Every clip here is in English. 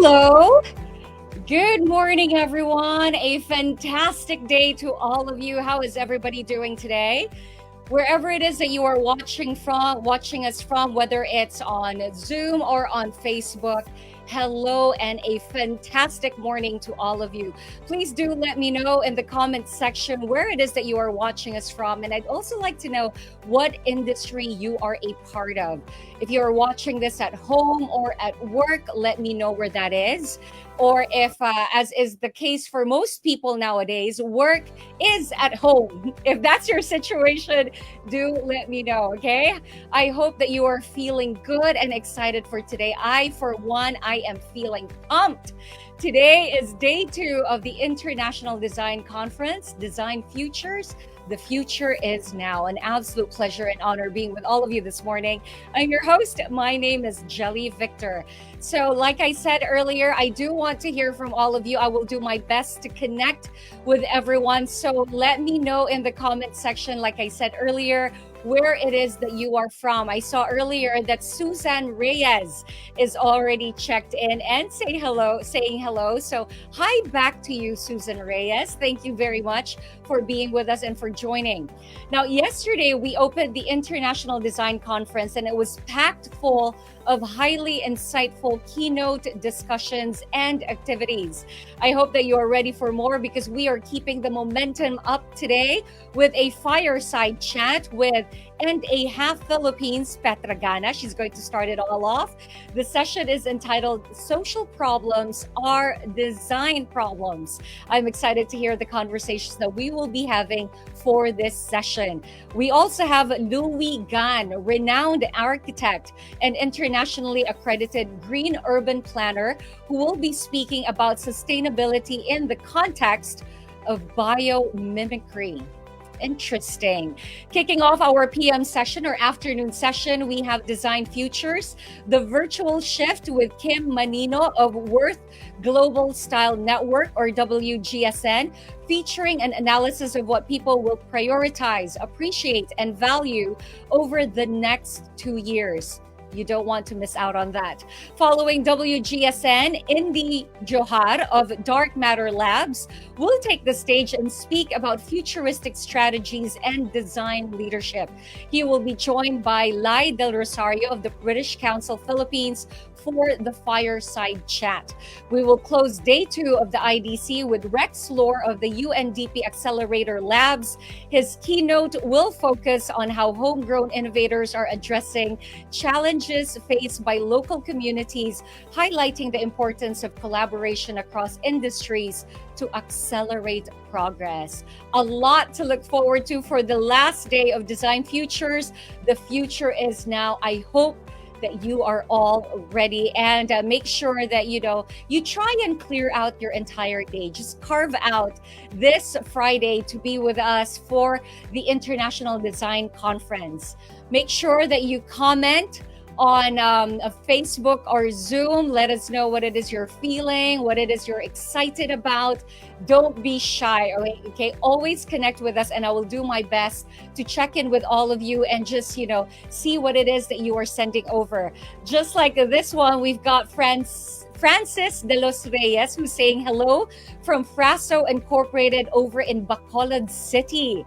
Hello. Good morning, everyone. A fantastic day to all of you. How is everybody doing today? Wherever it is that you are watching us from, whether it's on Zoom or on Facebook. Hello and a fantastic morning to all of you. Please do let me know in the comment section where it is that you are watching us from. And I'd also like to know what industry you are a part of. If you are watching this at home or at work, let me know where that is. Or if, as is the case for most people nowadays, work is at home. If that's your situation, do let me know, okay? I hope that you are feeling good and excited for today. For one, I am feeling pumped. Today is day 2 of the International Design Conference, Design Futures. The future is now. An absolute pleasure and honor being with all of you this morning. I'm your host. My name is Jelly Victor. So like I said earlier, I do want to hear from all of you. I will do my best to connect with everyone. So let me know in the comment section, like I said earlier, where it is that you are from. I saw earlier that Susan Reyes is already checked in and saying hello. So hi back to you, Susan Reyes. Thank you very much for being with us and for joining. Now, yesterday we opened the International Design Conference and it was packed full of highly insightful keynote discussions and activities. I hope that you are ready for more because we are keeping the momentum up today with a fireside chat with and a half Philippines, Petra Gana. She's going to start it all off. The session is entitled Social Problems Are Design Problems. I'm excited to hear the conversations that we will be having for this session. We also have Louis Gan, renowned architect and internationally accredited green urban planner, who will be speaking about sustainability in the context of biomimicry. Interesting. Kicking off our PM session or afternoon session, we have Design Futures, the virtual shift with Kim Manino of Worth Global Style Network or WGSN, featuring an analysis of what people will prioritize, appreciate, and value over the next 2 years. You don't want to miss out on that. Following WGSN, Indy Johar of Dark Matter Labs will take the stage and speak about futuristic strategies and design leadership. He will be joined by Lai Del Rosario of the British Council Philippines for the fireside chat. We will close day 2 of the IDC with Rex Lohr of the UNDP Accelerator Labs. His keynote will focus on how homegrown innovators are addressing challenges faced by local communities, highlighting the importance of collaboration across industries to accelerate progress. A lot to look forward to for the last day of Design Futures. The future is now. I hope that you are all ready and make sure that you try and clear out your entire day. Just carve out this Friday to be with us for the International Design Conference. Make sure that you comment on Facebook or Zoom. Let us know what it is you're feeling, what it is you're excited about. Don't be shy, okay? Always connect with us and I will do my best to check in with all of you and just, see what it is that you are sending over. Just like this one, we've got Francis de los Reyes, who's saying hello from Fraso Incorporated over in Bacolod City.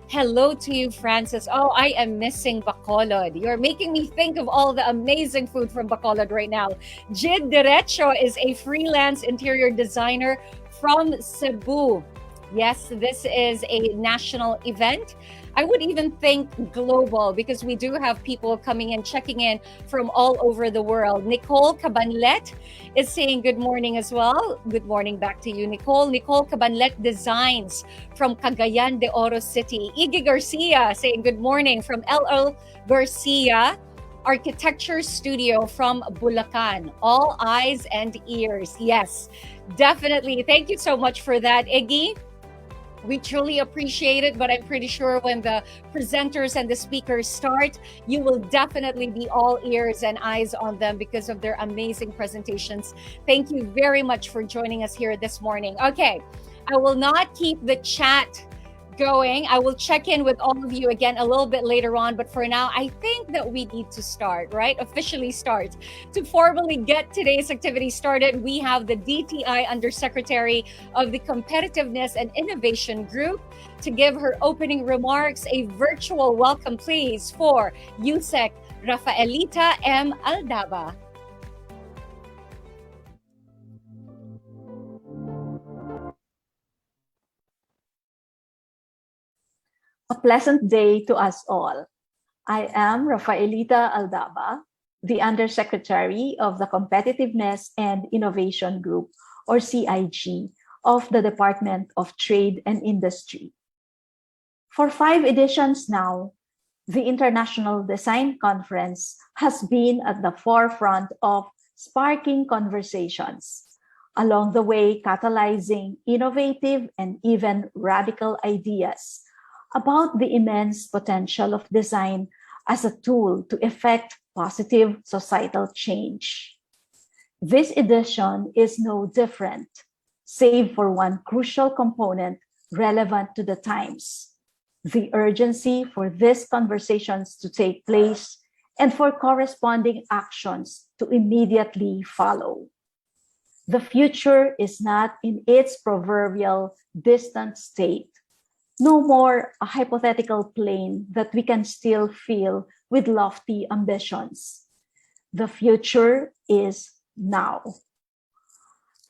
Hello to you, Francis. Oh, I am missing Bacolod. You're making me think of all the amazing food from Bacolod right now. Jid Derecho is a freelance interior designer from Cebu. Yes, this is a national event. I would even think global because we do have people coming in, checking in from all over the world. Nicole Cabanlet is saying good morning as well. Good morning back to you, Nicole. Nicole Cabanlet Designs from Cagayan de Oro City. Iggy Garcia saying good morning from LL Garcia Architecture Studio from Bulacan. All eyes and ears. Yes, definitely. Thank you so much for that, Iggy. We truly appreciate it, but I'm pretty sure when the presenters and the speakers start, you will definitely be all ears and eyes on them because of their amazing presentations. Thank you very much for joining us here this morning. Okay, I will not keep the chat going. I will check in with all of you again a little bit later on. But for now, I think that we need to start, right? Officially start. To formally get today's activity started, we have the DTI Undersecretary of the Competitiveness and Innovation Group to give her opening remarks. A virtual welcome, please, for USEC Rafaelita M. Aldaba. A pleasant day to us all. I am Rafaelita Aldaba, the Undersecretary of the Competitiveness and Innovation Group, or CIG, of the Department of Trade and Industry. For 5 editions now, the International Design Conference has been at the forefront of sparking conversations, along the way catalyzing innovative and even radical ideas about the immense potential of design as a tool to effect positive societal change. This edition is no different, save for one crucial component relevant to the times: the urgency for these conversations to take place and for corresponding actions to immediately follow. The future is not in its proverbial distant state, no more a hypothetical plane that we can still feel with lofty ambitions. The future is now.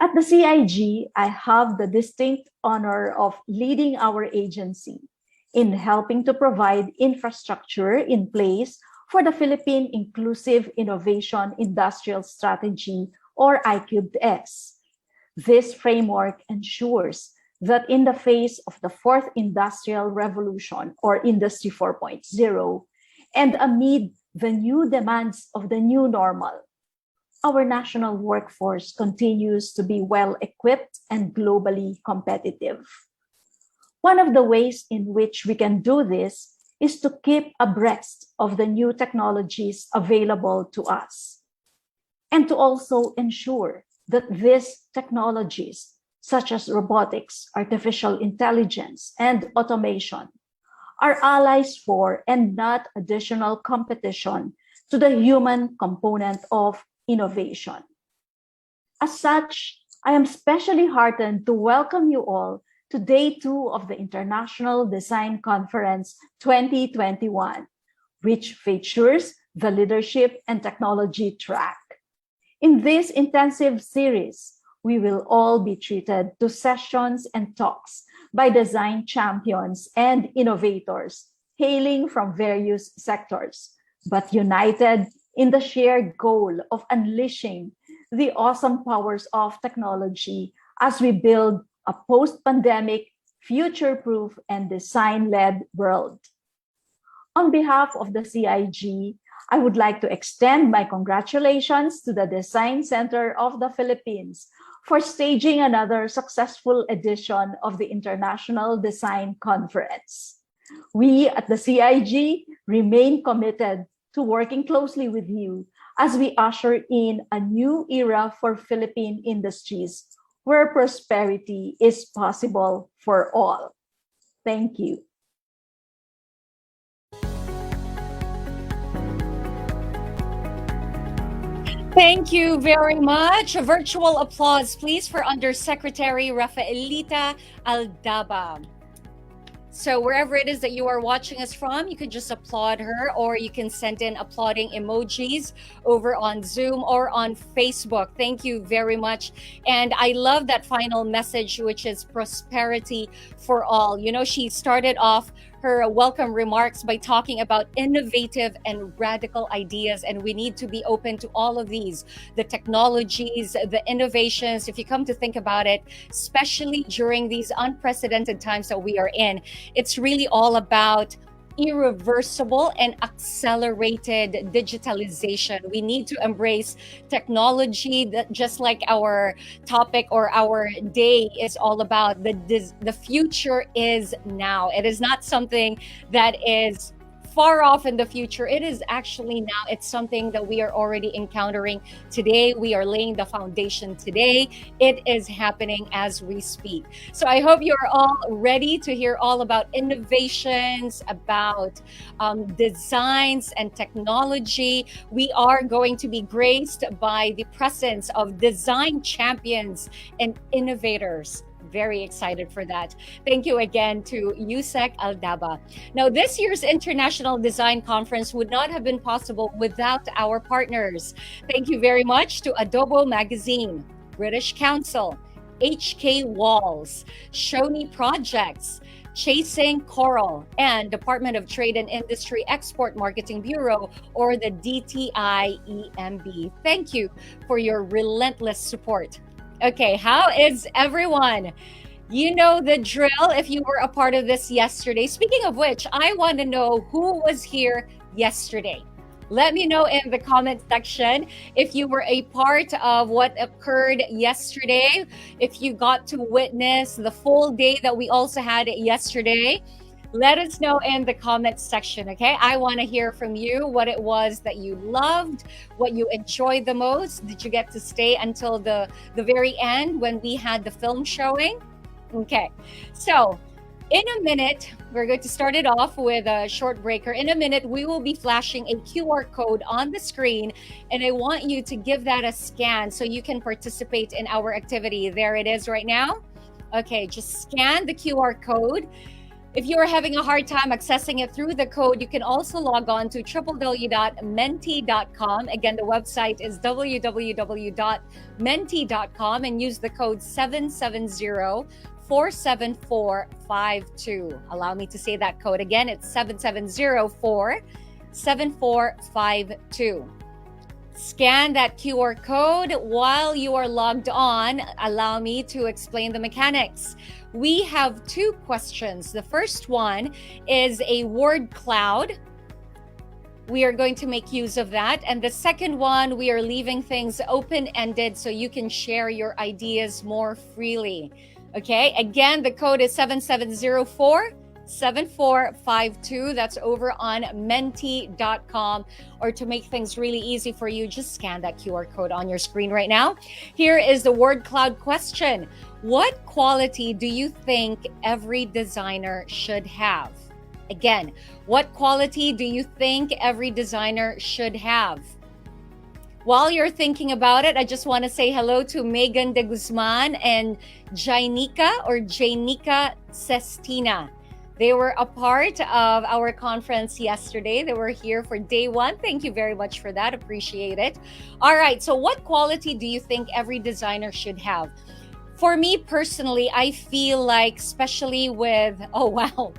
At the CIG, I have the distinct honor of leading our agency in helping to provide infrastructure in place for the Philippine Inclusive Innovation Industrial Strategy, or I-X. This framework ensures that in the face of the fourth industrial revolution, or Industry 4.0, and amid the new demands of the new normal, our national workforce continues to be well equipped and globally competitive. One of the ways in which we can do this is to keep abreast of the new technologies available to us, and to also ensure that these technologies, such as robotics, artificial intelligence, and automation, are allies for and not additional competition to the human component of innovation. As such, I am especially heartened to welcome you all to Day 2 of the International Design Conference 2021, which features the Leadership and Technology track. In this intensive series, we will all be treated to sessions and talks by design champions and innovators hailing from various sectors, but united in the shared goal of unleashing the awesome powers of technology as we build a post-pandemic, future-proof, and design-led world. On behalf of the CIG, I would like to extend my congratulations to the Design Center of the Philippines for staging another successful edition of the International Design Conference. We at the CIG remain committed to working closely with you as we usher in a new era for Philippine industries where prosperity is possible for all. Thank you. Thank you very much. A virtual applause, please, for Undersecretary Rafaelita Aldaba. So wherever it is that you are watching us from, you can just applaud her, or you can send in applauding emojis over on Zoom or on Facebook. Thank you very much. And I love that final message, which is prosperity for all. You know, she started off her welcome remarks by talking about innovative and radical ideas, and we need to be open to all of these, the technologies, the innovations. If you come to think about it, especially during these unprecedented times that we are in, it's really all about irreversible and accelerated digitalization. We need to embrace technology, that just like our topic or our day is all about. The future is now. It is not something that is far off in the future. It is actually now, it's something that we are already encountering today. We are laying the foundation today. It is happening as we speak. So I hope you're all ready to hear all about innovations, about designs and technology. We are going to be graced by the presence of design champions and innovators. Very excited for that. Thank you again to Yusek Aldaba. Now, this year's International Design Conference would not have been possible without our partners. Thank you very much to Adobo Magazine, British Council, HK Walls, Shoney Projects, Chasing Coral, and Department of Trade and Industry Export Marketing Bureau, or the DTI-EMB. Thank you for your relentless support. Okay, how is everyone? You know the drill if you were a part of this yesterday. Speaking of which, I want to know who was here yesterday. Let me know in the comment section if you were a part of what occurred yesterday, if you got to witness the full day that we also had yesterday. Let us know in the comments section, okay? I want to hear from you what it was that you loved, what you enjoyed the most. Did you get to stay until the very end when we had the film showing? Okay, so in a minute, we're going to start it off with a short breaker. In a minute, we will be flashing a QR code on the screen, and I want you to give that a scan so you can participate in our activity. There it is right now. Okay, just scan the QR code. If you are having a hard time accessing it through the code, you can also log on to www.menti.com. Again, the website is www.menti.com and use the code 770-47452. Allow me to say that code again. It's 770-47452. Scan that QR code. While you are logged on, allow me to explain the mechanics. We have two questions. The first one is a word cloud. We are going to make use of that. And the second one, we are leaving things open-ended so you can share your ideas more freely. Okay, again, the code is 7704-7452. That's over on menti.com. Or to make things really easy for you, just scan that QR code on your screen right now. Here is the word cloud question. What quality do you think every designer should have? Again, what quality do you think every designer should have? While you're thinking about it, I just want to say hello to Megan de Guzman and Jainika Sestina. They were a part of our conference yesterday. They were here for day one. Thank you very much for that. Appreciate it. All right. So what quality do you think every designer should have? For me personally, I feel like, especially with, oh, wow.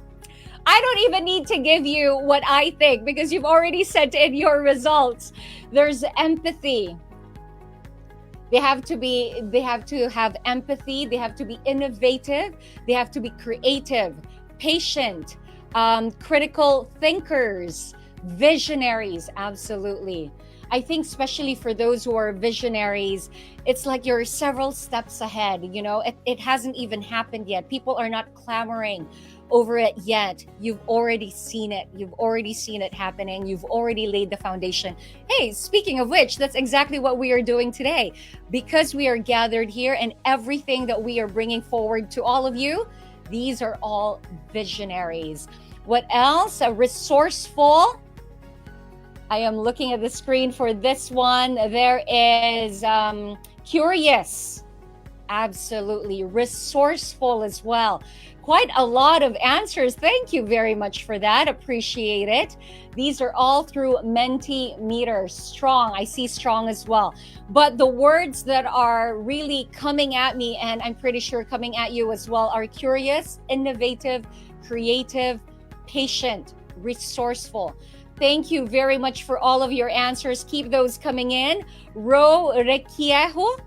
I don't even need to give you what I think because you've already sent in your results. There's empathy. They have to have empathy. They have to be innovative. They have to be creative, patient, critical thinkers, visionaries. Absolutely. I think especially for those who are visionaries, it's like you're several steps ahead. You know, it hasn't even happened yet. People are not clamoring over it yet. You've already seen it. You've already seen it happening. You've already laid the foundation. Hey, speaking of which, that's exactly what we are doing today. Because we are gathered here and everything that we are bringing forward to all of you, these are all visionaries. What else? Resourceful. I am looking at the screen for this one. There is curious. Absolutely. Resourceful as well. Quite a lot of answers. Thank you very much for that. Appreciate it. These are all through Mentimeter. Strong. I see strong as well. But the words that are really coming at me, and I'm pretty sure coming at you as well, are curious, innovative, creative, patient, resourceful. Thank you very much for all of your answers. Keep those coming in. Ro Requiejo.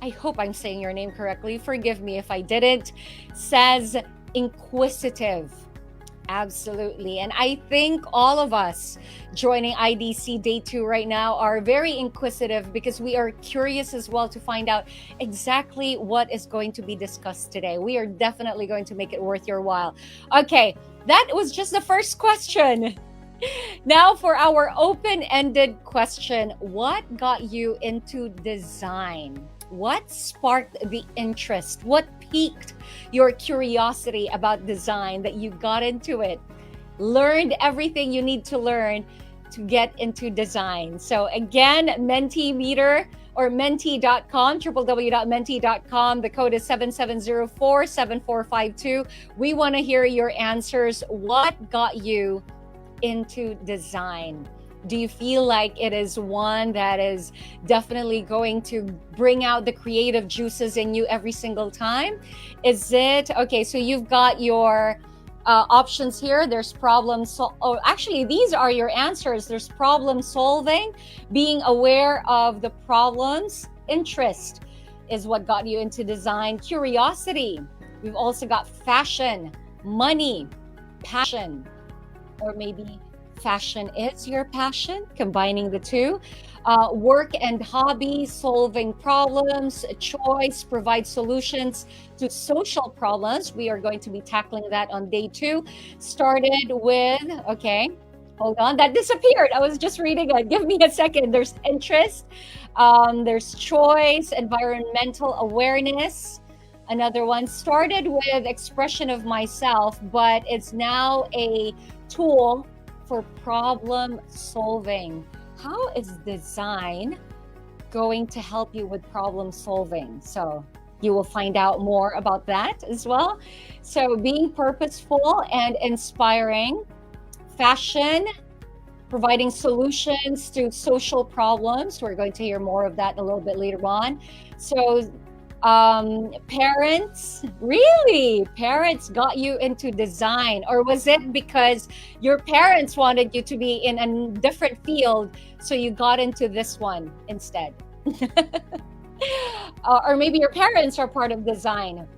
I hope I'm saying your name correctly. Forgive me if I didn't. Says inquisitive. Absolutely. And I think all of us joining IDC Day 2 right now are very inquisitive because we are curious as well to find out exactly what is going to be discussed today. We are definitely going to make it worth your while. Okay, that was just the first question. Now, for our open ended question, what got you into design? What sparked the interest? What piqued your curiosity about design that you got into it? Learned everything you need to learn to get into design. So, again, Mentimeter or menti.com, www.menti.com. The code is 7704-7452. We want to hear your answers. What got you into design? Do you feel like it is one that is definitely going to bring out the creative juices in you every single time? Is it okay? So you've got your options here. There's actually, these are your answers. There's problem solving, being aware of the problems, interest is what got you into design, curiosity. We've also got fashion, money, passion, or maybe fashion is your passion, combining the two. Work and hobby, solving problems, choice, provide solutions to social problems. We are going to be tackling that on day 2. Started with, okay, hold on, that disappeared. I was just reading it. Give me a second. There's interest, there's choice, environmental awareness. Another one started with expression of myself, but it's now a tool for problem solving. How is design going to help you with problem solving? So you will find out more about that as well. So being purposeful and inspiring, fashion, providing solutions to social problems. We're going to hear more of that a little bit later on. So parents, really? Parents got you into design, or was it because your parents wanted you to be in a different field, so you got into this one instead? Or maybe your parents are part of design.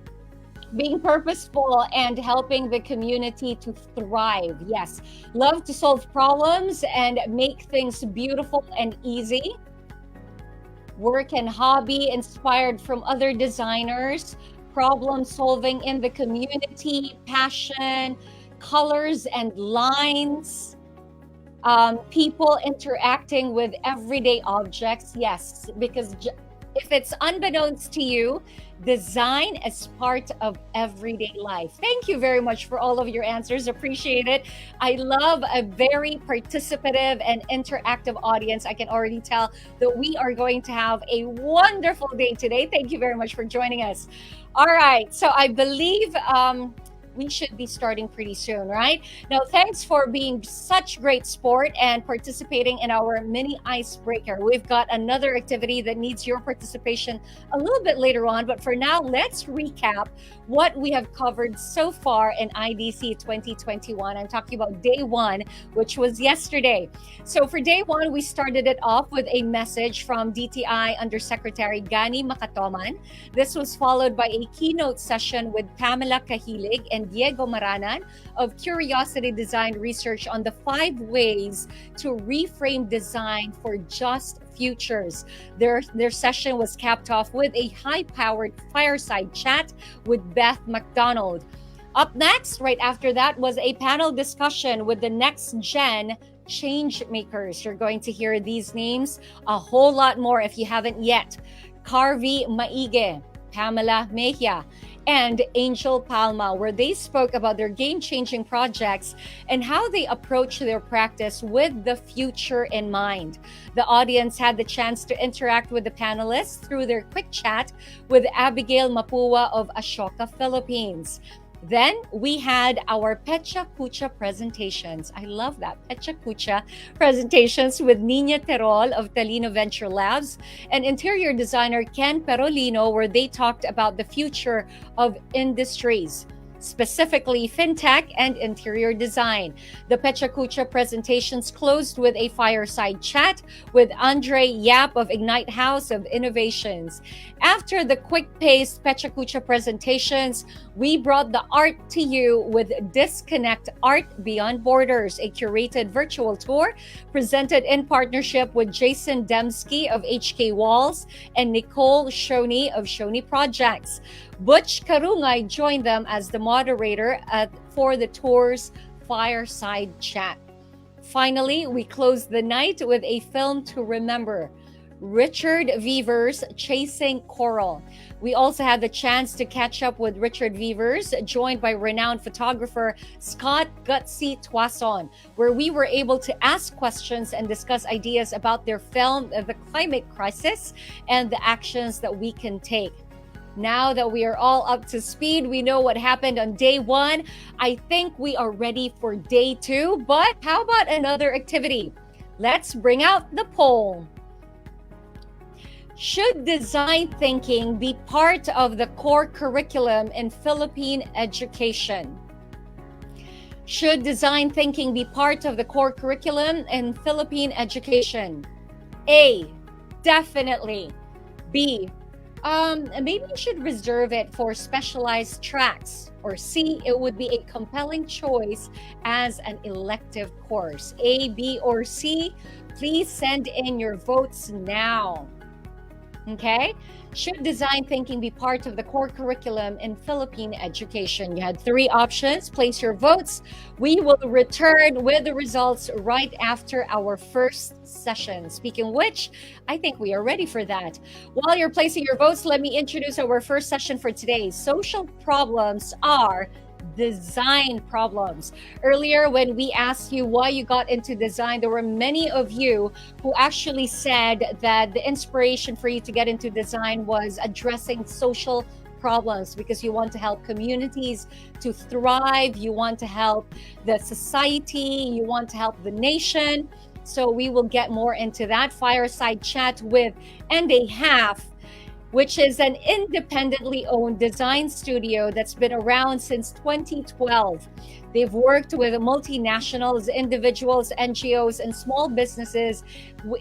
Being purposeful and helping the community to thrive. Yes, love to solve problems and make things beautiful and easy. Work and hobby inspired from other designers, problem solving in the community, passion, colors and lines, people interacting with everyday objects. Yes, because if it's unbeknownst to you, design is part of everyday life. Thank you very much for all of your answers. Appreciate it. I love a very participative and interactive audience. I can already tell that we are going to have a wonderful day today. Thank you very much for joining us. All right. So I believe we should be starting pretty soon, right? Now, thanks for being such great sport and participating in our mini icebreaker. We've got another activity that needs your participation a little bit later on, but for now, let's recap what we have covered so far in IDC 2021. I'm talking about day 1, which was yesterday. So for day 1, we started it off with a message from DTI Undersecretary Gani Makatoman. This was followed by a keynote session with Pamela Kahilig and Diego Maranan of Curiosity Design Research on the 5 ways to reframe design for just futures. Their session was capped off with a high-powered fireside chat with Beth McDonald. Up next, right after that, was a panel discussion with the next gen change makers. You're going to hear these names, a whole lot more if you haven't yet. Carvey Maige, Pamela Mejia, and Angel Palma, where they spoke about their game-changing projects and how they approach their practice with the future in mind. The audience had the chance to interact with the panelists through their quick chat with Abigail Mapua of Ashoka, Philippines. Then we had our Pecha Kucha presentations. I love that. Pecha Kucha presentations with Nina Terol of Talino Venture Labs and interior designer Ken Perolino, where they talked about the future of industries. specifically fintech and interior design. The Pecha Kucha presentations closed with a fireside chat with Andre Yap of Ignite House of Innovations. After the quick-paced Pecha Kucha presentations, we brought the art to you with Disconnect Art Beyond Borders, a curated virtual tour presented in partnership with Jason Demsky of HK Walls and Nicole Shoney of Shoney Projects. Butch Karungay joined them as the moderator for the tour's fireside chat. Finally, we closed the night with a film to remember, Richard Vivers' Chasing Coral. We also had the chance to catch up with Richard Vivers, joined by renowned photographer Scott Gutsy Twason, where we were able to ask questions and discuss ideas about their film, The Climate Crisis, and the actions that we can take. Now that we are all up to speed, we know what happened on day one. I think we are ready for day two, but how about another activity? Let's bring out the poll. Should design thinking be part of the core curriculum in Philippine education? Should design thinking be part of the core curriculum in Philippine education? A, definitely. B, maybe you should reserve it for specialized tracks. Or C, it would be a compelling choice as an elective course. A, B, or C, please send in your votes now. Okay? Should design thinking be part of the core curriculum in Philippine education? You had three options. Place your votes. We will return with the results right after our first session. Speaking of which, I think we are ready for that. While you're placing your votes, let me introduce our first session for today. Social problems are design problems. Earlier, when we asked you why you got into design, there were many of you who actually said that the inspiration for you to get into design was addressing social problems because you want to help communities to thrive, you want to help the society, you want to help the nation. So we will get more into that fireside chat with And a Half, which is an independently owned design studio that's been around since 2012. They've worked with multinationals, individuals, NGOs, and small businesses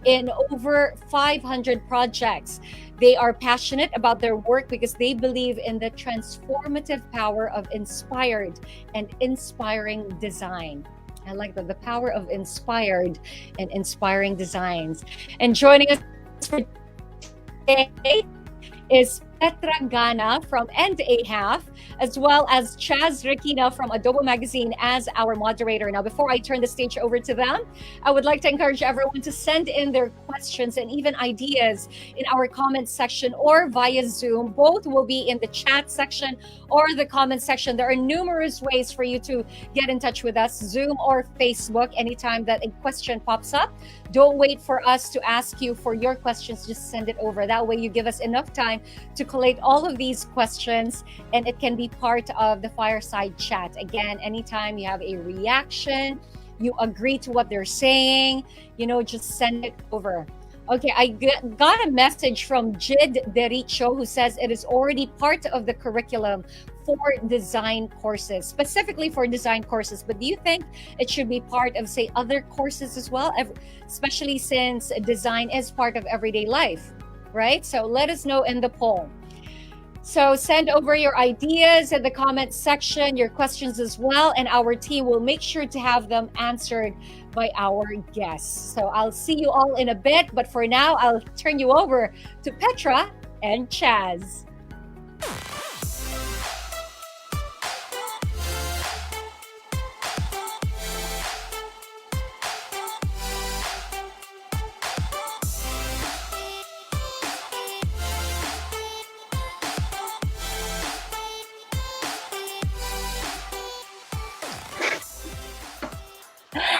in over 500 projects. They are passionate about their work because they believe in the transformative power of inspired and inspiring design. I like that, the power of inspired and inspiring designs. And joining us for today is Petra Gana from And a Half, as well as Chaz Riquina from Adobo Magazine as our moderator. Now, before I turn the stage over to them, I would like to encourage everyone to send in their questions and even ideas in our comment section or via Zoom. Both will be in the chat section or the comment section. There are numerous ways for you to get in touch with us, Zoom or Facebook, anytime that a question pops up. Don't wait for us to ask you for your questions. Just send it over. That way you give us enough time to collate all of these questions and it can be part of the fireside chat. Again, anytime you have a reaction, you agree to what they're saying, just send it over. Okay, I got a message from Jid Dericho who says it is already part of the curriculum for design courses, specifically for design courses. But do you think it should be part of, say, other courses as well, especially since design is part of everyday life, right? So let us know in the poll. So send over your ideas in the comment section, your questions as well, and our team will make sure to have them answered by our guests. So I'll see you all in a bit, but for now, I'll turn you over to Petra and Chaz.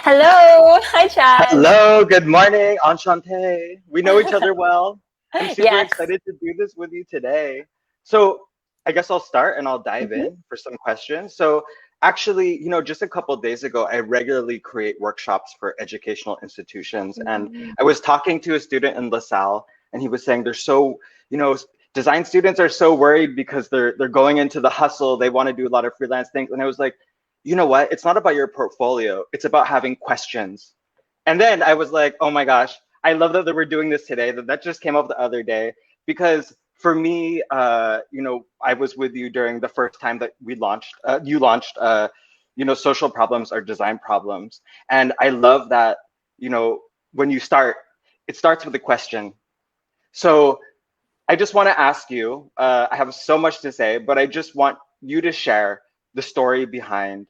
Hello. Hi, Chad. Hello, good morning, enchanté. We know each other well. I'm super Yes. excited to do this with you today. So I guess I'll start and I'll dive in for some questions. So actually, just a couple of days ago, I regularly create workshops for educational institutions. And I was talking to a student in LaSalle and he was saying there's so, design students are so worried because they're going into the hustle. They want to do a lot of freelance things. And I was like, you know what? It's not about your portfolio. It's about having questions. And then I was like, oh my gosh, I love that we're doing this today. That just came up the other day because for me, I was with you during the first time that you launched, social problems are design problems. And I love that, when you start, it starts with a question. So I just want to ask you, I have so much to say, but I just want you to share the story behind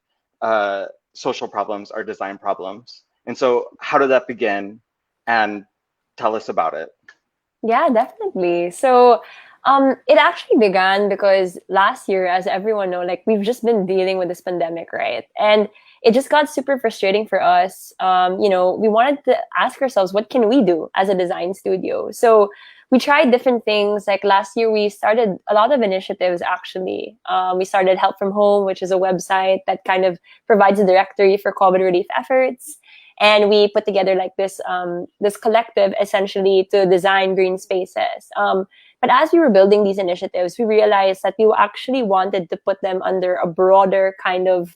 social problems are design problems. And so how did that begin? And tell us about it. Yeah, definitely. So, it actually began because last year, as everyone know, like we've just been dealing with this pandemic, right? And it just got super frustrating for us. We wanted to ask ourselves, what can we do as a design studio? So we tried different things. Like last year, we started a lot of initiatives. Actually, we started Help from Home, which is a website that kind of provides a directory for COVID relief efforts. And we put together like this collective essentially to design green spaces. But as we were building these initiatives, we realized that we actually wanted to put them under a broader kind of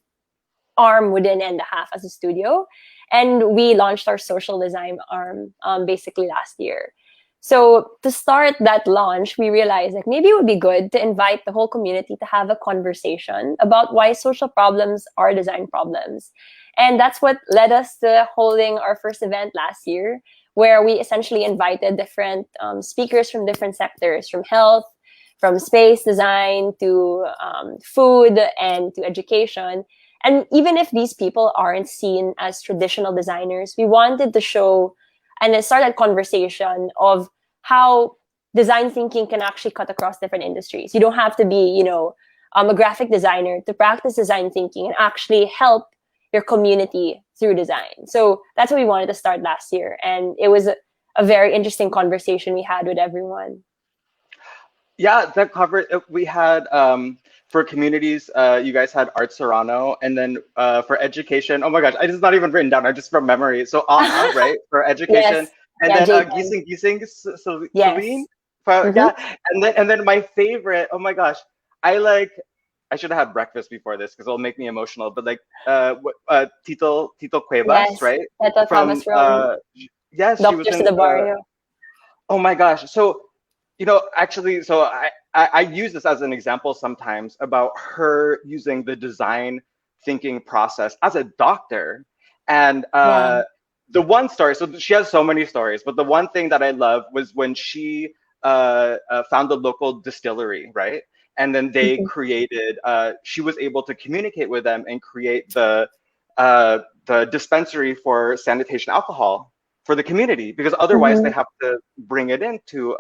arm within and.a.half as a studio. And we launched our social design arm basically last year. So to start that launch, we realized like maybe it would be good to invite the whole community to have a conversation about why social problems are design problems. And that's what led us to holding our first event last year, where we essentially invited different speakers from different sectors, from health, from space design to food and to education. And even if these people aren't seen as traditional designers, we wanted to show and then start a conversation of how design thinking can actually cut across different industries. You don't have to be, a graphic designer to practice design thinking and actually help your community through design. So that's what we wanted to start last year. And it was a very interesting conversation we had with everyone. Yeah, that covered. We had for communities, you guys had Art Serrano, and then for education. Oh my gosh, it's not even written down. I just from memory. So right for education, Yes. and Yeah, then Jason. Celine. Yes. Mm-hmm. Yeah, and then my favorite. Oh my gosh, I like. I should have had breakfast before this because it'll make me emotional. But like, Tito Cuevas, Yes. right? That From comes from yes, she was Doctors to in. the Barrio. Oh my gosh, so actually, so I use this as an example sometimes about her using the design thinking process as a doctor. And Yeah. the one story, so she has so many stories, but the one thing that I love was when she found the local distillery, right? And then they Mhm. created, she was able to communicate with them and create the dispensary for sanitation alcohol for the community because otherwise they Mhm. have to bring it into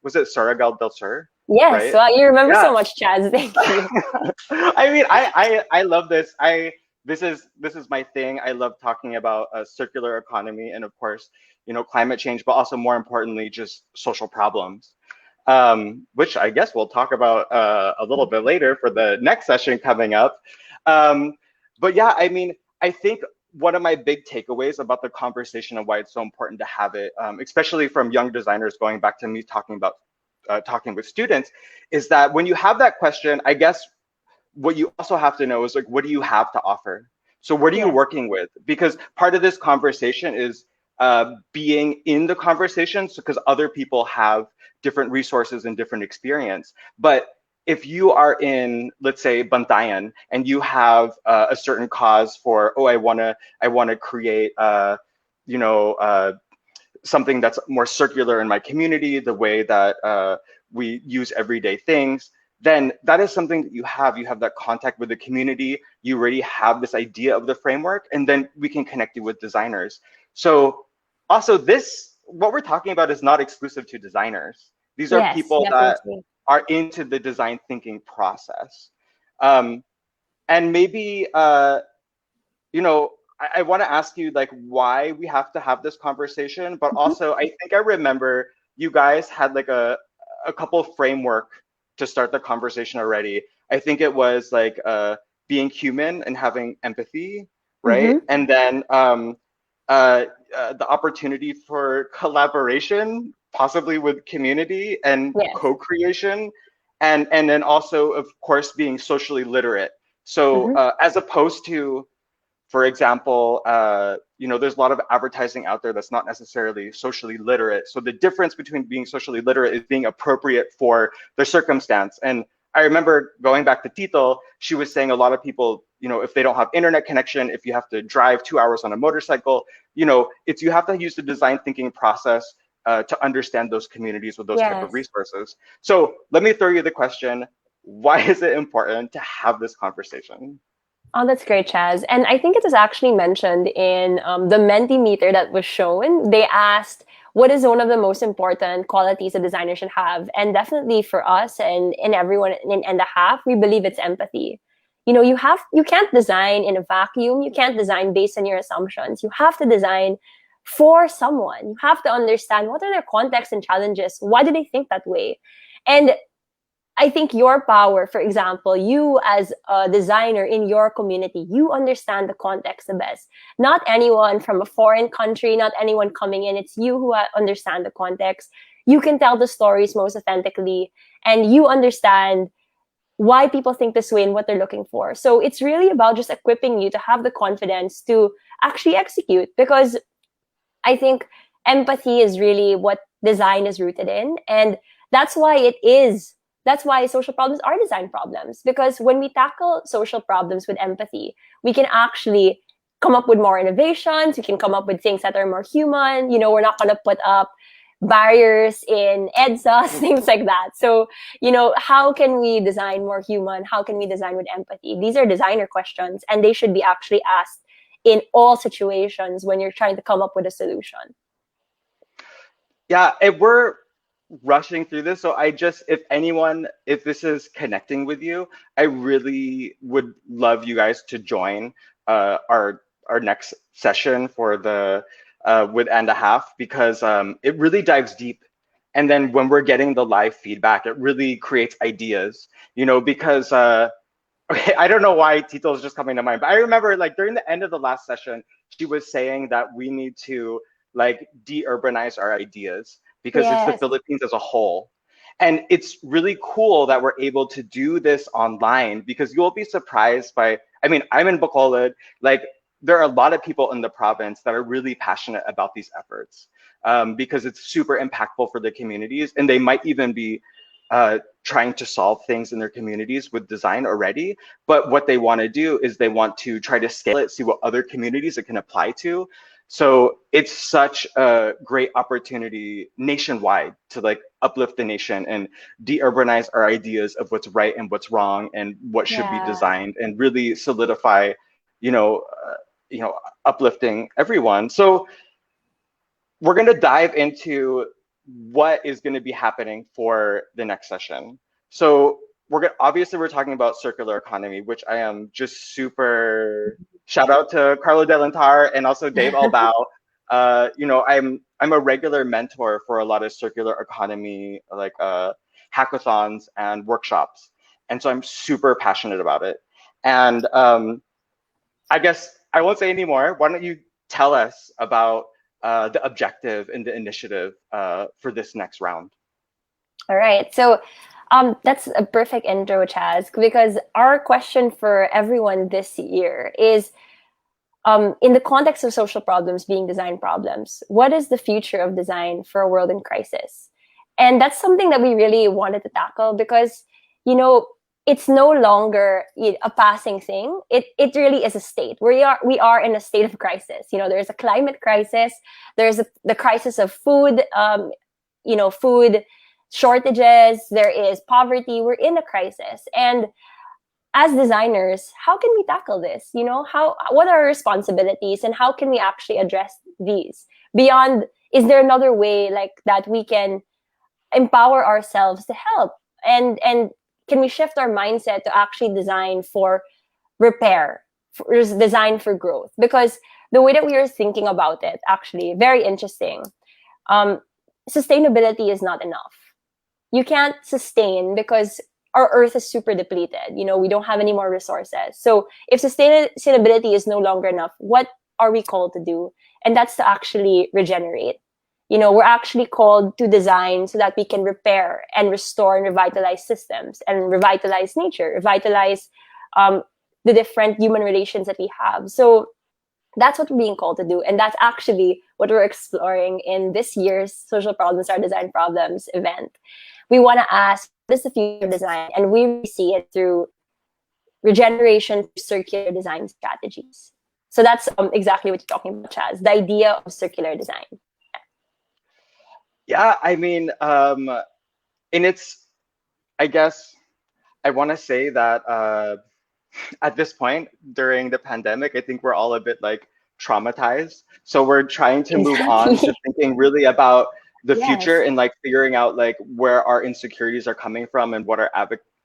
was it Saragal del Sur, Yes. right? Well, you remember Yeah. so much, Chaz. Thank you. I mean, I love this. This is my thing. I love talking about a circular economy and of course, climate change, but also more importantly, just social problems. Which I guess we'll talk about a little bit later for the next session coming up. Um, but yeah, I mean, I think one of my big takeaways about the conversation and why it's so important to have it, especially from young designers, going back to me talking about talking with students, is that when you have that question, I guess what you also have to know is like, what do you have to offer? So what are you Yes. working with? Because part of this conversation is being in the conversation, because other people have different resources and different experience. But if you are in, let's say, Bantayan, and you have a certain cause for, oh, I wanna create, something that's more circular in my community, the way that we use everyday things, then that is something that you have that contact with the community, you already have this idea of the framework, and then we can connect you with designers. So also this, what we're talking about is not exclusive to designers. These are Yes, people that definitely. are into the design thinking process. Um, and maybe I want to ask you like why we have to have this conversation, but Mhm. also I think I remember you guys had like a couple framework to start the conversation already. I think it was like being human and having empathy, right? Mhm. And then the opportunity for collaboration possibly with community and Yes. co-creation, and then also, of course, being socially literate. So as opposed to, for example, there's a lot of advertising out there that's not necessarily socially literate. So the difference between being socially literate is being appropriate for the circumstance. And I remember going back to Tito, she was saying a lot of people, if they don't have internet connection, if you have to drive 2 hours on a motorcycle, you have to use the design thinking process to understand those communities with those type of Yes. resources. So let me throw you the question: why is it important to have this conversation? Oh, that's great, Chaz. And I think it was actually mentioned in the Mentimeter that was shown. They asked, what is one of the most important qualities a designer should have? And definitely for us and everyone in the half, we believe it's empathy. You can't design in a vacuum. You can't design based on your assumptions. You have to design for someone. You have to understand what are their contexts and challenges. Why do they think that way? And I think your power, for example, you as a designer in your community, you understand the context the best. Not anyone from a foreign country, not anyone coming in. It's you who understand the context. You can tell the stories most authentically, and you understand why people think this way and what they're looking for. So it's really about just equipping you to have the confidence to actually execute, because I think empathy is really what design is rooted in. And that's why social problems are design problems, because when we tackle social problems with empathy, we can actually come up with more innovations. We can come up with things that are more human. We're not going to put up barriers in EDSA, things like that. So, how can we design more human? How can we design with empathy? These are designer questions, and they should be actually asked in all situations when you're trying to come up with a solution. Yeah, if we're rushing through this, so if this is connecting with you, I really would love you guys to join our next session for the with and a half, because it really dives deep. And then when we're getting the live feedback, it really creates ideas, because okay, I don't know why Tito's just coming to mind, but I remember like during the end of the last session, she was saying that we need to like de-urbanize our ideas, because it's the Yes. Philippines as a whole. And it's really cool that we're able to do this online, because you'll be surprised by, I'm in Bacolod, like there are a lot of people in the province that are really passionate about these efforts, because it's super impactful for the communities, and they might even be trying to solve things in their communities with design already. But what they want to do is they want to try to scale it, see what other communities it can apply to. So it's such a great opportunity nationwide to like uplift the nation and de-urbanize our ideas of what's right and what's wrong and what should be designed, and really solidify, uplifting everyone. So we're going to dive into what is going to be happening for the next session. So obviously we're talking about circular economy, which I am just super, shout out to Carlo Delantar and also Dave Albao. I'm a regular mentor for a lot of circular economy like hackathons and workshops, and so I'm super passionate about it. And I guess I won't say any more. Why don't you tell us about the objective and the initiative for this next round? All right. So that's a perfect intro, Chaz, because our question for everyone this year is, in the context of social problems being design problems, what is the future of design for a world in crisis? And that's something that we really wanted to tackle, because, it's no longer a passing thing. It really is a state. We are in a state of crisis. There's a climate crisis. There's the crisis of food, food shortages. There is poverty. We're in a crisis. And as designers, how can we tackle this? What are our responsibilities, and how can we actually address these? Beyond, is there another way like that we can empower ourselves to help? And can we shift our mindset to actually design for repair, design for growth? Because the way that we are thinking about it, actually, very interesting. Sustainability is not enough. You can't sustain because our earth is super depleted. We don't have any more resources. So if sustainability is no longer enough, what are we called to do? And that's to actually regenerate. we're actually called to design so that we can repair and restore and revitalize systems and revitalize nature, revitalize the different human relations that we have. So that's what we're being called to do. And that's actually what we're exploring in this year's Social Problems Are Design Problems event. We want to ask, what is the future of design? And we see it through regeneration through circular design strategies. So that's exactly what you're talking about, Chaz, the idea of circular design. Yeah, I mean, and it's, I guess, I want to say that at this point during the pandemic, I think we're all a bit like traumatized. So we're trying to move on to Exactly. thinking really about the future Yes. and like figuring out like where our insecurities are coming from and what our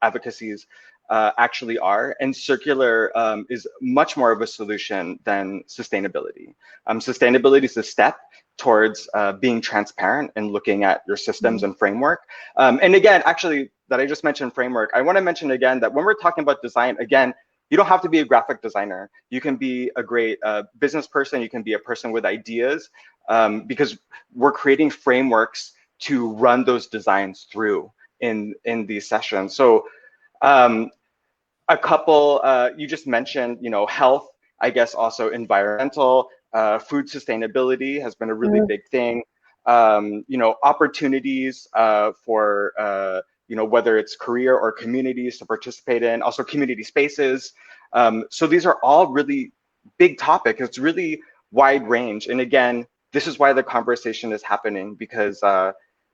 advocacies actually are. And circular is much more of a solution than sustainability. Sustainability is a step towards being transparent and looking at your systems and framework. And again, actually, that I just mentioned framework, I want to mention again that when we're talking about design, again, you don't have to be a graphic designer. You can be a great business person. You can be a person with ideas, because we're creating frameworks to run those designs through in these sessions. So a couple, you just mentioned, health, I guess also environmental, food sustainability has been a really big thing. Opportunities for, whether it's career or communities to participate in, also community spaces. So these are all really big topics. It's really wide range. And again, this is why the conversation is happening, because,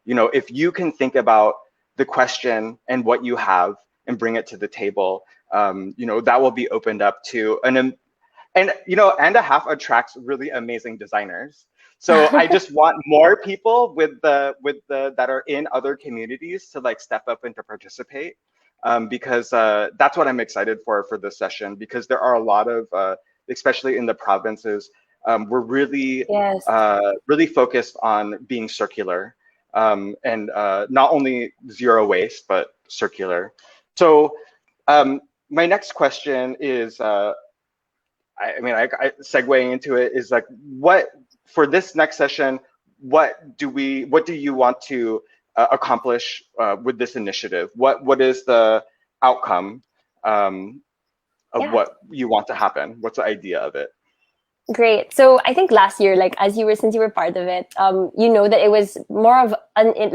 if you can think about the question and what you have and bring it to the table, that will be opened up to and a half attracts really amazing designers. So I just want more people with the that are in other communities to like step up and to participate, because that's what I'm excited for this session, because there are a lot of especially in the provinces, we're really Yes. really focused on being circular, and not only zero waste but circular. So my next question is, segueing into it is like, what for this next session, what do you want to accomplish with this initiative? What is the outcome of Yeah. what you want to happen? What's the idea of it? Great. So I think last year, like since you were part of it, that it was more of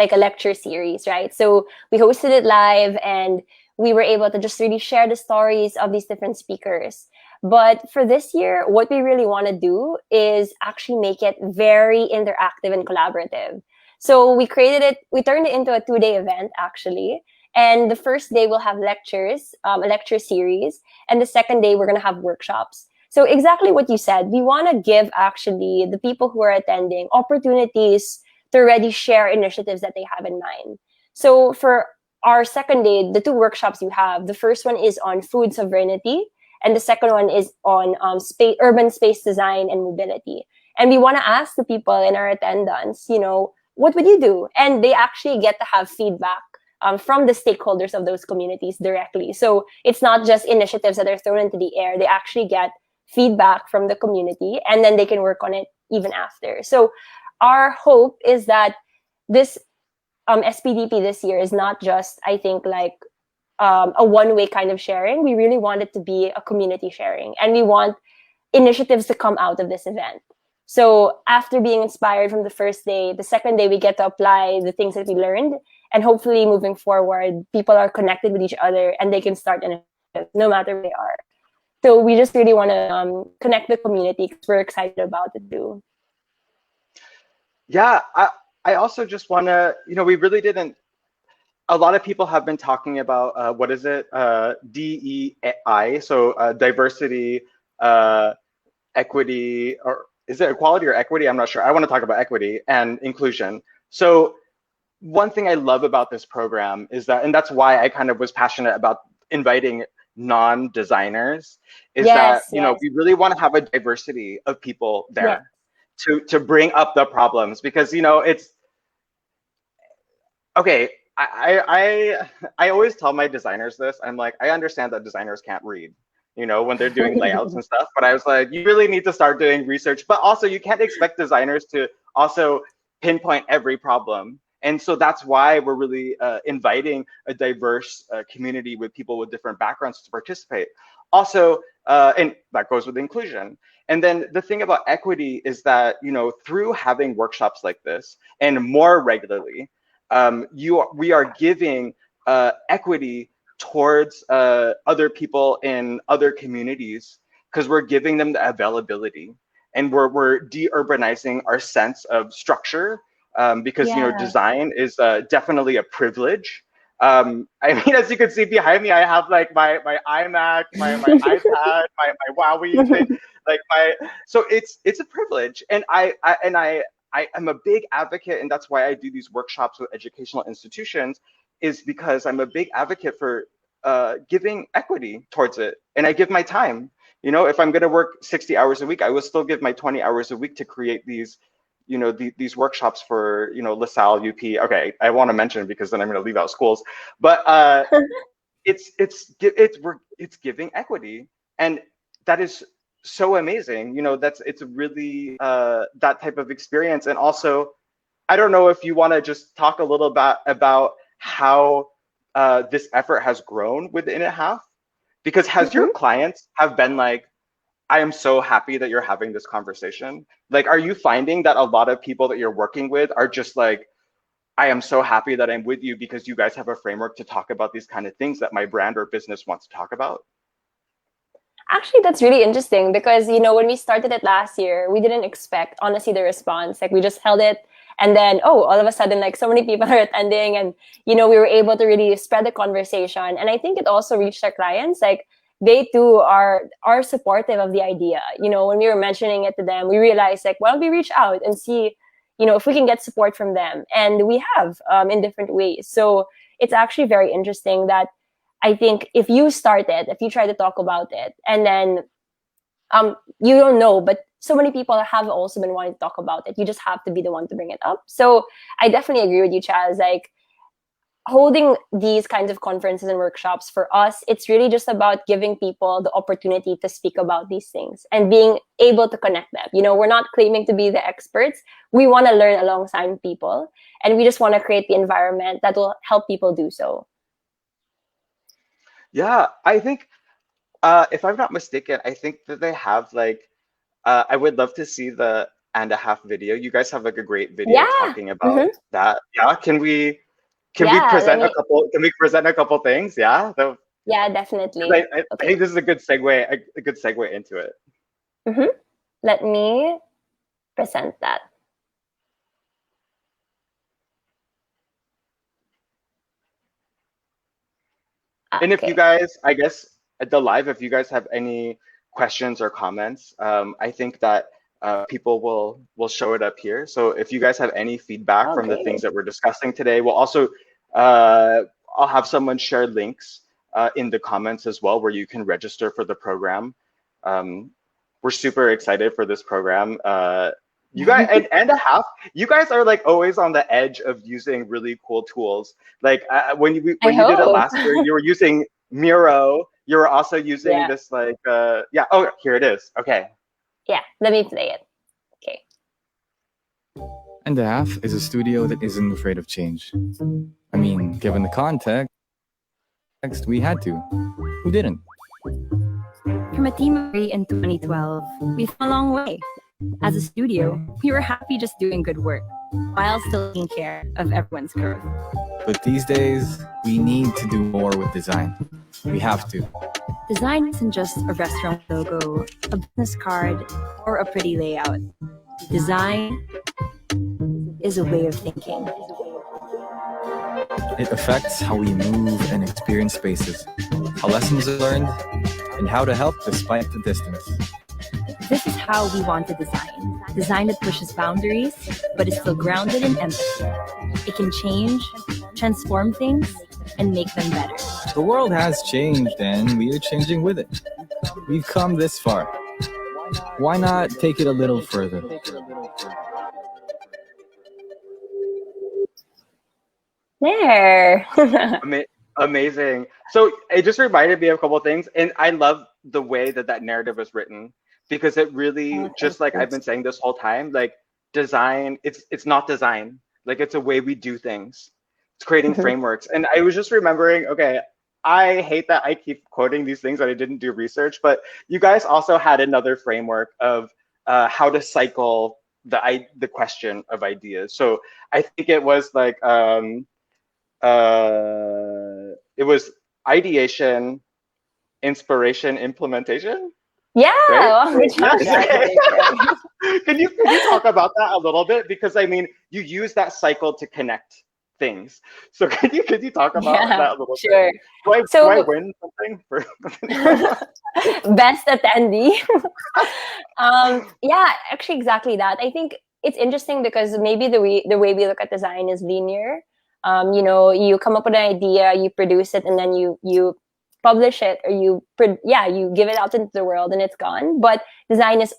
like a lecture series, right? So we hosted it live, and we were able to just really share the stories of these different speakers. But for this year, what we really want to do is actually make it very interactive and collaborative. So we turned it into a 2-day event actually. And the first day we'll have lectures, a lecture series. And the second day we're going to have workshops. So exactly what you said, we want to give actually the people who are attending opportunities to already share initiatives that they have in mind. So for our second day, the 2 workshops you have, the first one is on food sovereignty, and the second one is on urban space design and mobility. And we want to ask the people in our attendance, what would you do? And they actually get to have feedback from the stakeholders of those communities directly. So it's not just initiatives that are thrown into the air. They actually get feedback from the community, and then they can work on it even after. So our hope is that this SPDP this year is not just, I think, like a one-way kind of sharing. We really want it to be a community sharing, and we want initiatives to come out of this event. So after being inspired from the first day, the second day we get to apply the things that we learned, and hopefully moving forward, people are connected with each other and they can start initiatives no matter where they are. So we just really want to connect the community because we're excited about it too. Yeah, I also just want to, we really didn't, a lot of people have been talking about, what is it, DEI, so diversity, equity, or is it equality or equity? I'm not sure. I want to talk about equity and inclusion. So one thing I love about this program is that, and that's why I kind of was passionate about inviting non-designers, is that, Yes. we really want to have a diversity of people Yes. there to bring up the problems, because, it's, okay, I always tell my designers this. I'm like, I understand that designers can't read, when they're doing layouts and stuff, but I was like, you really need to start doing research, but also you can't expect designers to also pinpoint every problem. And so that's why we're really inviting a diverse community with people with different backgrounds to participate. Also, and that goes with inclusion. And then the thing about equity is that, you know, through having workshops like this and more regularly, we are giving equity towards other people in other communities, because we're giving them the availability, and we're de-urbanizing our sense of structure, because you know, design is definitely a privilege. I mean, as you can see behind me, I have like my iMac, my iPad, my Wowie thing, like so it's a privilege, and I am a big advocate, and that's why I do these workshops with educational institutions, is because I'm a big advocate for giving equity towards it, and I give my time. You know, if I'm going to work 60 hours a week, I will still give my 20 hours a week to create these, you know, these workshops for, you know, LaSalle, UP. Okay, I want to mention because then I'm going to leave out schools, but it's giving equity, and that is so amazing. You know, it's really that type of experience. And also, I don't know if you want to just talk a little bit about how this effort has grown within a half, because has your clients have been like, I am so happy that you're having this conversation? Like, are you finding that a lot of people that you're working with are just like, I am so happy that I'm with you because you guys have a framework to talk about these kind of things that my brand or business wants to talk about? Actually, that's really interesting because, you know, when we started it last year, we didn't expect, honestly, the response. Like, we just held it, and then, oh, all of a sudden, like, so many people are attending, and, you know, we were able to really spread the conversation. And I think it also reached our clients. Like, they too are supportive of the idea. You know, when we were mentioning it to them, we realized, like, why don't we reach out and see, you know, if we can get support from them. And we have in different ways. So it's actually very interesting that I think if you try to talk about it, and then you don't know, but so many people have also been wanting to talk about it. You just have to be the one to bring it up. So I definitely agree with you, Chaz. Like, holding these kinds of conferences and workshops, for us, it's really just about giving people the opportunity to speak about these things and being able to connect them. You know, we're not claiming to be the experts. We want to learn alongside people, and we just want to create the environment that will help people do so. Yeah, I think, if I'm not mistaken, I think that they have like, I would love to see the and a half video. You guys have like a great video talking about that. Yeah, can we present a couple things? Yeah. Yeah, definitely. I think this is a good segue into it. Let me present that. And if you guys, I guess at the live, if you guys have any questions or comments, I think that people will show it up here. So if you guys have any feedback from the things that we're discussing today, we'll also, I'll have someone share links in the comments as well, where you can register for the program. We're super excited for this program. You guys, and a half, you guys are like always on the edge of using really cool tools. Like when you did it last year, you were using Miro. You were also using this like, oh, here it is. Okay. Yeah, let me play it. Okay. And a Half is a studio that isn't afraid of change. I mean, given the context, we had to. Who didn't? From a team of 3 in 2012, we've come a long way. As a studio, we were happy just doing good work, while still taking care of everyone's growth. But these days, we need to do more with design. We have to. Design isn't just a restaurant logo, a business card, or a pretty layout. Design is a way of thinking. It affects how we move and experience spaces, how lessons are learned, and how to help despite the distance. This is how we want to design. Design that pushes boundaries, but is still grounded in empathy. It can change, transform things, and make them better. The world has changed, and we are changing with it. We've come this far. Why not take it a little further? There. Amazing. So it just reminded me of a couple of things, and I love the way that narrative was written, because it really, just like I've been saying this whole time, like design, it's not design. Like, it's a way we do things. It's creating Mhm. frameworks. And I was just remembering, okay, I hate that I keep quoting these things that I didn't do research, but you guys also had another framework of how to cycle the question of ideas. So I think it was like it was ideation, inspiration, implementation, Yeah, right? well, good job, Yes. guys. Okay. Right. Can you talk about that a little bit? Because I mean, you use that cycle to connect things. So can you talk about Yeah, that a little bit? sure. Do I So, win something for? best attendee. Yeah, actually, exactly that. I think it's interesting because maybe the way we look at design is linear. You come up with an idea, you produce it, and then you publish it, or you give it out into the world, and it's gone. But design is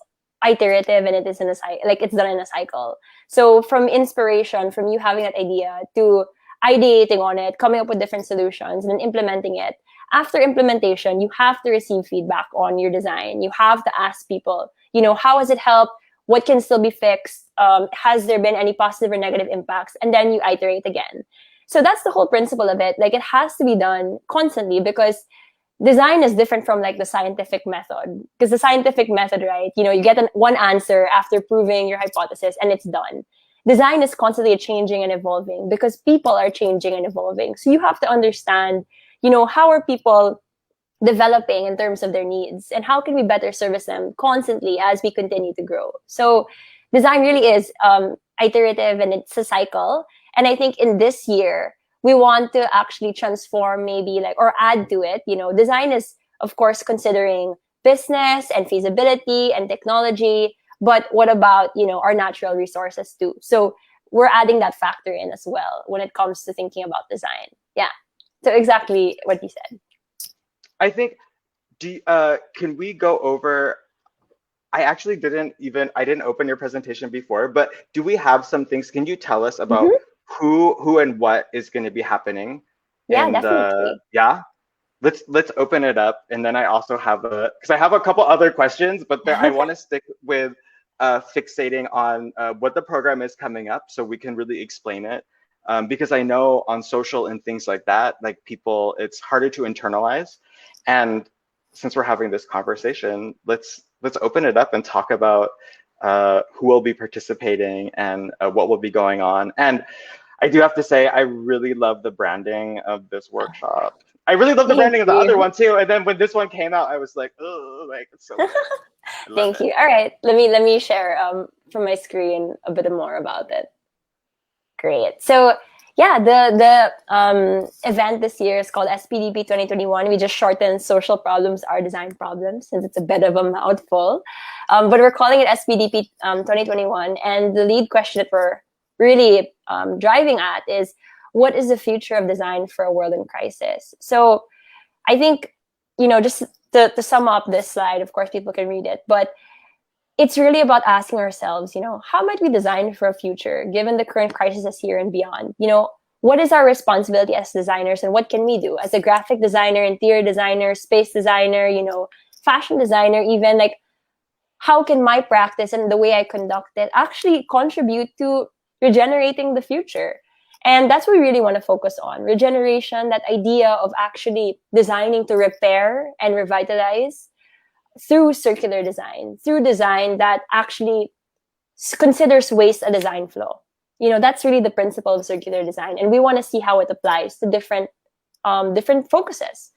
iterative, and it is in a like it's done in a cycle. So from inspiration, from you having that idea to ideating on it, coming up with different solutions, and then implementing it. After implementation, you have to receive feedback on your design. You have to ask people, how has it helped? What can still be fixed? Has there been any positive or negative impacts? And then you iterate again. So that's the whole principle of it. Like, it has to be done constantly, because design is different from like the scientific method. Because the scientific method, right? You get one answer after proving your hypothesis and it's done. Design is constantly changing and evolving because people are changing and evolving. So you have to understand, how are people developing in terms of their needs, and how can we better service them constantly as we continue to grow. So design really is iterative, and it's a cycle. And I think in this year we want to actually transform, maybe like, or add to it. Design is of course considering business and feasibility and technology, but what about our natural resources too? So we're adding that factor in as well when it comes to thinking about design. Yeah, so exactly what you said. I think. Can we go over? I didn't open your presentation before, but do we have some things? Can you tell us about Mm-hmm. who and what is going to be happening Yeah, in the? definitely. Yeah. Let's open it up, and then I also have because I have a couple other questions, but I want to stick with fixating on what the program is coming up, so we can really explain it. Because I know on social and things like that, like people, it's harder to internalize. And since we're having this conversation, let's open it up and talk about who will be participating and what will be going on. And I do have to say, I really love the branding of this workshop. I really love the Thank branding of the other you. one too. And then when this one came out, I was like, oh, like, it's so good. I love Thank it. you. All right, let me share from my screen a bit more about it. Great. So yeah, the event this year is called SPDP 2021. We just shortened social problems are design problems, since it's a bit of a mouthful. But we're calling it SPDP 2021. And the lead question that we're really driving at is, what is the future of design for a world in crisis? So I think, just to sum up this slide, of course, people can read it, but it's really about asking ourselves, how might we design for a future given the current crisis here and beyond? What is our responsibility as designers, and what can we do as a graphic designer, interior designer, space designer, fashion designer, even, like, how can my practice and the way I conduct it actually contribute to regenerating the future? And that's what we really want to focus on. Regeneration, that idea of actually designing to repair and revitalize through circular design, through design that actually considers waste a design flow. That's really the principle of circular design, and we want to see how it applies to different focuses.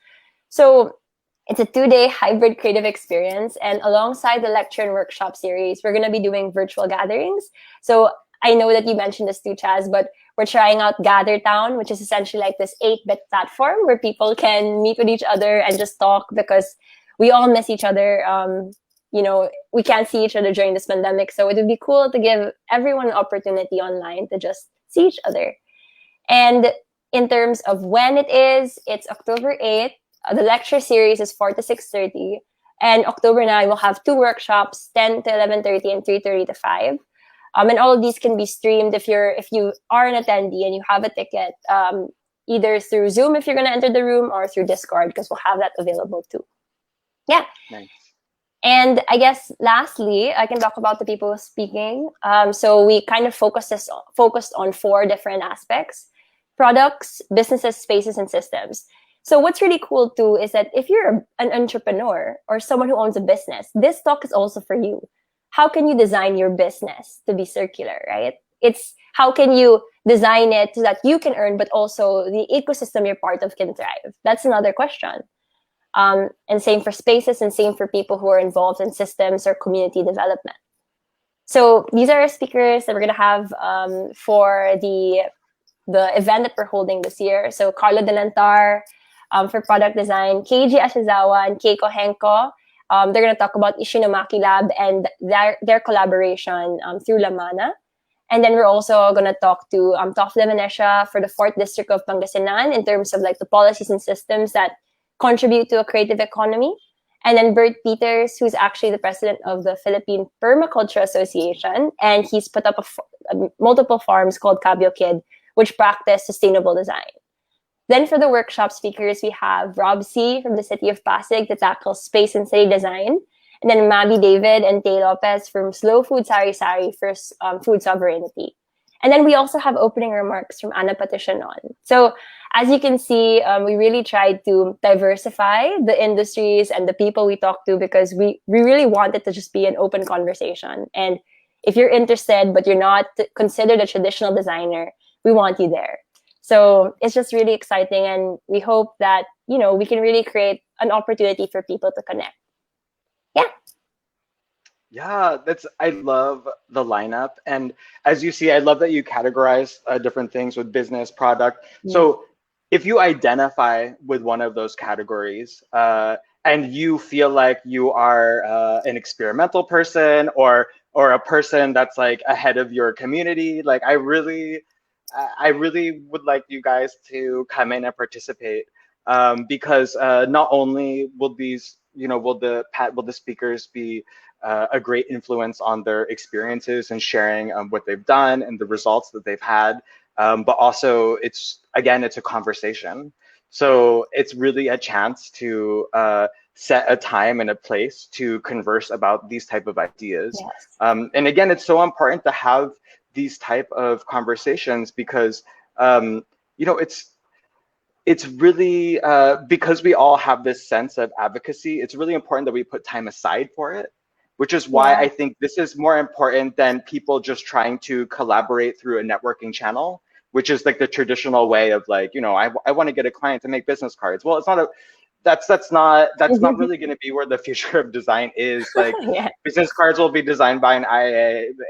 So it's a 2-day hybrid creative experience, and alongside the lecture and workshop series, we're going to be doing virtual gatherings. So I know that you mentioned this too, Chaz, but we're trying out Gather Town, which is essentially like this 8-bit platform where people can meet with each other and just talk, because we all miss each other. We can't see each other during this pandemic. So it would be cool to give everyone an opportunity online to just see each other. And in terms of when it is, it's October 8th. The lecture series is 4 to 6:30. And October 9, we'll have 2 workshops, 10 to 11:30 and 3:30 to 5. And all of these can be streamed if you are an attendee and you have a ticket, either through Zoom if you're going to enter the room, or through Discord, because we'll have that available too. Yeah. Nice. And I guess lastly, I can talk about the people speaking. So we kind of focused on 4 different aspects: products, businesses, spaces, and systems. So what's really cool too is that if you're an entrepreneur or someone who owns a business, this talk is also for you. How can you design your business to be circular, right? It's how can you design it so that you can earn, but also the ecosystem you're part of can thrive? That's another question. And same for spaces, and same for people who are involved in systems or community development. So these are our speakers that we're going to have for the event that we're holding this year. So Carlo Delantar for product design, Keiji Ashizawa and Keiko Henko. They're going to talk about Ishinomaki Lab and their collaboration through Lamana. And then we're also going to talk to Tof de Venecia for the 4th District of Pangasinan in terms of like the policies and systems that contribute to a creative economy. And then Bert Peters, who's actually the president of the Philippine Permaculture Association, and he's put up multiple farms called Cabio Kid, which practice sustainable design. Then for the workshop speakers, we have Rob C. from the city of Pasig to tackle space and city design. And then Mabi David and Tay Lopez from Slow Food Sari Sari for food sovereignty. And then we also have opening remarks from Ana Patricianon. So as you can see, we really tried to diversify the industries and the people we talk to, because we really want it to just be an open conversation. And if you're interested, but you're not considered a traditional designer, we want you there. So it's just really exciting. And we hope that, we can really create an opportunity for people to connect. Yeah. Yeah, I love the lineup. And as you see, I love that you categorize different things with business, product. Yeah. So if you identify with one of those categories and you feel like you are an experimental person or a person that's like ahead of your community, like I really would like you guys to come in and participate because not only will these, will the speakers be a great influence on their experiences and sharing what they've done and the results that they've had, but also it's a conversation. So it's really a chance to set a time and a place to converse about these type of ideas. Yes. And again, it's so important to have these type of conversations because it's really because we all have this sense of advocacy. It's really important that we put time aside for it, which is why I think this is more important than people just trying to collaborate through a networking channel, which is like the traditional way of like, I want to get a client to make business cards. Well, it's not that's not really going to be where the future of design is. Like business cards will be designed by an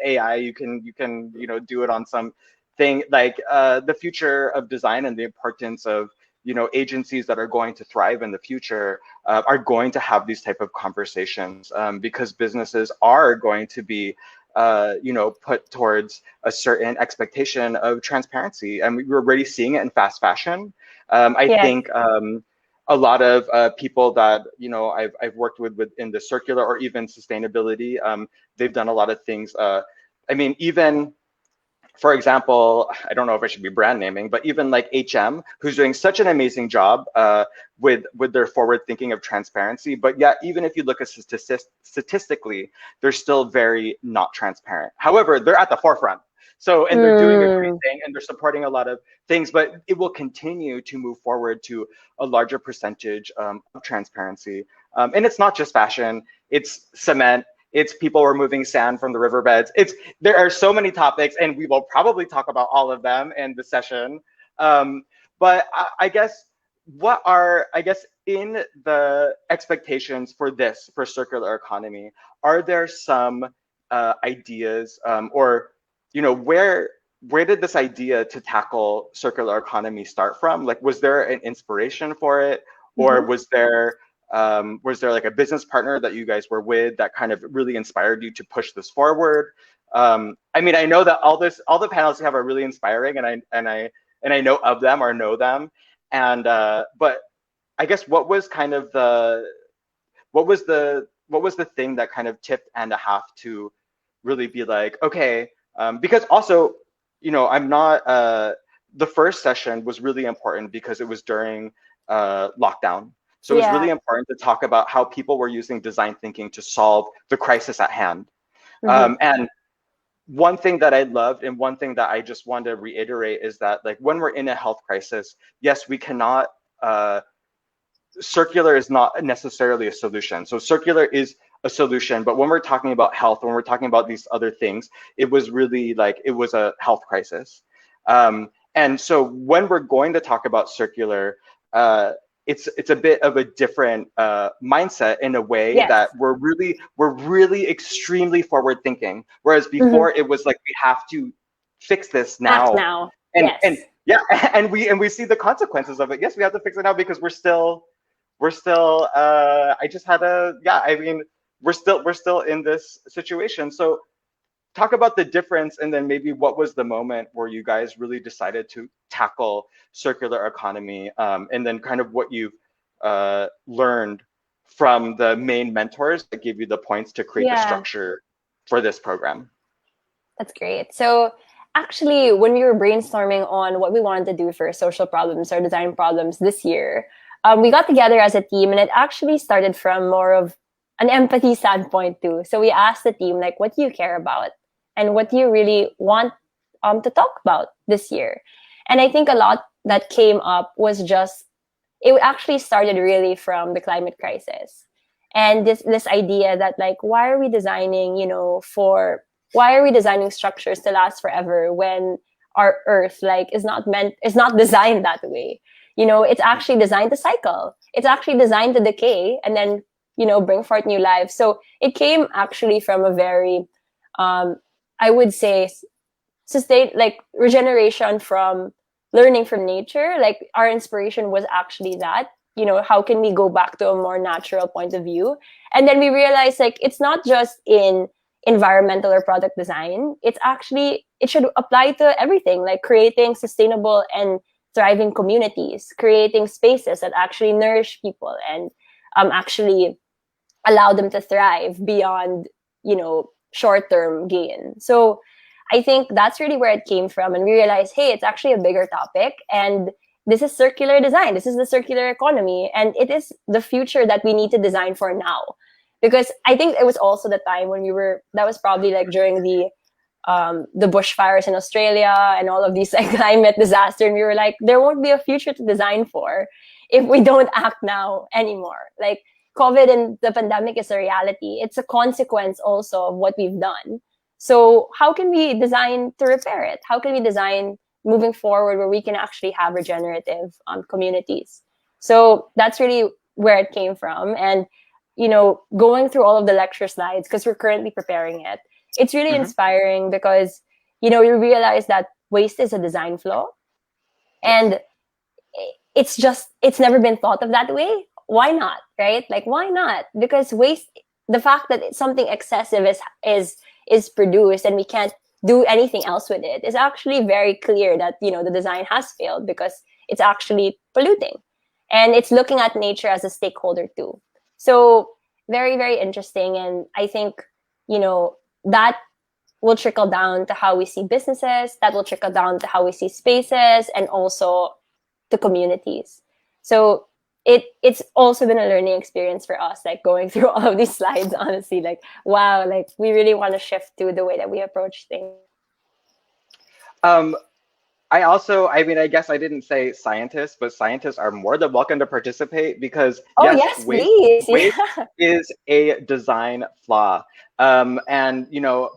AI. You can do it on some thing. Like the future of design and the importance of agencies that are going to thrive in the future are going to have these type of conversations because businesses are going to be put towards a certain expectation of transparency, and we're already seeing it in fast fashion. I think a lot of people that I've worked with in the circular or even sustainability, they've done a lot of things. Even for example, I don't know if I should be brand naming, but even like HM, who's doing such an amazing job with their forward thinking of transparency. But yeah, even if you look at statistically, they're still very not transparent. However, they're at the forefront. So, and they're doing a great thing and they're supporting a lot of things, but it will continue to move forward to a larger percentage of transparency. And it's not just fashion, it's cement, it's people removing sand from the riverbeds. There are so many topics, and we will probably talk about all of them in the session. But I guess in the expectations for circular economy, are there some ideas or where did this idea to tackle circular economy start from? Like, was there an inspiration for it, or was there like a business partner that you guys were with that kind of really inspired you to push this forward? I know that all the panelists you have are really inspiring, and I know of them or know them, and but I guess what was the thing that kind of tipped and a half to really be like, okay, because also I'm not the first session was really important because it was during lockdown. So it was Yeah. really important to talk about how people were using design thinking to solve the crisis at hand. And one thing that I loved and one thing that I just want to reiterate is that, like, when we're in a health crisis, yes, we cannot, circular is not necessarily a solution. So circular is a solution, but when we're talking about health, when we're talking about these other things, it was really like, it was a health crisis. And so when we're going to talk about circular, it's a bit of a different mindset in a way Yes. that we're really extremely forward thinking. Whereas before it was like, we have to fix this now. Act now. And, Yes. and yeah, and we see the consequences of it. Yes, we have to fix it now because we're still I just had a, yeah, I mean, we're still in this situation. So talk about the difference, and then maybe what was the moment where you guys really decided to tackle circular economy, and then kind of what you've learned from the main mentors that give you the points to create the structure for this program. That's great. So actually, when we were brainstorming on what we wanted to do for social problems or design problems this year, we got together as a team, and it actually started from more of an empathy standpoint too. So we asked the team, like, what do you care about? And what do you really want to talk about this year? And I think a lot that came up was just, it actually started really from the climate crisis. And this idea that, like, why are we designing, why are we designing structures to last forever when our earth, like, is not designed that way? It's actually designed to cycle. It's actually designed to decay and then, bring forth new life. So it came actually from a very, I would say, regeneration from learning from nature. Like, our inspiration was actually that, how can we go back to a more natural point of view? And then we realized, like, it's not just in environmental or product design. It should apply to everything, like creating sustainable and thriving communities, creating spaces that actually nourish people and actually allow them to thrive beyond, short-term gain. So I think that's really where it came from. And we realized, hey, it's actually a bigger topic. And this is circular design. This is the circular economy. And it is the future that we need to design for now. Because I think it was also the time when that was probably like during the bushfires in Australia and all of these like climate disaster. And we were like, there won't be a future to design for if we don't act now anymore. Like, COVID and the pandemic is a reality. It's a consequence also of what we've done. So how can we design to repair it? How can we design moving forward where we can actually have regenerative communities? So that's really where it came from. And, going through all of the lecture slides, because we're currently preparing it, it's really inspiring because, you realize that waste is a design flaw. And it's never been thought of that way. Why not, right? Like, why not? Because waste, the fact that something excessive is produced and we can't do anything else with it is actually very clear that, the design has failed because it's actually polluting. And it's looking at nature as a stakeholder too. So very, very interesting. And I think, that will trickle down to how we see businesses, that will trickle down to how we see spaces and also the communities. So it's also been a learning experience for us, like going through all of these slides, honestly, like, wow, like we really want to shift to the way that we approach things. I guess I didn't say scientists, but scientists are more than welcome to participate because yes, waste please. is a design flaw. And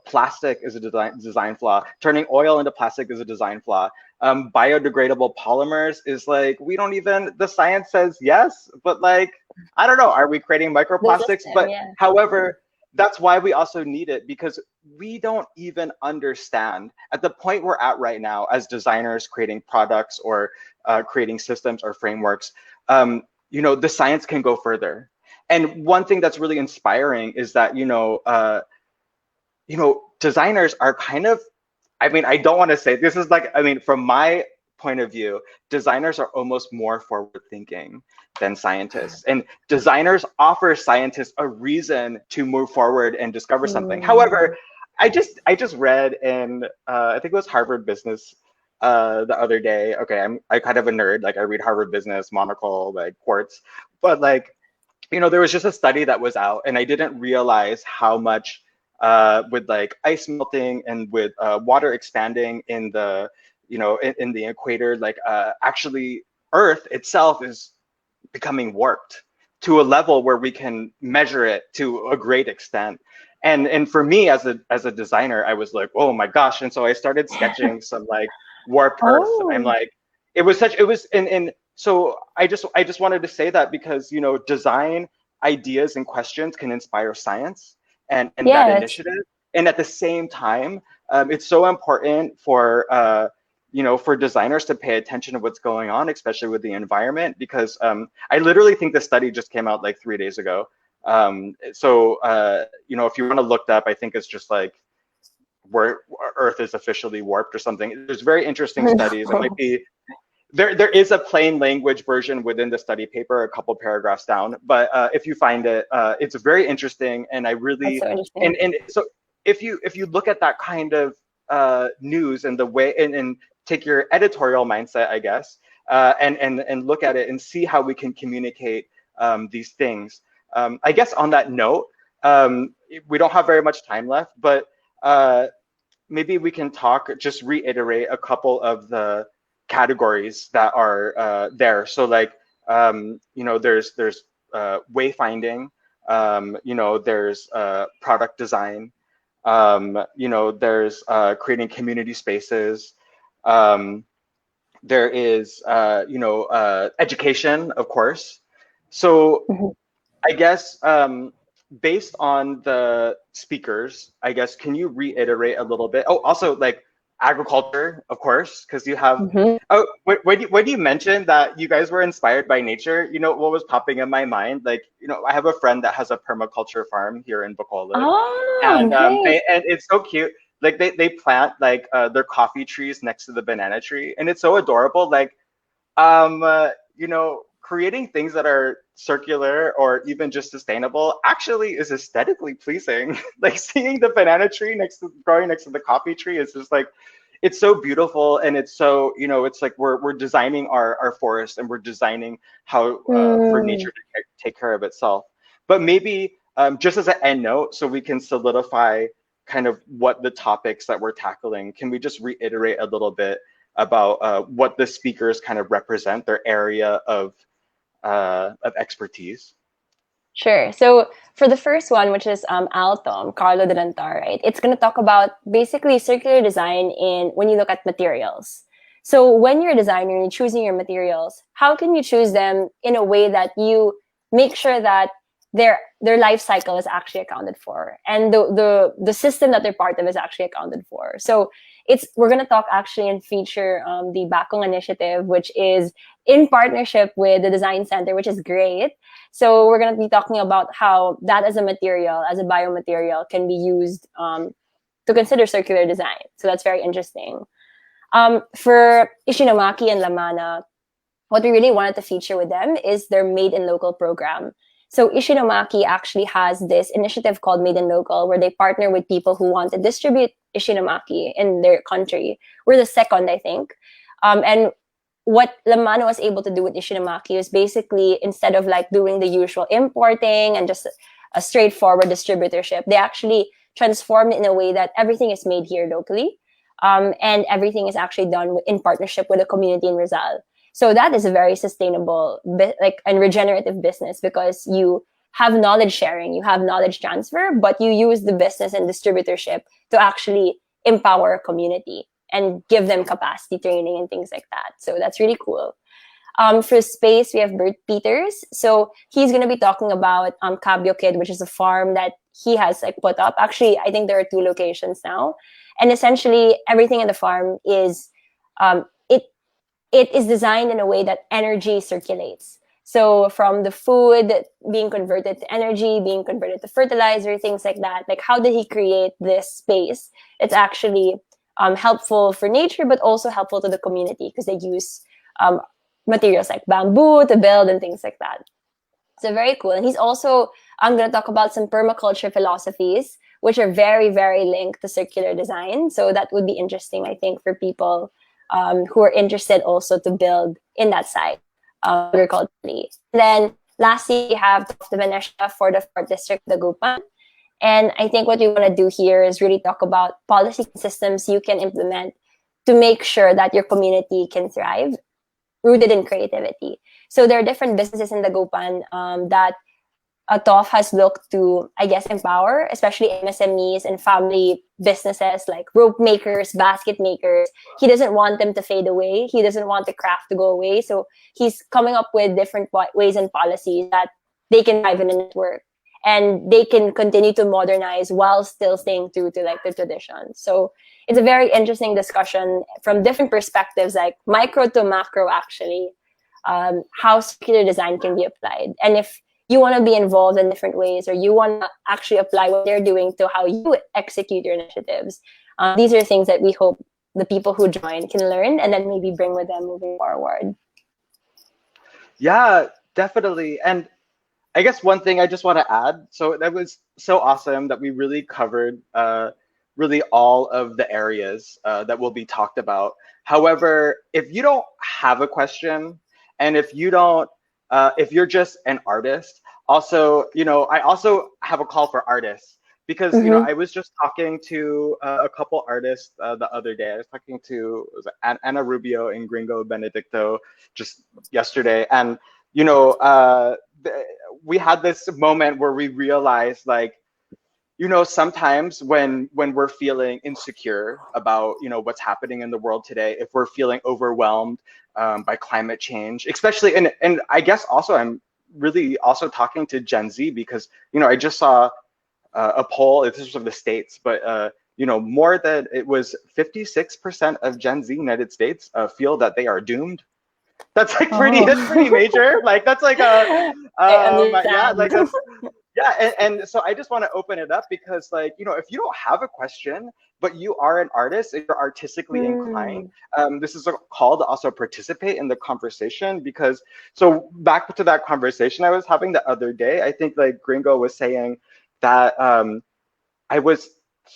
plastic is a design flaw. Turning oil into plastic is a design flaw. Biodegradable polymers is like, the science says yes, but like, I don't know, are we creating microplastics? But however, that's why we also need it, because we don't even understand at the point we're at right now as designers creating products or creating systems or frameworks. The science can go further. And one thing that's really inspiring is that, designers are kind of, I don't want to say this is like, from my point of view, designers are almost more forward thinking than scientists. And designers offer scientists a reason to move forward and discover something. However, I just read in, I think it was Harvard Business the other day. Okay, I kind of a nerd. Like I read Harvard Business, Monocle, like Quartz, but like there was just a study that was out, and I didn't realize how much with like ice melting and with water expanding in the in the equator, like actually Earth itself is becoming warped to a level where we can measure it to a great extent. And for me as a designer, I was like, oh my gosh. And so I started sketching some like warped Earth. And I'm Oh, like, it was and so I just wanted to say that because design ideas and questions can inspire science and that yes. initiative. And at the same time, it's so important for designers to pay attention to what's going on, especially with the environment, because I literally think the study just came out like 3 days ago. If you want to look that up, I think it's just like where Earth is officially warped or something. There's very interesting studies. It might be there is a plain language version within the study paper, a couple paragraphs down. But if you find it, it's very interesting, and I That's really so interesting. and so if you look at that kind of news and the way and take your editorial mindset, I guess, and look at it and see how we can communicate these things. I guess on that note, we don't have very much time left, but maybe we can just reiterate a couple of the categories that are there. So like, there's wayfinding, there's product design, there's creating community spaces. There is, education, of course. So Mhm. I guess based on the speakers, I guess, can you reiterate a little bit? Oh, also like agriculture, of course, because you have. Mhm. Oh, when you mentioned that you guys were inspired by nature, what was popping in my mind? Like, I have a friend that has a permaculture farm here in Bacolod, Oh, and nice. it's so cute. Like they plant like their coffee trees next to the banana tree, and it's so adorable. Like creating things that are circular or even just sustainable actually is aesthetically pleasing. Like seeing the banana tree growing next to the coffee tree is just like, it's so beautiful. And it's so, it's like we're designing our forest, and we're designing how for Mm, nature to take care of itself. But maybe just as an end note, so we can solidify kind of what the topics that we're tackling, can we just reiterate a little bit about what the speakers kind of represent, their area of expertise? sure. So for the first one, which is Altom, Carlo Delantar, right? It's going to talk about basically circular design in when you look at materials. So when you're a designer and you're choosing your materials, how can you choose them in a way that you make sure that their life cycle is actually accounted for, and the system that they're part of is actually accounted for. So we're going to talk actually and feature the Bakong initiative, which is in partnership with the Design Center, which is great. So we're going to be talking about how that as a material, as a biomaterial, can be used to consider circular design. So that's very interesting. For Ishinomaki and Lamana, what we really wanted to feature with them is their Made in Local program. So Ishinomaki actually has this initiative called Made in Local, where they partner with people who want to distribute Ishinomaki in their country. We're the second, I think. And what Lamano was able to do with Ishinomaki was basically, instead of like doing the usual importing and just a straightforward distributorship, they actually transformed it in a way that everything is made here locally. And everything is actually done in partnership with the community in Rizal. So that is a very sustainable, and regenerative business, because you have knowledge sharing, you have knowledge transfer, but you use the business and distributorship to actually empower a community and give them capacity training and things like that. So that's really cool. For space, we have Bert Peters. So he's going to be talking about Cabio Kid, which is a farm that he has like put up. Actually, I think there are 2 locations now. And essentially, everything in the farm is it is designed in a way that energy circulates. So from the food being converted to energy, being converted to fertilizer, things like that. Like, how did he create this space? It's actually helpful for nature, but also helpful to the community, because they use materials like bamboo to build and things like that. So very cool. And I'm going to talk about some permaculture philosophies, which are very, very linked to circular design. So that would be interesting, I think, for people who are interested also to build in that side agriculturally. Then lastly, we have the Venetia for the 4th District, the Gupan. And I think what we want to do here is really talk about policy systems you can implement to make sure that your community can thrive, rooted in creativity. So there are different businesses in the Gupan that TOF has looked to, I guess, empower, especially MSMEs and family businesses like rope makers, basket makers. He doesn't want them to fade away. He doesn't want the craft to go away. So he's coming up with different ways and policies that they can thrive in a network and they can continue to modernize while still staying true to like the tradition. So it's a very interesting discussion from different perspectives, like micro to macro, actually, how circular design can be applied. And if you want to be involved in different ways, or you want to actually apply what they're doing to how you execute your initiatives, these are things that we hope the people who join can learn and then maybe bring with them moving forward. Yeah, definitely. And I guess one thing I just want to add, so that was so awesome that we really covered really all of the areas that will be talked about. However, if you don't have a question, and if you don't, if you're just an artist, also, I also have a call for artists because, I was just talking to a couple artists the other day. I was talking to Anna Rubio and Gringo Benedicto just yesterday. And, we had this moment where we realized, like, sometimes when we're feeling insecure about what's happening in the world today, if we're feeling overwhelmed by climate change, especially, and I guess also I'm really also talking to Gen Z because I just saw a poll. This was of the States, but more than it was 56% of Gen Z United States feel that they are doomed. That's like that's pretty major. Like that's like a yeah, like that's yeah, and so I just want to open it up because, like, if you don't have a question, but you are an artist and you're artistically inclined, this is a call to also participate in the conversation. Because, so back to that conversation I was having the other day, I think like Gringo was saying that I was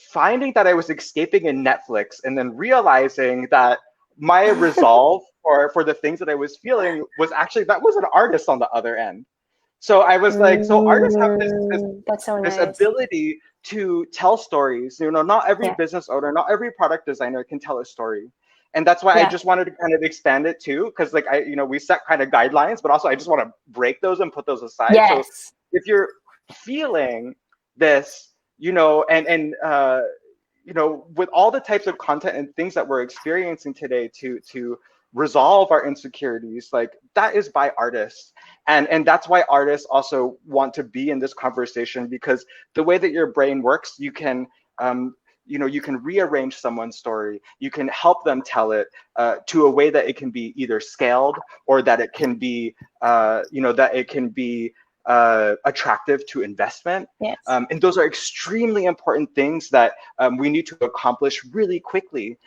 finding that I was escaping in Netflix and then realizing that my resolve for the things that I was feeling was actually, that was an artist on the other end. So I was like, so artists have That's so this nice. ability to tell stories. Not every business owner, not every product designer can tell a story. And that's why I just wanted to kind of expand it too, because like we set kind of guidelines, but also I just want to break those and put those aside. Yes. So if you're feeling this, and with all the types of content and things that we're experiencing today to resolve our insecurities, like that is by artists. And that's why artists also want to be in this conversation, because the way that your brain works, you can you can rearrange someone's story, you can help them tell it to a way that it can be either scaled or that it can be attractive to investment. Yes. And those are extremely important things that we need to accomplish really quickly,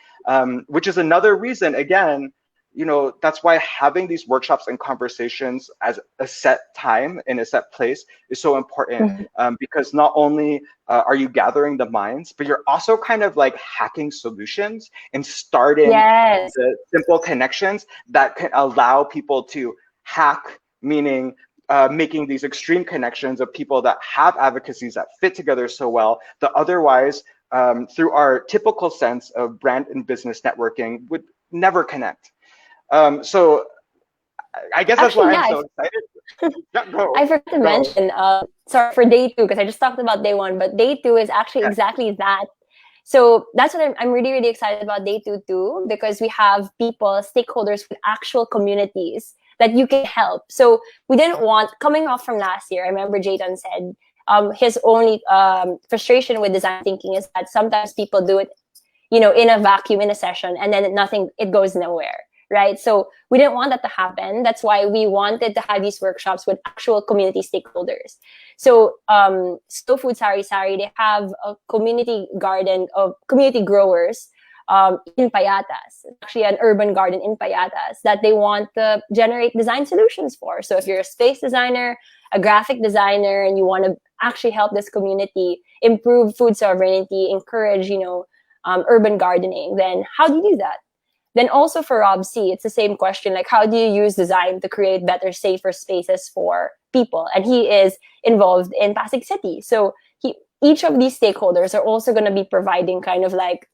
which is another reason, again, that's why having these workshops and conversations as a set time in a set place is so important, because not only are you gathering the minds, but you're also kind of like hacking solutions and starting the simple connections that can allow people to hack, meaning making these extreme connections of people that have advocacies that fit together so well that otherwise, through our typical sense of brand and business networking, would never connect. So I guess that's why I'm so excited. I forgot to mention, sorry for day 2, because I just talked about day 1, but day 2 is actually exactly that. So that's what I'm really, really excited about day 2 too, because we have people, stakeholders with actual communities that you can help. So we didn't want, coming off from last year, I remember Jayton said his only frustration with design thinking is that sometimes people do it, in a vacuum, in a session, and then it goes nowhere. Right. So we didn't want that to happen. That's why we wanted to have these workshops with actual community stakeholders. So Slow Food Sari Sari, they have a community garden of community growers in Payatas, actually an urban garden in Payatas that they want to generate design solutions for. So if you're a space designer, a graphic designer, and you want to actually help this community improve food sovereignty, encourage, urban gardening, then how do you do that? Then also for Rob C, it's the same question, like how do you use design to create better, safer spaces for people? And he is involved in Pasig City. So each of these stakeholders are also going to be providing kind of like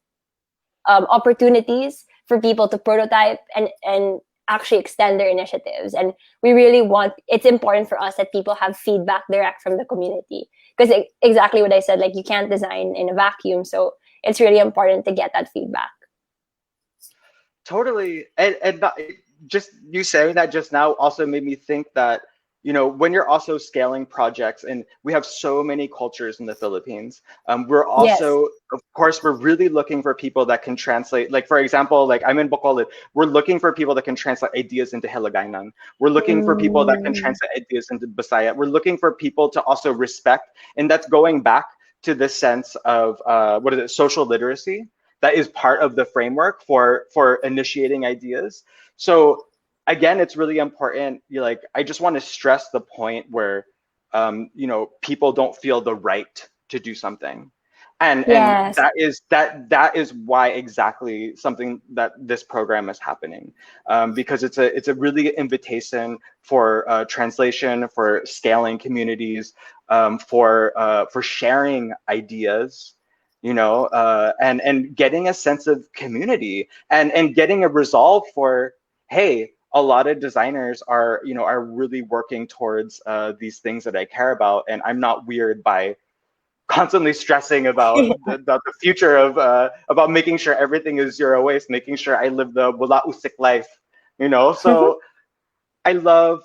opportunities for people to prototype and actually extend their initiatives. And we really want, it's important for us that people have feedback direct from the community, because exactly what I said, like you can't design in a vacuum. So it's really important to get that feedback. Totally. And just you saying that just now also made me think that, you know, when you're also scaling projects, and we have so many cultures in the Philippines, we're also, of course, we're really looking for people that can translate. Like, for example, like I'm in Bacolod, we're looking for people that can translate ideas into Hiligaynon. We're looking for people that can translate ideas into Bisaya. We're looking for people to also respect, and that's going back to the sense of, what is it, social literacy, that is part of the framework for initiating ideas. So again, it's really important. You like, I just want to stress the point where, you know, people don't feel the right to do something, and that is why exactly something that this program is happening, because it's a really invitation for translation, for scaling communities, for sharing ideas, you know, and getting a sense of community, and getting a resolve for, hey, a lot of designers are, you know, are really working towards these things that I care about, and I'm not weird by constantly stressing about the future of about making sure everything is zero waste, making sure I live the wala usik life, you know. So I love,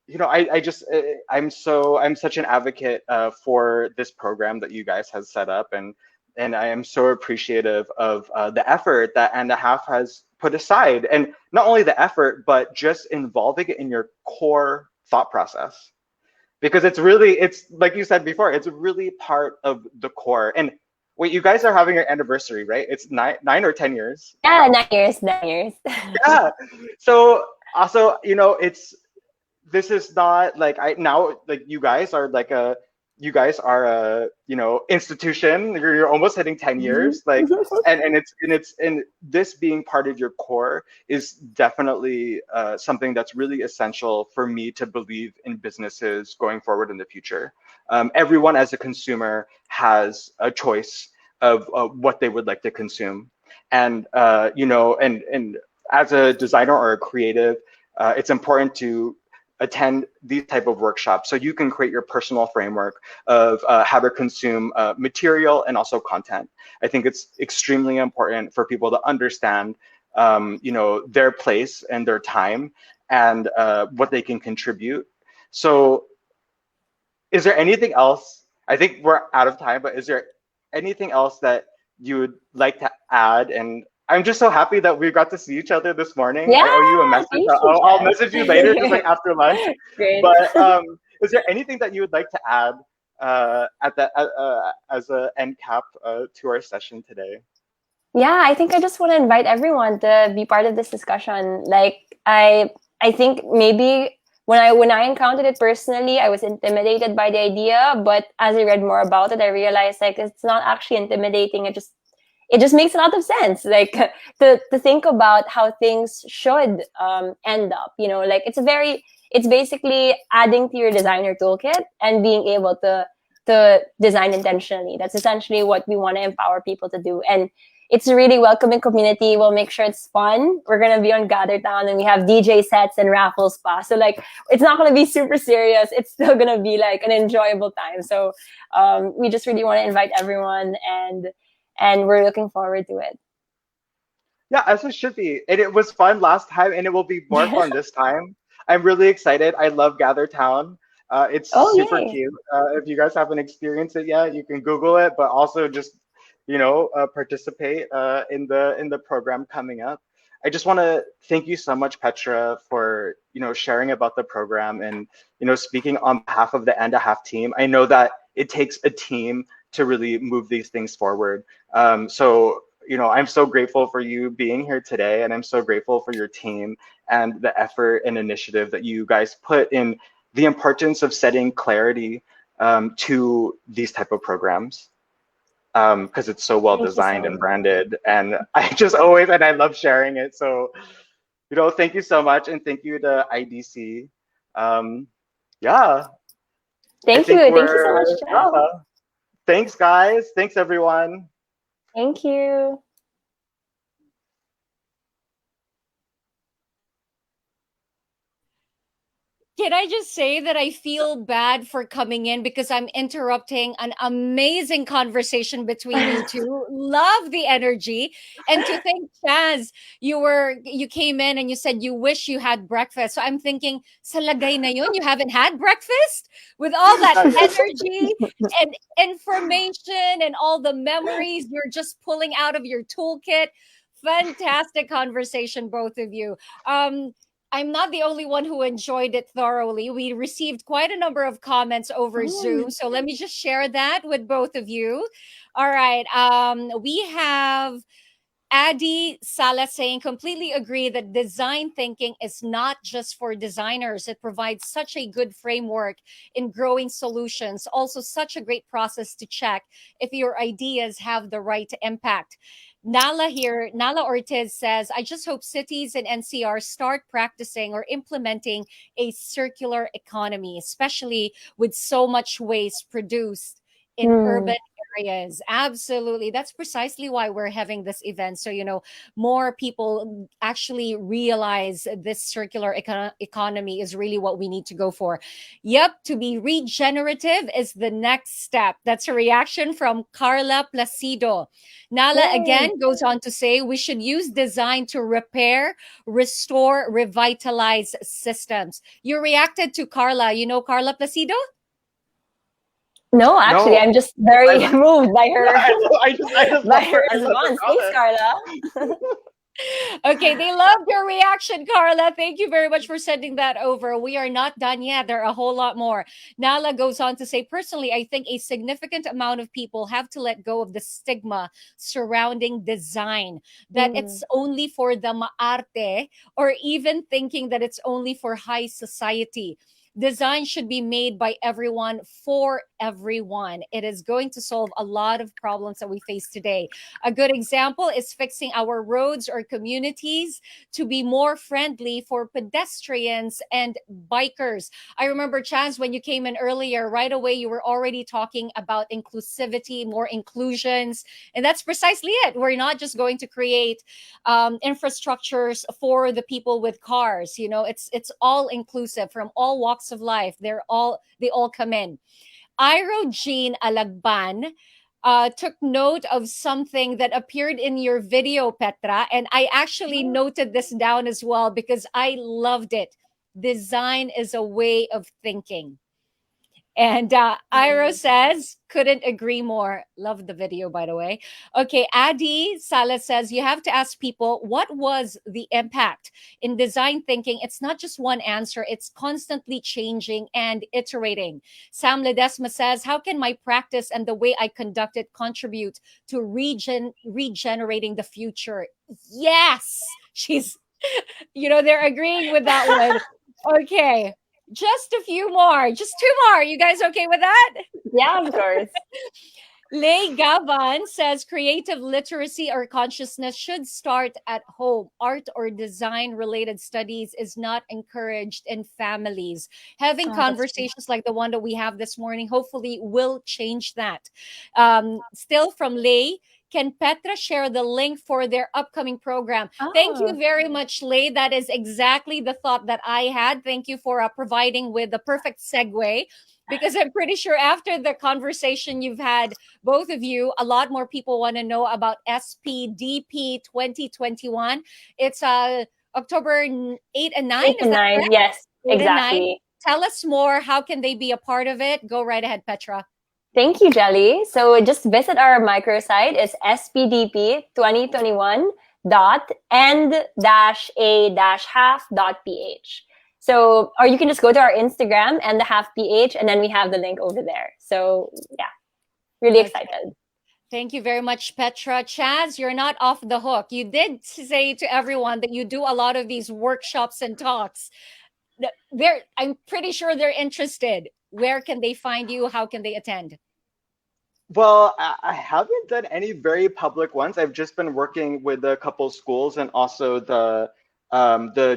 you know, I just I'm such an advocate for this program that you guys have set up, and I am so appreciative of the effort that And a Half has put aside, and not only the effort, but just involving it in your core thought process, because it's like you said before, it's really part of the core. And wait, you guys are having your anniversary, right? It's 9 or 10 years. Yeah, 9 years, 9 years. Yeah. So also, you know, this is not like, I now, like, you guys are like a, you know, institution. You're almost hitting 10 years, like, and this being part of your core is definitely something that's really essential for me to believe in businesses going forward in the future. Everyone as a consumer has a choice of what they would like to consume, and you know, and as a designer or a creative, it's important to attend these type of workshops so you can create your personal framework of how to consume material and also content. I think it's extremely important for people to understand, you know, their place and their time, and what they can contribute. So is there anything else? I think we're out of time, but is there anything else that you would like to add? And I'm just so happy that we got to see each other this morning. Yeah, I owe you a message. thank you, I'll Jeff. message you later, just like after lunch. Great. But is there anything that you would like to add as an end cap to our session today? Yeah, I think I just want to invite everyone to be part of this discussion. Like I think maybe when I encountered it personally, I was intimidated by the idea, but as I read more about it, I realized like it's not actually intimidating. It just makes a lot of sense, like to think about how things should end up, you know, like it's basically adding to your designer toolkit and being able to design intentionally. That's essentially what we want to empower people to do. And it's a really welcoming community. We'll make sure it's fun. We're going to be on Gather Town, and we have DJ sets and raffles spa. So like, it's not going to be super serious. It's still going to be like an enjoyable time. So we just really want to invite everyone, and we're looking forward to it. Yeah, as it should be. And it was fun last time, and it will be more fun this time. I'm really excited. I love Gather Town. It's super Yay. cute. If you guys haven't experienced it yet, you can Google it, but also just, you know, participate in the program coming up. I just want to thank you so much, Petra, for, you know, sharing about the program, and, you know, speaking on behalf of the And a Half team. I know that it takes a team to really move these things forward. So, you know, I'm so grateful for you being here today, and I'm so grateful for your team and the effort and initiative that you guys put in the importance of setting clarity to these type of programs. because it's so well Thank you designed so and much. branded. And I just always, and I love sharing it. So, thank you so much. And thank you to IDC. Um, yeah, I Thank think you. Thank you so much, we're, Chad. thanks guys. Thanks everyone. Thank you. Can I just say that I feel bad for coming in because I'm interrupting an amazing conversation between you two. Love the energy. And to think, Chaz, you came in and you said you wish you had breakfast. So I'm thinking, sa lagay na yun, you haven't had breakfast? With all that Not yet. energy and information and all the memories you're just pulling out of your toolkit. Fantastic conversation, both of you. I'm not the only one who enjoyed it thoroughly. We received quite a number of comments over Zoom. So let me just share that with both of you. All right. We have Adi Salah saying, completely agree that design thinking is not just for designers. It provides such a good framework in growing solutions. Also, such a great process to check if your ideas have the right impact. Nala Ortiz says, I just hope cities and NCR start practicing or implementing a circular economy, especially with so much waste produced in Hmm. urban areas. Absolutely. That's precisely why we're having this event. So, more people actually realize this circular economy is really what we need to go for. Yep, to be regenerative is the next step. That's a reaction from Carla Placido. Nala Yay. again goes on to say we should use design to repair, restore, revitalize systems. You reacted to Carla. You know Carla Placido? No, actually, No, I'm just I very love, moved by her I just by love her her. I love her response. Thanks, comment. Carla. Okay, they loved your reaction, Carla. Thank you very much for sending that over. We are not done yet. There are a whole lot more. Nala goes on to say, personally, I think a significant amount of people have to let go of the stigma surrounding design, that Hmm. it's only for the maarte, or even thinking that it's only for high society. Design should be made by everyone for everyone. It is going to solve a lot of problems that we face today. A good example is fixing our roads or communities to be more friendly for pedestrians and bikers. I remember, Chance, when you came in earlier, right away you were already talking about inclusivity, more inclusions. And that's precisely it. We're not just going to create infrastructures for the people with cars. It's all inclusive from all walks of life. They all come in. Iro Jean Alagban took note of something that appeared in your video, Petra, and I actually noted this down as well because I loved it. Design is a way of thinking. And Iro says, couldn't agree more. Love the video, by the way. Okay, Adi Salas says, you have to ask people, what was the impact? In design thinking, it's not just one answer, it's constantly changing and iterating. Sam Ledesma says, how can my practice and the way I conduct it contribute to regenerating the future? Yes, they're agreeing with that one. Okay. Just a few more. Just two more. You guys okay with that? Yeah, of course. Lei Gavan says creative literacy or consciousness should start at home. Art or design related studies is not encouraged in families. Having That's true. conversations like the one that we have this morning hopefully will change that. Still from Lei, can Petra share the link for their upcoming program? Thank you Oh, very much, Lei. That is exactly the thought that I had. Thank you for providing with the perfect segue because I'm pretty sure after the conversation you've had, both of you, a lot more people want to know about SPDP 2021. It's October 8 and 9. 8 Is and that 9. correct? Yes, 8 and 9. exactly. Tell us more. How can they be a part of it? Go right ahead, Petra. Thank you, Jelly. So just visit our microsite. It's spdp2021 dot end dash a dash half dot ph. So, or you can just go to our Instagram and the half ph, and then we have the link over there. So yeah, really Okay. excited. Thank you very much, Petra. Chaz, you're not off the hook. You did say to everyone that you do a lot of these workshops and talks. I'm pretty sure they're interested. Where can they find you? How can they attend? Well, I haven't done any very public ones. I've just been working with a couple schools and also the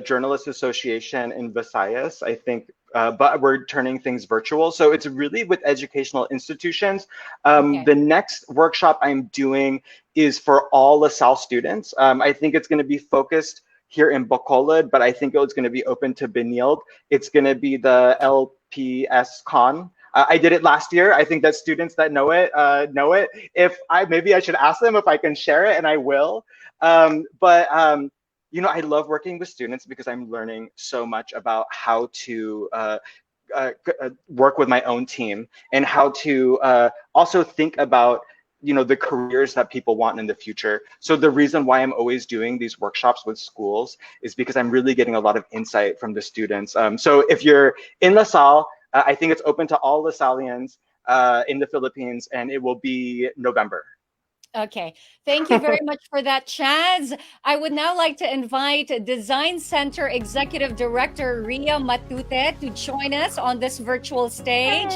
Journalists Association in Visayas, I think. But we're turning things virtual, so it's really with educational institutions. Okay. The next workshop I'm doing is for all LaSalle students. I think it's going to be focused here in Bacolod, but I think it's going to be open to Benilde. It's going to be the LPS Con. I did it last year. I think that students that know it know it. If I maybe I should ask them if I can share it, and I will. But you know, I love working with students because I'm learning so much about how to work with my own team and how to also think about, you know, the careers that people want in the future. So the reason why I'm always doing these workshops with schools is because I'm really getting a lot of insight from the students. So if you're in LaSalle, I think it's open to all LaSallians in the Philippines, and it will be November. Okay. Thank you very much for that, Chaz. I would now like to invite Design Center Executive Director Ria Matute to join us on this virtual stage.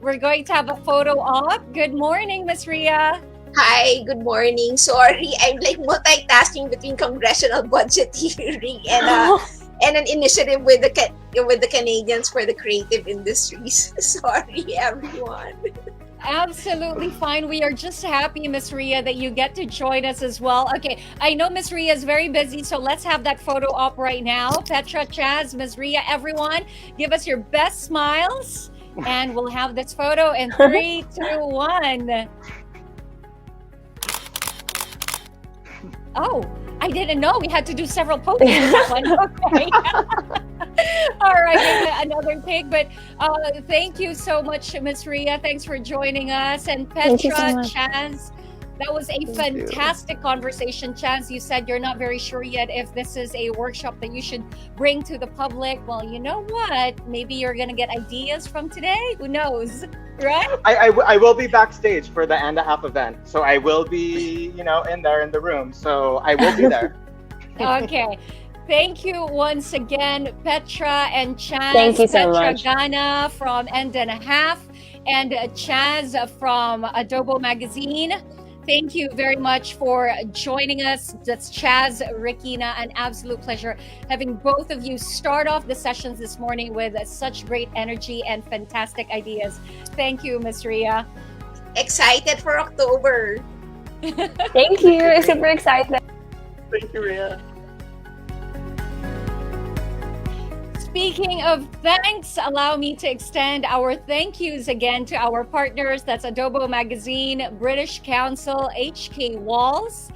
We're going to have a photo op. Good morning, Miss Ria. Hi, good morning. Sorry, I'm like multitasking between congressional budget hearing and an initiative with the Canadians for the creative industries. Sorry, everyone. Absolutely fine. We are just happy, Miss Ria, that you get to join us as well. Okay, I know Miss Ria is very busy, so let's have that photo op right now. Petra, Chaz, Miss Ria, everyone, give us your best smiles, and we'll have this photo in 3, 2, 1. Oh, I didn't know we had to do several poses in that one. Okay. All right, maybe another take. But thank you so much, Miss Ria. Thanks for joining us. And Thank you so Petra, much. Chaz, that was a fantastic conversation. Chaz, you said you're not very sure yet if this is a workshop that you should bring to the public. Well, you know what? Maybe you're going to get ideas from today. Who knows? Right? I will be backstage for the and a half event, so I will be, you know, in there in the room. So I will be there. Okay. Thank you once again, Petra and Chaz. Thank you so Petra much. Gana from End and a Half and Chaz from Adobo Magazine. Thank you very much for joining us. That's Chaz, Rikina, an absolute pleasure having both of you start off the sessions this morning with such great energy and fantastic ideas. Thank you, Miss Ria. Excited for October. Thank you. Super excited. Thank you, Ria. Speaking of thanks, allow me to extend our thank yous again to our partners. That's Adobo Magazine, British Council, HK Walls,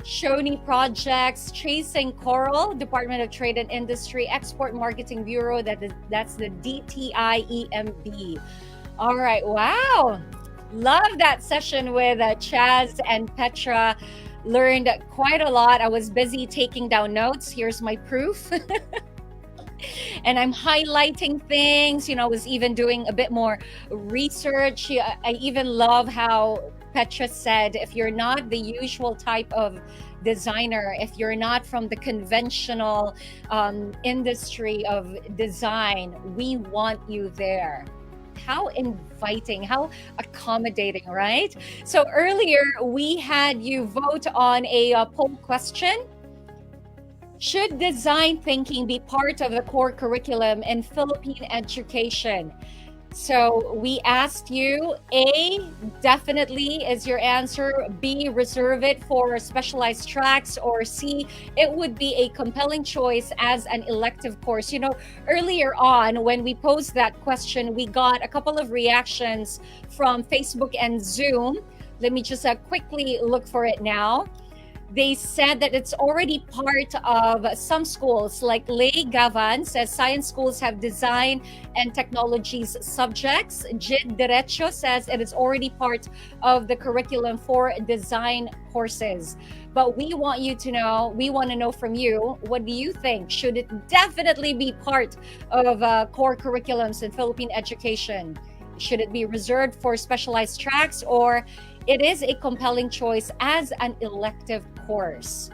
Shoney Projects, Chasing Coral, Department of Trade and Industry, Export Marketing Bureau, that's the DTIEMB. All right, wow. Love that session with Chaz and Petra. Learned quite a lot. I was busy taking down notes. Here's my proof. And I'm highlighting things, you know, I was even doing a bit more research. I even love how Petra said, if you're not the usual type of designer, if you're not from the conventional industry of design, we want you there. How inviting, how accommodating, right? So earlier we had you vote on a poll question. Should design thinking be part of the core curriculum in Philippine education? So we asked you, A, definitely is your answer, B, reserve it for specialized tracks, or C, it would be a compelling choice as an elective course. You know, earlier on when we posed that question, we got a couple of reactions from Facebook and Zoom. Let me just quickly look for it now. They said that it's already part of some schools, like Lay Gavan says science schools have design and technologies subjects. Jid Derecho says it is already part of the curriculum for design courses. But we want you to know, we want to know from you, what do you think? Should it definitely be part of core curriculums in Philippine education? Should it be reserved for specialized tracks, or it is a compelling choice as an elective course?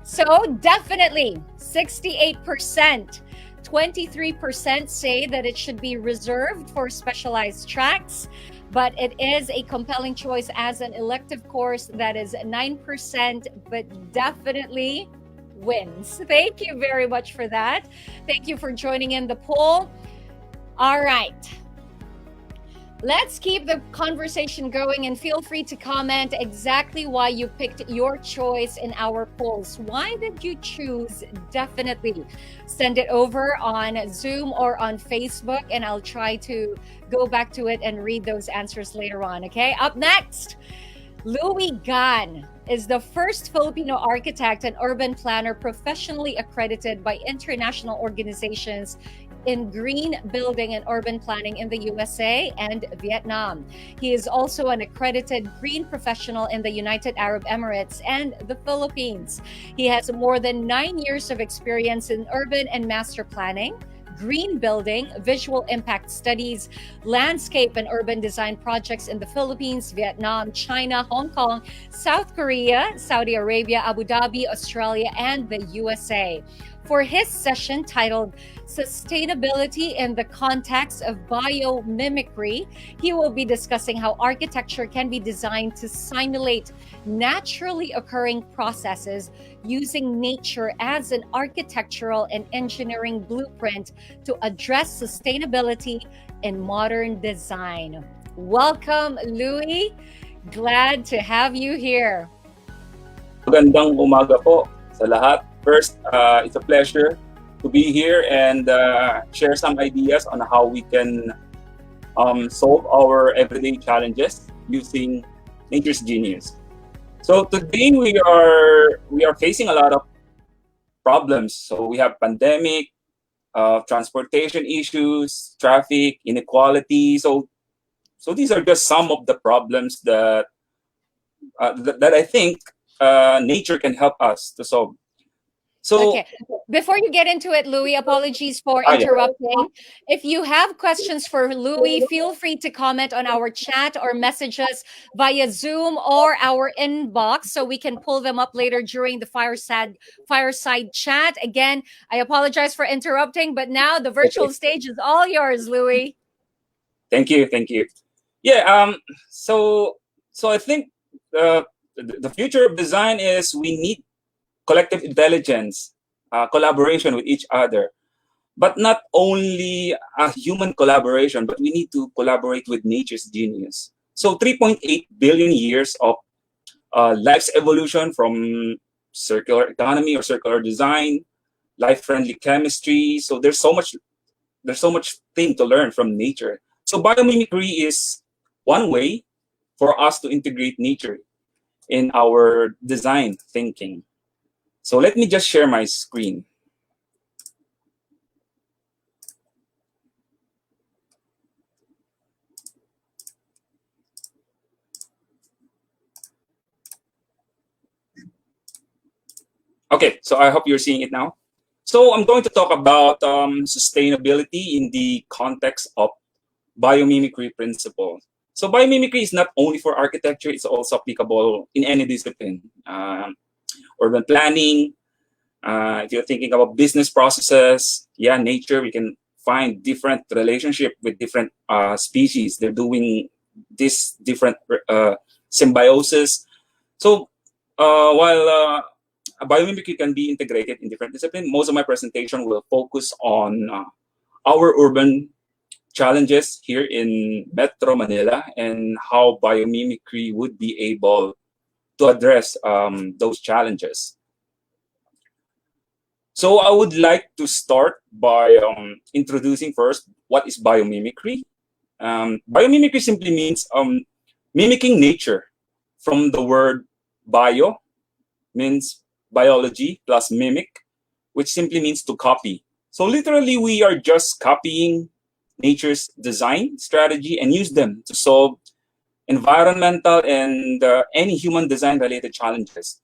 So definitely 68%, 23% say that it should be reserved for specialized tracks. but it is a compelling choice as an elective course that is 9%, but definitely wins. Thank you very much for that. Thank you for joining in the poll. All right. Let's keep the conversation going and feel free to comment exactly why you picked your choice in our polls. Why did you choose definitely? Send it over on Zoom or on Facebook, and I'll try to go back to it and read those answers later on. Okay, up next, Louis Gan is the first Filipino architect and urban planner professionally accredited by international organizations in green building and urban planning in the USA and Vietnam. He is also an accredited green professional in the United Arab Emirates and the Philippines. He has more than 9 years of experience in urban and master planning, green building, visual impact studies, landscape and urban design projects in the Philippines, Vietnam, China, Hong Kong, South Korea, Saudi Arabia, Abu Dhabi, Australia, and the USA. For his session titled Sustainability in the Context of Biomimicry, he will be discussing how architecture can be designed to simulate naturally occurring processes using nature as an architectural and engineering blueprint to address sustainability in modern design. Welcome, Louis. Glad to have you here. Magandang umaga po sa lahat. First, it's a pleasure to be here and share some ideas on how we can solve our everyday challenges using nature's genius. So today we are facing a lot of problems. So we have pandemic, transportation issues, traffic, inequality. So these are just some of the problems that that I think nature can help us to solve. So, okay, before you get into it, Louis, apologies for yeah. interrupting. If you have questions for Louis, feel free to comment on our chat or message us via Zoom or our inbox so we can pull them up later during the fireside chat. Again, I apologize for interrupting, but now the virtual stage is all yours, Louis. Thank you. Yeah. So I think the future of design is we need collective intelligence, collaboration with each other, but not only a human collaboration, but we need to collaborate with nature's genius. So 3.8 billion years of life's evolution from circular economy or circular design, life-friendly chemistry. So there's so much thing to learn from nature. So biomimicry is one way for us to integrate nature in our design thinking. So let me just share my screen. Okay, so I hope you're seeing it now. So I'm going to talk about sustainability in the context of biomimicry principle. So biomimicry is not only for architecture, it's also applicable in any discipline. Urban planning, if you're thinking about business processes, yeah, nature, we can find different relationship with different species. They're doing this different symbiosis. So while biomimicry can be integrated in different disciplines, most of my presentation will focus on our urban challenges here in Metro Manila and how biomimicry would be able to address those challenges. So I would like to start by introducing first what is biomimicry. Biomimicry simply means mimicking nature. From the word bio means biology plus mimic, which simply means to copy. So literally we are just copying nature's design strategy and use them to solve environmental and any human design related challenges.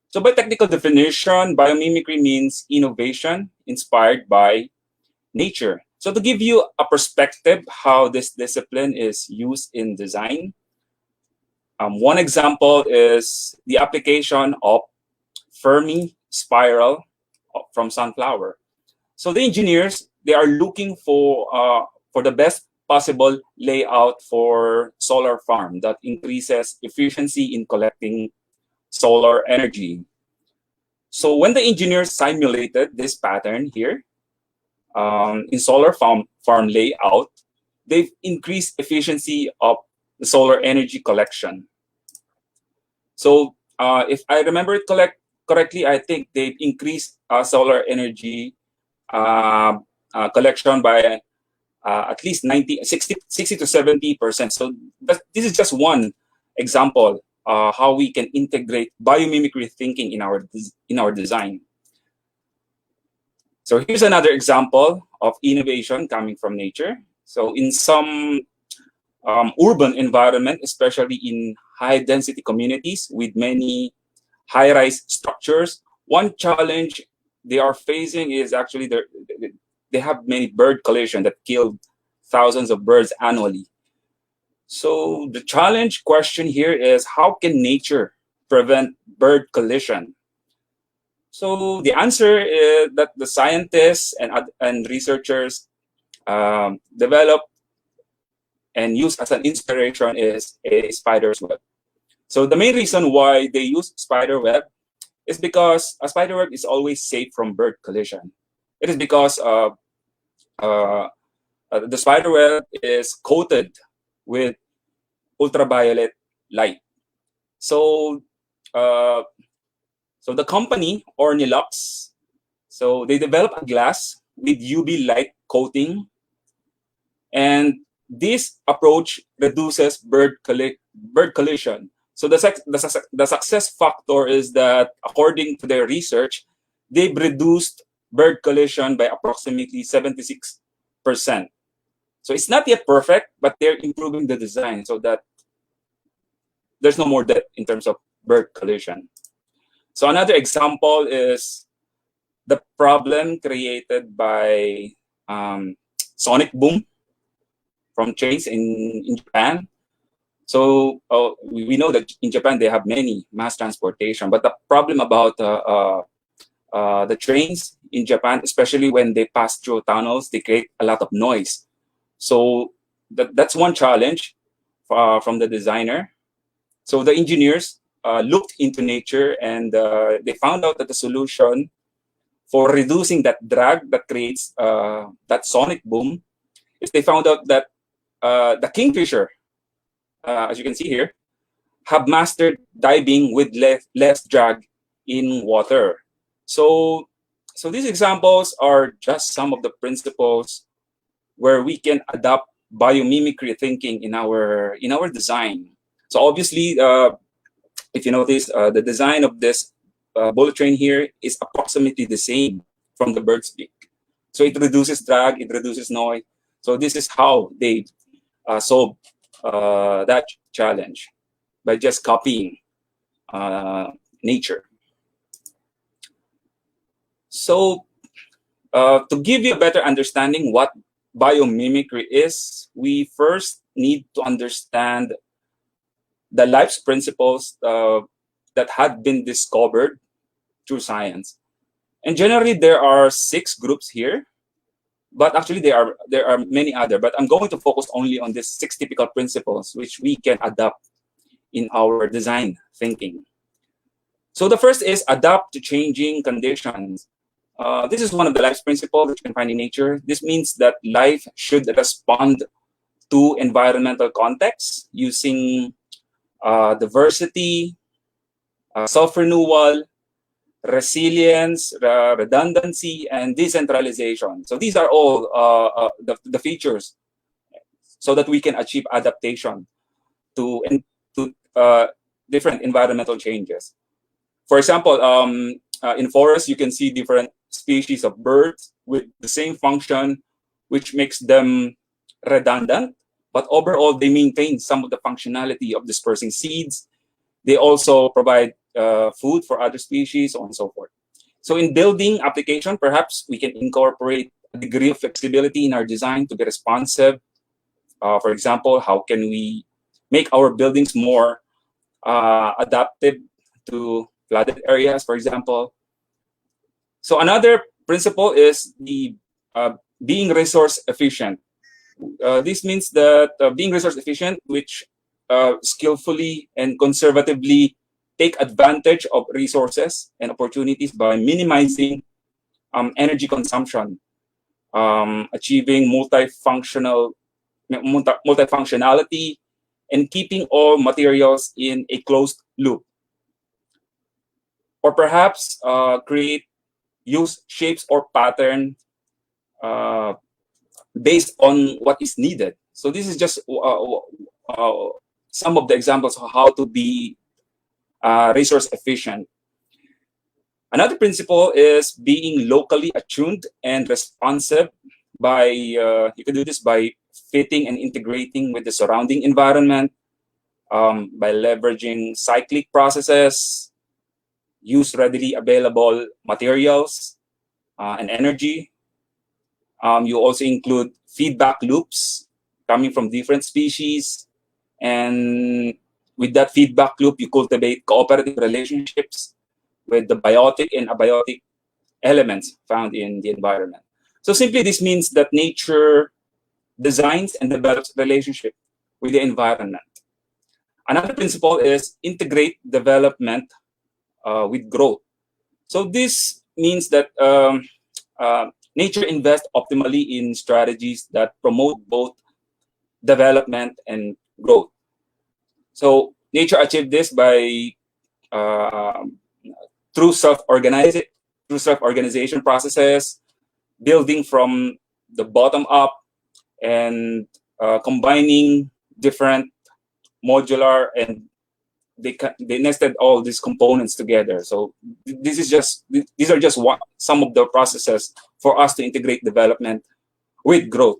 So by technical definition, biomimicry means innovation inspired by nature. So to give you a perspective how this discipline is used in design, one example is the application of Fermi spiral from sunflower. So the engineers, they are looking for the best possible layout for solar farm that increases efficiency in collecting solar energy. So when the engineers simulated this pattern here in solar farm layout, they've increased efficiency of the solar energy collection. So if I remember it correctly, I think they've increased solar energy collection by at least 60 to 70%. So this is just one example how we can integrate biomimicry thinking in our design. So here's another example of innovation coming from nature. So in some urban environment, especially in high density communities with many high-rise structures, one challenge they are facing is actually they have many bird collision that kill thousands of birds annually. So the challenge question here is, how can nature prevent bird collision? So the answer is that the scientists and researchers develop and use as an inspiration is a spider's web. So the main reason why they use spider web is because a spider web is always safe from bird collision. It is because the spider web is coated with ultraviolet light. So, so the company Ornilux, so they develop a glass with UV light coating, and this approach reduces bird collision. So the success factor is that, according to their research, they've reduced bird collision by approximately 76%. So it's not yet perfect, but they're improving the design so that there's no more death in terms of bird collision. So another example is the problem created by sonic boom from trains in Japan. So we know that in Japan they have many mass transportation, but the problem about the trains in Japan, especially when they pass through tunnels, they create a lot of noise. So that's one challenge from the designer. So the engineers looked into nature, and they found out that the solution for reducing that drag that creates that sonic boom is they found out that the kingfisher, as you can see here, have mastered diving with less drag in water. So these examples are just some of the principles where we can adopt biomimicry thinking in our design. So obviously, if you notice, the design of this bullet train here is approximately the same from the bird's beak. So it reduces drag, it reduces noise. So this is how they solve that challenge, by just copying nature. So to give you a better understanding what biomimicry is, we first need to understand the life's principles that had been discovered through science. And generally, there are 6 groups here, but actually there are many other. But I'm going to focus only on these 6 typical principles which we can adopt in our design thinking. So the first is adapt to changing conditions. This is one of the life's principles that you can find in nature. This means that life should respond to environmental context using diversity, self-renewal, resilience, redundancy, and decentralization. So these are all the features so that we can achieve adaptation to different environmental changes. For example, in forests, you can see different species of birds with the same function, which makes them redundant. But overall, they maintain some of the functionality of dispersing seeds. They also provide food for other species, so on and so forth. So in building application, perhaps we can incorporate a degree of flexibility in our design to be responsive. For example, how can we make our buildings more adaptive to flooded areas, for example? So another principle is the being resource efficient. This means that being resource efficient, which skillfully and conservatively take advantage of resources and opportunities by minimizing energy consumption, achieving multifunctionality, and keeping all materials in a closed loop. Or perhaps use shapes or pattern based on what is needed. So this is just some of the examples of how to be resource efficient. Another principle is being locally attuned and responsive by, you can do this by fitting and integrating with the surrounding environment, by leveraging cyclic processes, use readily available materials and energy. You also include feedback loops coming from different species. And with that feedback loop, you cultivate cooperative relationships with the biotic and abiotic elements found in the environment. So simply this means that nature designs and develops relationship with the environment. Another principle is integrate development with growth. So this means that nature invests optimally in strategies that promote both development and growth. So nature achieved this by through self-organization processes, building from the bottom up, and combining different modular, and they nested all these components together. So these are just some of the processes for us to integrate development with growth.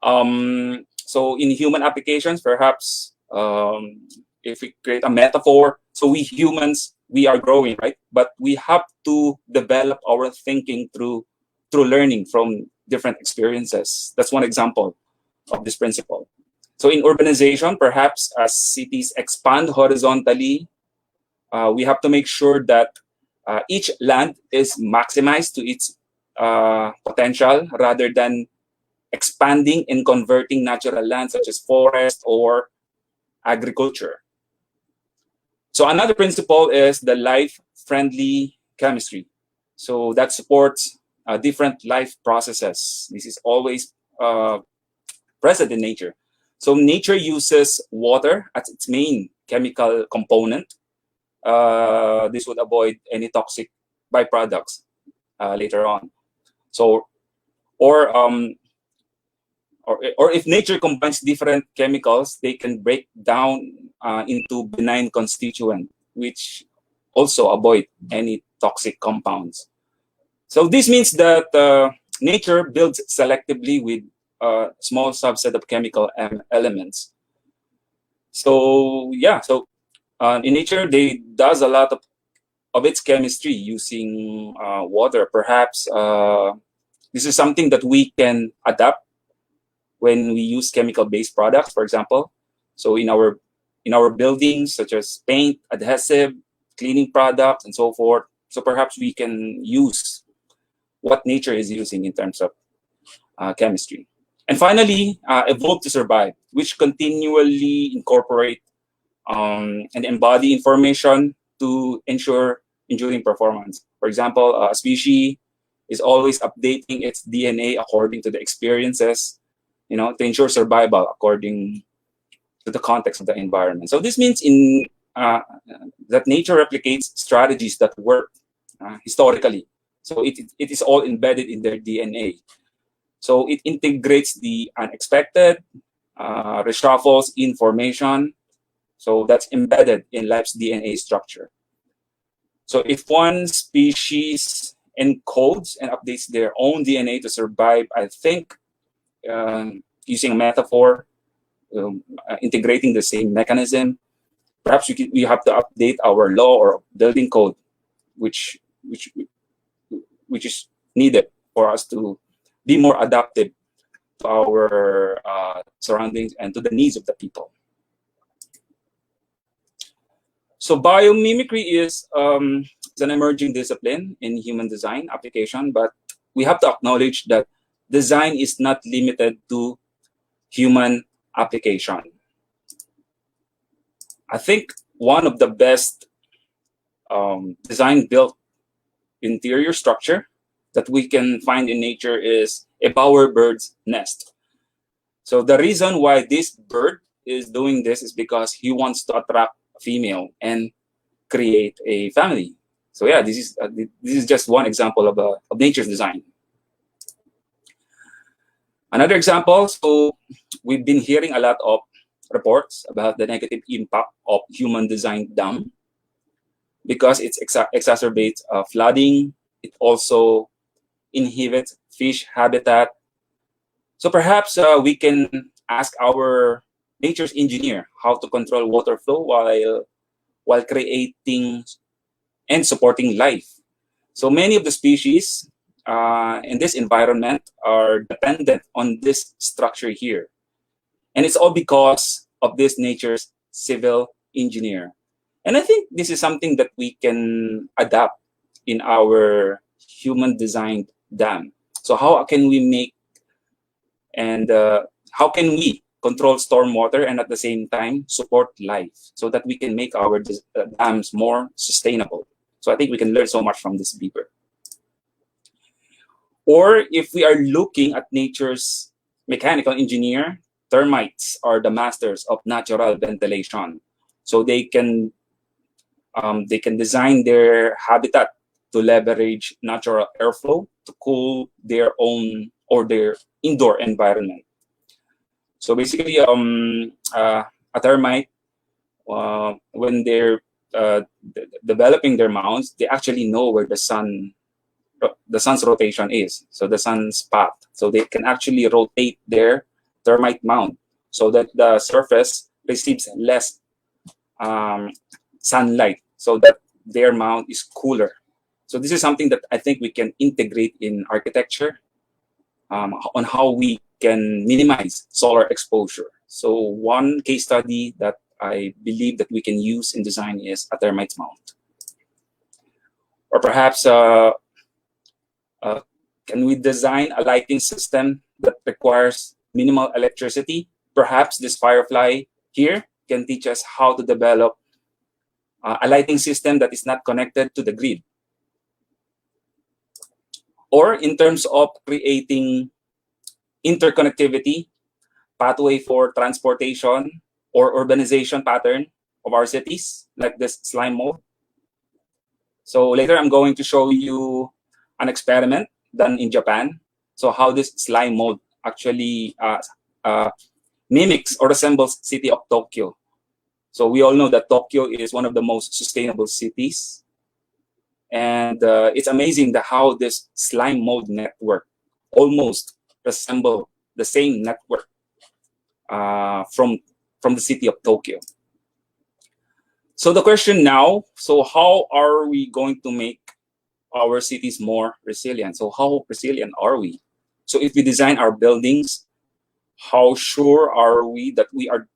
So in human applications, perhaps if we create a metaphor, so we humans, we are growing, right? But we have to develop our thinking through learning from different experiences. That's one example of this principle. So in urbanization, perhaps as cities expand horizontally, we have to make sure that each land is maximized to its potential rather than expanding and converting natural land such as forest or agriculture. So another principle is the life-friendly chemistry. So that supports different life processes. This is always present in nature. So nature uses water as its main chemical component. This would avoid any toxic byproducts later on. So, or if nature combines different chemicals, they can break down into benign constituent, which also avoid any toxic compounds. So this means that nature builds selectively with a small subset of chemical elements. So yeah, so in nature, they does a lot of its chemistry using water. Perhaps this is something that we can adapt when we use chemical-based products, for example. So in our buildings, such as paint, adhesive, cleaning products, and so forth. So perhaps we can use what nature is using in terms of chemistry. And finally, evolve to survive, which continually incorporate and embody information to ensure enduring performance. For example, a species is always updating its DNA according to the experiences, to ensure survival according to the context of the environment. So this means that nature replicates strategies that work historically. So it is all embedded in their DNA. So it integrates the unexpected, reshuffles information. So that's embedded in life's DNA structure. So if one species encodes and updates their own DNA to survive, I think using a metaphor, integrating the same mechanism, perhaps we have to update our law or building code, which is needed for us to be more adaptive to our surroundings and to the needs of the people. So biomimicry is an emerging discipline in human design application, but we have to acknowledge that design is not limited to human application. I think one of the best design built interior structure that we can find in nature is a bowerbird's nest. So the reason why this bird is doing this is because he wants to attract a female and create a family. So yeah, this is just one example of nature's design. Another example, so we've been hearing a lot of reports about the negative impact of human-designed dam because it exacerbates flooding. It also inhibits fish habitat. So perhaps we can ask our nature's engineer how to control water flow while creating and supporting life. So many of the species in this environment are dependent on this structure here. And it's all because of this nature's civil engineer. And I think this is something that we can adapt in our human-designed dam. So how can we make and how can we control stormwater and at the same time support life so that we can make our dams more sustainable? So I think we can learn so much from this beaver. Or if we are looking at nature's mechanical engineer, termites are the masters of natural ventilation. So they can design their habitat to leverage natural airflow to cool their own or their indoor environment. So basically, a termite, when they're developing their mounds, they actually know where the sun's rotation is, so the sun's path. So they can actually rotate their termite mound so that the surface receives less sunlight, so that their mound is cooler. So this is something that I think we can integrate in architecture on how we can minimize solar exposure. So one case study that I believe that we can use in design is a termite mound. Or perhaps can we design a lighting system that requires minimal electricity? Perhaps this firefly here can teach us how to develop a lighting system that is not connected to the grid. Or in terms of creating interconnectivity, pathway for transportation or urbanization pattern of our cities, like this slime mold. So later I'm going to show you an experiment done in Japan. So how this slime mold actually mimics or resembles city of Tokyo. So we all know that Tokyo is one of the most sustainable cities. And it's amazing how this slime mold network almost resemble the same network from the city of Tokyo. So the question now, so how are we going to make our cities more resilient? So how resilient are we? So if we design our buildings, how sure are we that we are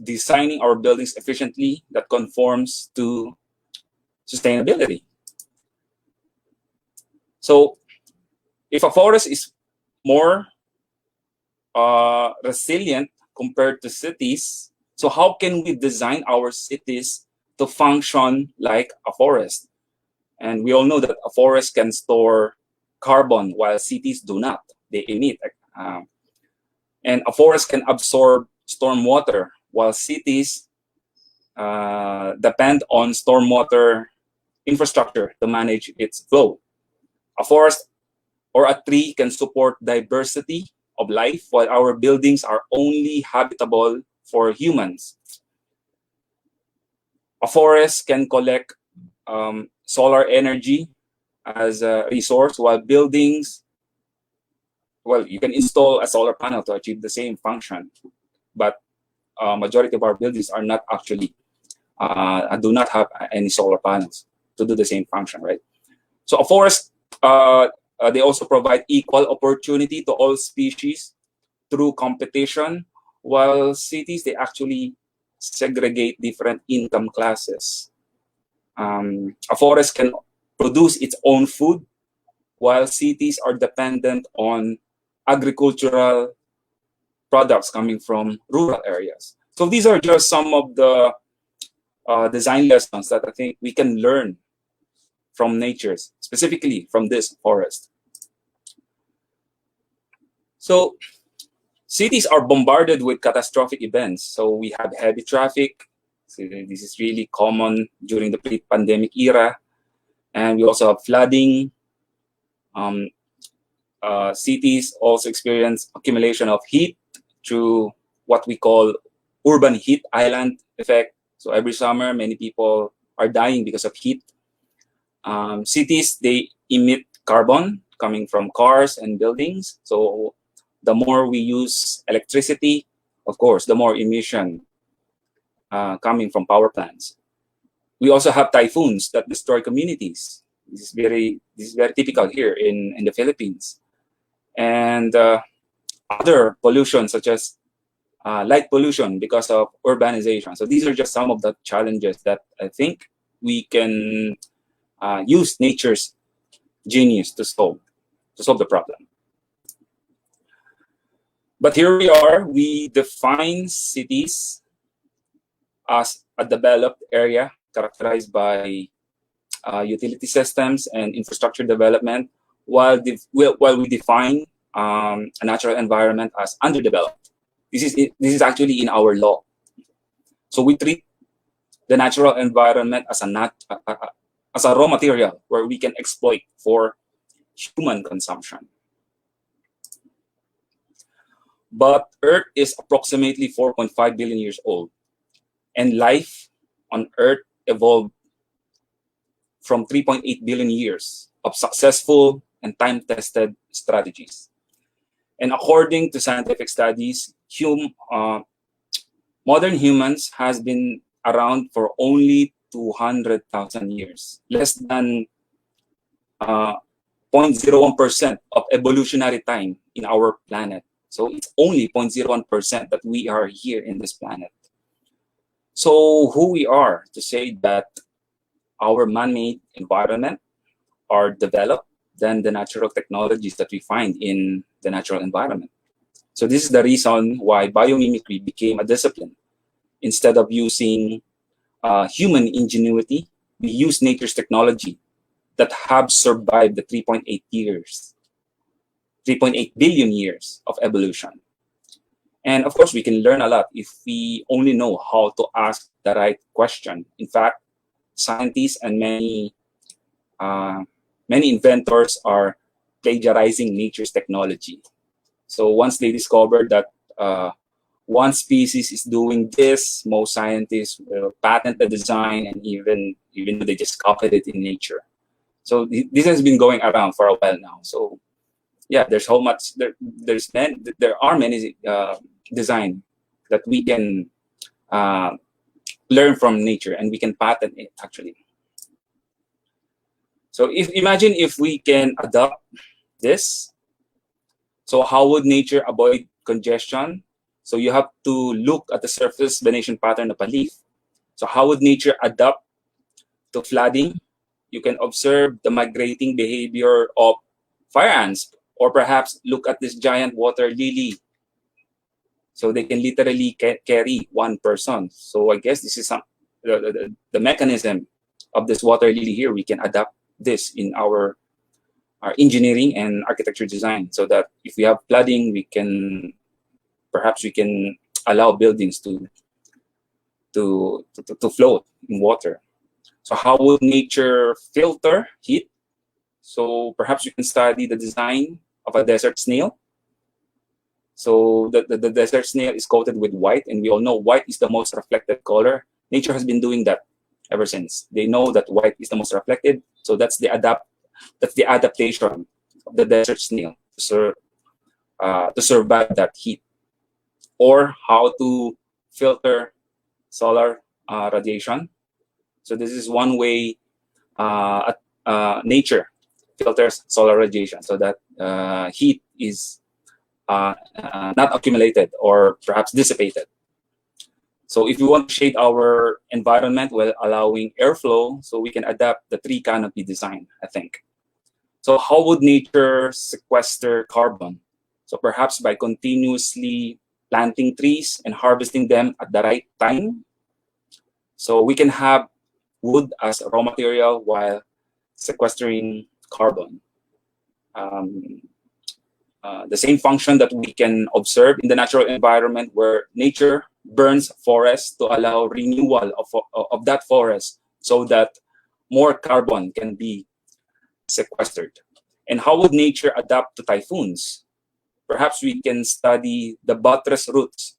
designing our buildings efficiently that conforms to sustainability? So if a forest is more resilient compared to cities, so how can we design our cities to function like a forest? And we all know that a forest can store carbon while cities do not. They emit. And a forest can absorb stormwater while cities depend on stormwater infrastructure to manage its flow. A forest or a tree can support diversity of life, while our buildings are only habitable for humans. A forest can collect solar energy as a resource, while buildings, well, you can install a solar panel to achieve the same function, but majority of our buildings are not actually, do not have any solar panels to do the same function, right? So a forest, they also provide equal opportunity to all species through competition, while cities, they actually segregate different income classes. A forest can produce its own food, while cities are dependent on agricultural products coming from rural areas. So these are just some of the design lessons that I think we can learn from nature, specifically from this forest. So cities are bombarded with catastrophic events. So we have heavy traffic. So this is really common during the pre-pandemic era. And we also have flooding. Cities also experience accumulation of heat through what we call urban heat island effect. So every summer, many people are dying because of heat. Cities, they emit carbon coming from cars and buildings. So the more we use electricity, of course, the more emission coming from power plants. We also have typhoons that destroy communities. This is very typical here in the Philippines. And other pollution, such as light pollution because of urbanization. So these are just some of the challenges that I think we can use nature's genius to solve the problem. But here we are, we define cities as a developed area characterized by utility systems and infrastructure development, while we define a natural environment as underdeveloped. This is actually in our law. So we treat the natural environment as a raw material where we can exploit for human consumption. But Earth is approximately 4.5 billion years old, and life on Earth evolved from 3.8 billion years of successful and time-tested strategies. And according to scientific studies, modern humans has been around for only 200,000 years, less than 0.01% of evolutionary time in our planet. So it's only 0.01% that we are here in this planet. So who we are to say that our man-made environment are developed than the natural technologies that we find in the natural environment. So this is the reason why biomimicry became a discipline. Instead of using human ingenuity, we use nature's technology that have survived the 3.8 billion years of evolution. And of course, we can learn a lot if we only know how to ask the right question. In fact, scientists and many inventors are plagiarizing nature's technology. So once they discover that one species is doing this, most scientists will patent the design, and even though they just copied it in nature. So this has been going around for a while now. So yeah, there's so much. There are many design that we can learn from nature, and we can patent it actually. So imagine if we can adopt this. So how would nature avoid congestion? So you have to look at the surface venation pattern of a leaf. So how would nature adapt to flooding? You can observe the migrating behavior of fire ants, or perhaps look at this giant water lily. So they can literally carry one person. So I guess this is the mechanism of this water lily here. We can adapt this in our engineering and architecture design, so that if we have flooding, we can allow buildings to float in water. So how would nature filter heat? So perhaps you can study the design of a desert snail. So the desert snail is coated with white, and we all know white is the most reflected color. Nature has been doing that ever since. They know that white is the most reflected, so that's the adaptation of the desert snail to survive that heat. Or how to filter solar radiation. So this is one way nature filters solar radiation, so that heat is not accumulated or perhaps dissipated. So if we want to shade our environment while allowing airflow, so we can adapt the tree canopy design, I think. So how would nature sequester carbon? So perhaps by continuously planting trees and harvesting them at the right time. So we can have wood as a raw material while sequestering carbon. The same function that we can observe in the natural environment where nature burns forests to allow renewal of that forest so that more carbon can be sequestered. And how would nature adapt to typhoons? Perhaps we can study the buttress roots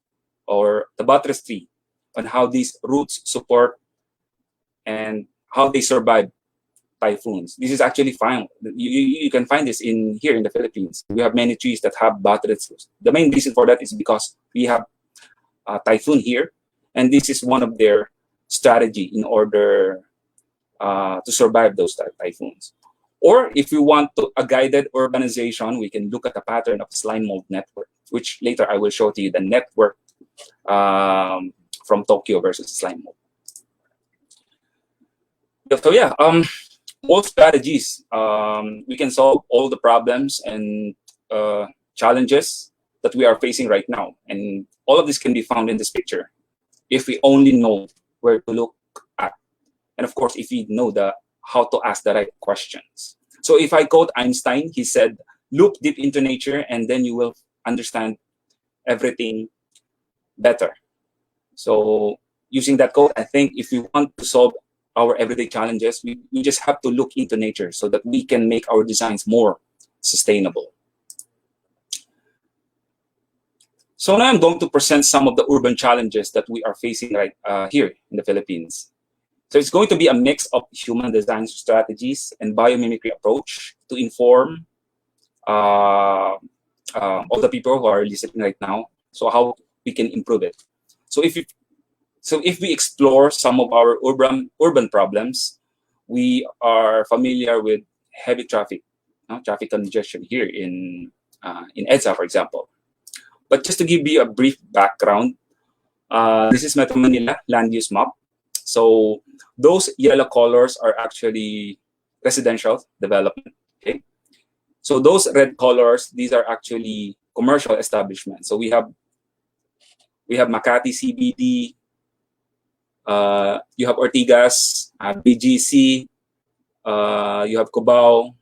or the buttress tree and how these roots support and how they survive typhoons. This is actually fine. You can find this here in the Philippines. We have many trees that have buttress roots. The main reason for that is because we have a typhoon here, and this is one of their strategy in order to survive those typhoons. Or if we want a guided urbanization, we can look at the pattern of slime mold network, which later I will show to you the network from Tokyo versus slime mold. So yeah, all strategies, we can solve all the problems and challenges that we are facing right now. And all of this can be found in this picture if we only know where to look at. And of course, if we know how to ask the right questions. So if I quote Einstein, he said, look deep into nature and then you will understand everything better. So using that quote, I think if we want to solve our everyday challenges, we just have to look into nature so that we can make our designs more sustainable. So now I'm going to present some of the urban challenges that we are facing right here in the Philippines. So it's going to be a mix of human design strategies and biomimicry approach to inform all the people who are listening right now, so how we can improve it. So if we explore some of our urban problems, we are familiar with heavy traffic congestion here in EDSA, for example. But just to give you a brief background, this is Metro Manila land use map. So those yellow colors are actually residential development. Okay, so those red colors, these are actually commercial establishments. So we have Makati CBD. You have Ortigas, BGC, you have Cubao.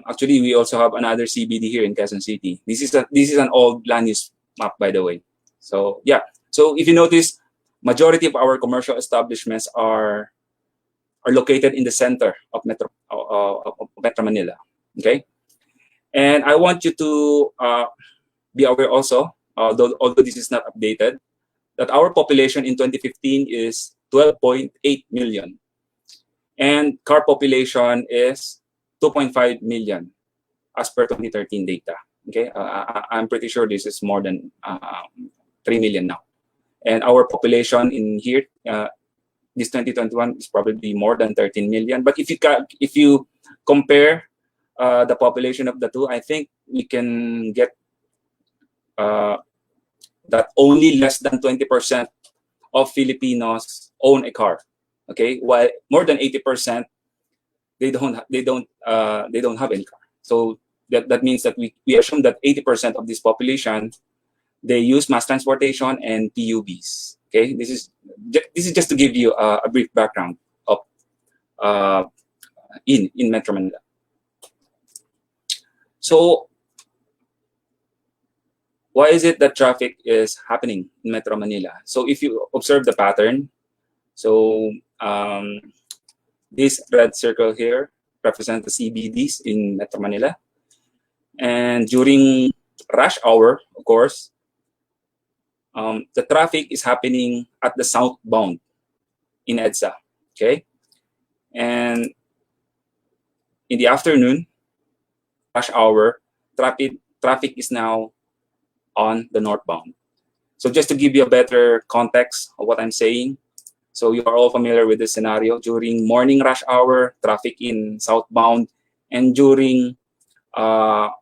Actually, we also have another CBD here in Quezon City. This is an old land use map, by the way. So yeah, so if you notice, majority of our commercial establishments are located in the center of Metro Manila. Okay, and I want you to be aware also, although this is not updated, that our population in 2015 is 12.8 million. And car population is 2.5 million as per 2013 data. Okay, I'm pretty sure this is more than 3 million now. And our population in here, this 2021 is probably more than 13 million. But if you compare the population of the two, I think we can get that only less than 20% of Filipinos own a car. Okay, while more than 80% they don't have any car. So that means that we assume that 80% of this population, they use mass transportation and PUVs. Okay, this is just to give you a brief background of in Metro Manila. So why is it that traffic is happening in Metro Manila? So if you observe the pattern, so this red circle here represents the CBDs in Metro Manila. And during rush hour, of course, the traffic is happening at the southbound in EDSA, okay? And in the afternoon, rush hour, traffic is now on the northbound. So just to give you a better context of what I'm saying, so you are all familiar with this scenario. During morning rush hour, traffic in southbound, and during after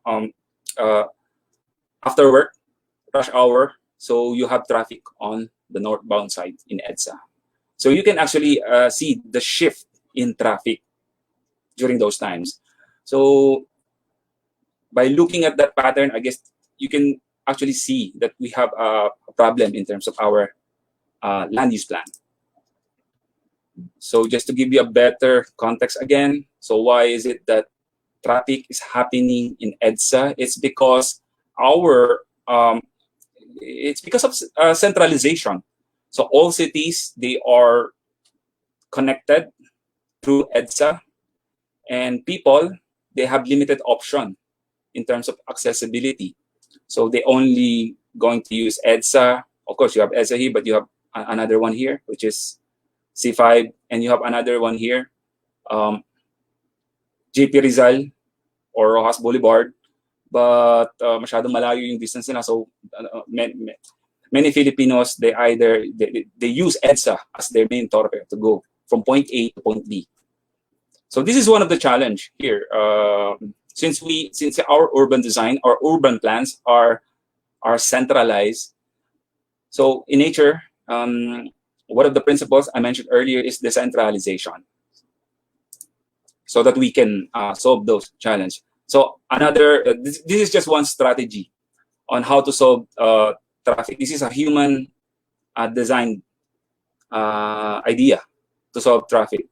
work rush hour, so you have traffic on the northbound side in EDSA. So you can actually see the shift in traffic during those times. So by looking at that pattern, I guess you can actually see that we have a problem in terms of our land use plan. So just to give you a better context again, so why is it that traffic is happening in EDSA? It's because of centralization. So all cities, they are connected through EDSA, and people, they have limited option in terms of accessibility. So they only going to use EDSA. Of course, you have EDSA here, but you have another one here, which is C5, and you have another one here, JP Rizal or Rojas Boulevard, but masyadong malayo yung distance nila. So many Filipinos, they use EDSA as their main thoroughfare to go from point A to point B. So this is one of the challenge here. Since our urban design, our urban plans are centralized. So in nature, one of the principles I mentioned earlier is decentralization, so that we can solve those challenges. So this is just one strategy on how to solve traffic. This is a human design idea to solve traffic.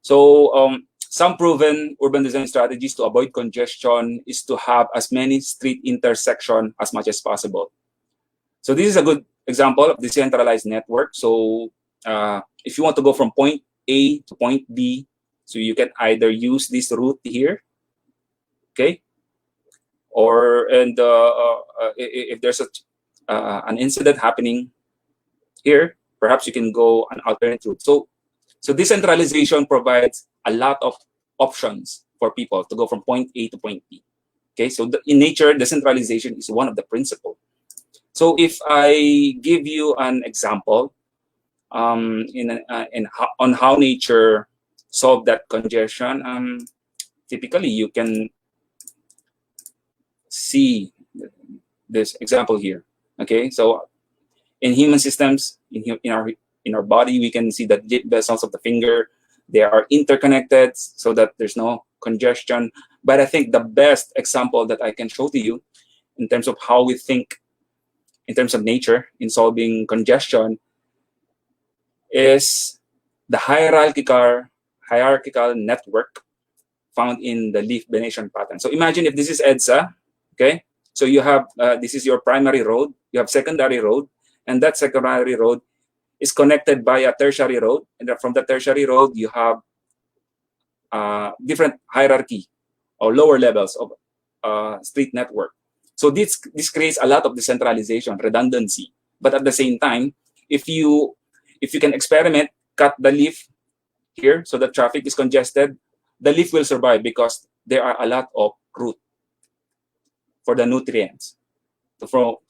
So some proven urban design strategies to avoid congestion is to have as many street intersections as much as possible. So this is a good example of decentralized network. So if you want to go from point A to point B, so you can either use this route here, okay, or if there's an incident happening here, perhaps you can go an alternate route. So decentralization provides a lot of options for people to go from point A to point B. Okay, so in nature, decentralization is one of the principles. So if I give you an example on how nature solve that congestion, typically you can see this example here. Okay, so in human systems, in our body, we can see that vessels of the finger, they are interconnected so that there's no congestion. But I think the best example that I can show to you in terms of how we think in terms of nature in solving congestion is the hierarchical network found in the leaf venation pattern. So imagine if this is EDSA, okay? So you have, this is your primary road, you have secondary road, and that secondary road is connected by a tertiary road. And from the tertiary road, you have different hierarchy or lower levels of street network. So this creates a lot of decentralization, redundancy. But at the same time, if you can experiment, cut the leaf here so the traffic is congested, the leaf will survive because there are a lot of route for the nutrients to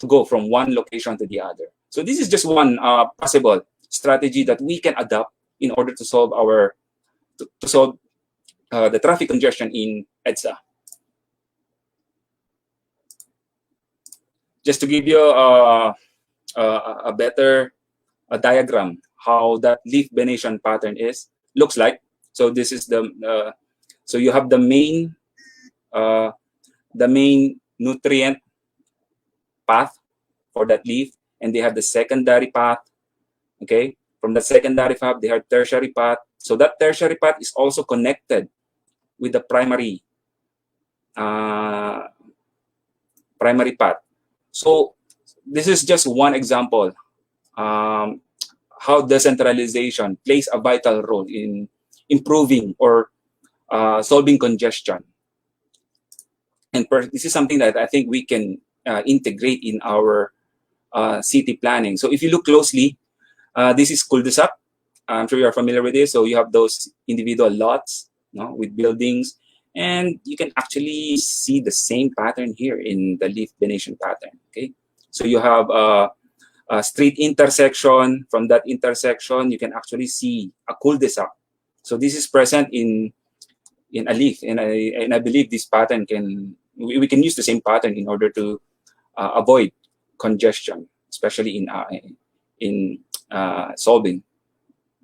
go from one location to the other. So this is just one possible strategy that we can adopt in order to solve the traffic congestion in EDSA. Just to give you a better diagram how that leaf venation pattern looks like. So this is so you have the main nutrient path for that leaf, and they have the secondary path. Okay, from the secondary path they have tertiary path. So that tertiary path is also connected with the primary path. So this is just one example how decentralization plays a vital role in improving or solving congestion. And this is something that I think we can integrate in our city planning. So if you look closely, this is cul-de-sac. I'm sure you're familiar with this. So you have those individual lots, with buildings, and you can actually see the same pattern here in the leaf venation pattern. Okay, so you have a street intersection. From that intersection, you can actually see a cul-de-sac. So this is present in a leaf, and I believe this pattern we can use the same pattern in order to avoid congestion, especially in solving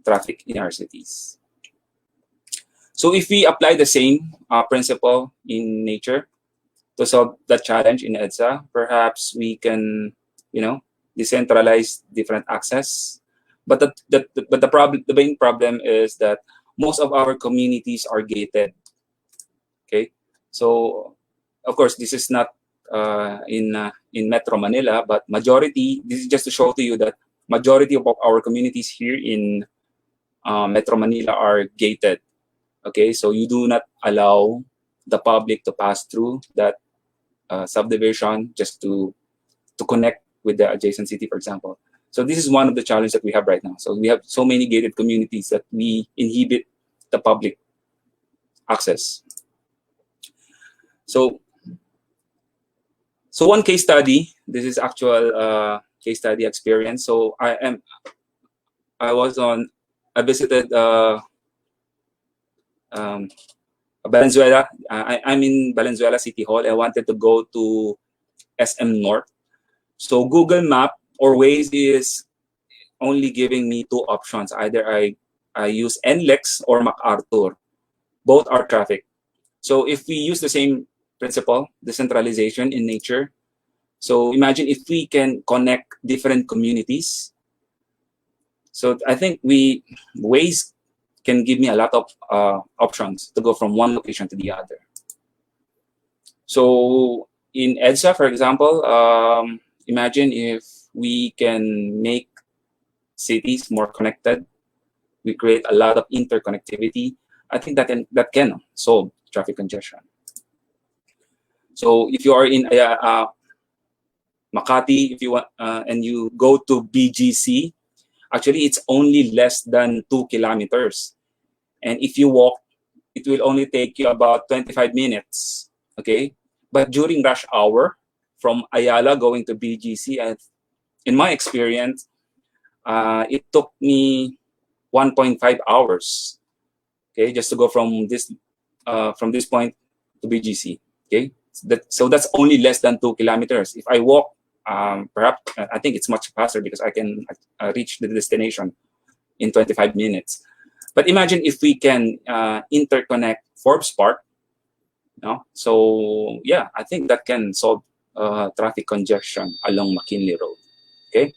traffic in our cities. So if we apply the same principle in nature, to solve that challenge in EDSA. Perhaps we can, decentralize different access. But the main problem is that most of our communities are gated. Okay, so of course this is not in Metro Manila, but majority. This is just to show to you that majority of our communities here in Metro Manila are gated. Okay, so you do not allow the public to pass through that subdivision just to connect with the adjacent city, for example. So this is one of the challenges that we have right now. So we have so many gated communities that we inhibit the public access. So one case study. This is actual case study experience. So I visited Valenzuela. I'm in Valenzuela City Hall. I wanted to go to SM North. So Google Map or Waze is only giving me two options. Either I use NLEX or MacArthur. Both are traffic. So if we use the same principle, decentralization in nature, so imagine if we can connect different communities. So I think Waze can give me a lot of options to go from one location to the other. So in EDSA, for example, imagine if we can make cities more connected. We create a lot of interconnectivity. I think that can solve traffic congestion. So if you are in Makati, if you want, and you go to BGC, actually it's only less than 2 kilometers. And if you walk, it will only take you about 25 minutes. Okay, but during rush hour, from Ayala going to BGC, in my experience, it took me 1.5 hours. Okay, just to go from this point to BGC. Okay, so that's only less than 2 kilometers. If I walk, perhaps I think it's much faster because I can reach the destination in 25 minutes. But imagine if we can interconnect Forbes Park. So yeah, I think that can solve traffic congestion along McKinley Road. Okay,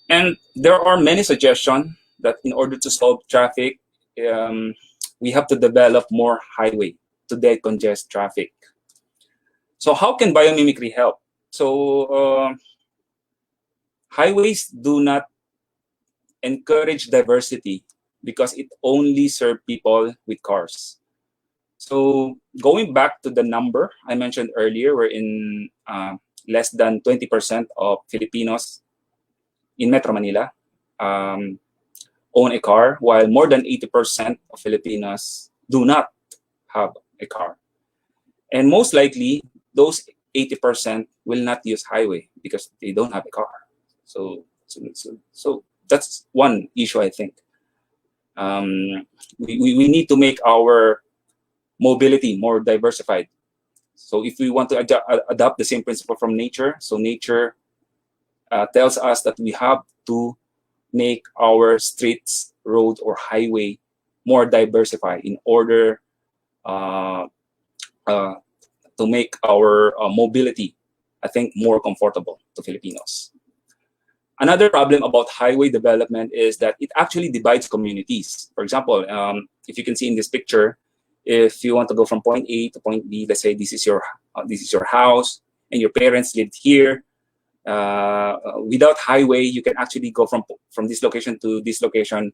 and there are many suggestions that in order to solve traffic, we have to develop more highway to decongest traffic. So how can biomimicry help? So highways do not encourage diversity because it only serves people with cars. So going back to the number I mentioned earlier, we're in less than 20% of Filipinos in Metro Manila own a car, while more than 80% of Filipinos do not have a car. And most likely, those 80% will not use highway because they don't have a car. So that's one issue, I think. We need to make our mobility more diversified. So if we want to adopt the same principle from nature, so nature tells us that we have to make our streets, road, or highway more diversified in order to make our mobility, I think, more comfortable to Filipinos. Another problem about highway development is that it actually divides communities. For example, if you can see in this picture, if you want to go from point A to point B, let's say this is your house and your parents lived here. Without highway, you can actually go from this location to this location.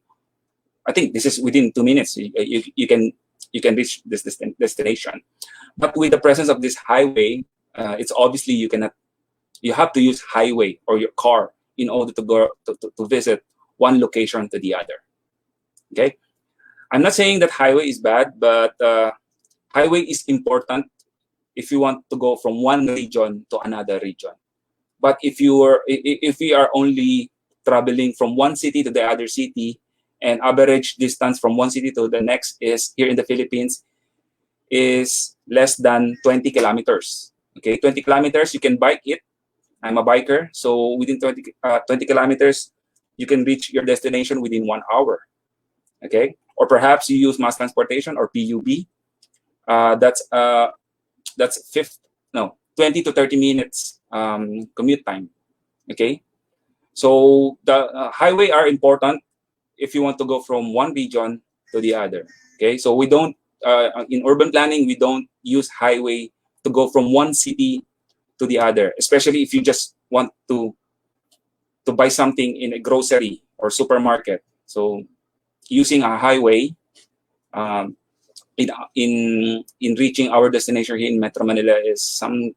I think this is within 2 minutes. You can reach this destination. But with the presence of this highway, it's obviously you have to use highway or your car in order to go to visit one location to the other. Okay, I'm not saying that highway is bad, but highway is important if you want to go from one region to another region. But if we are only traveling from one city to the other city, and average distance from one city to the next is here in the Philippines is less than 20 kilometers. Okay, 20 kilometers, you can bike it. I'm a biker, so within 20 kilometers, you can reach your destination within 1 hour. Okay, or perhaps you use mass transportation or PUB. That's That's 20 to 30 minutes commute time. Okay, so the highway are important if you want to go from one region to the other. Okay, so we don't in urban planning we don't use highway to go from one city to the other, especially if you just want to buy something in a grocery or supermarket. So using a highway um, in reaching our destination here in Metro Manila is something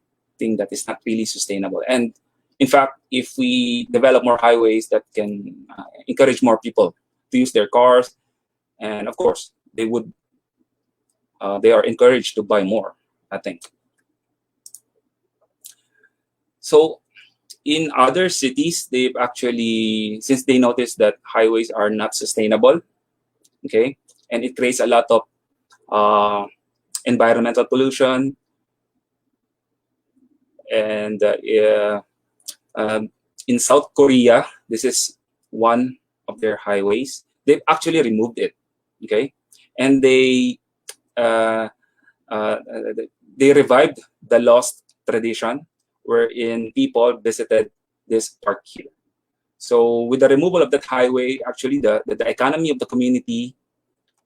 that is not really sustainable. And in fact, if we develop more highways that can encourage more people to use their cars, and of course they are encouraged to buy more, I think. So in other cities, they've actually, since they noticed that highways are not sustainable, okay, and it creates a lot of environmental pollution, and in South Korea, this is one of their highways. They've actually removed it, okay, and uh, uh, they revived the lost tradition wherein people visited this park here. So with the removal of that highway, actually the economy of the community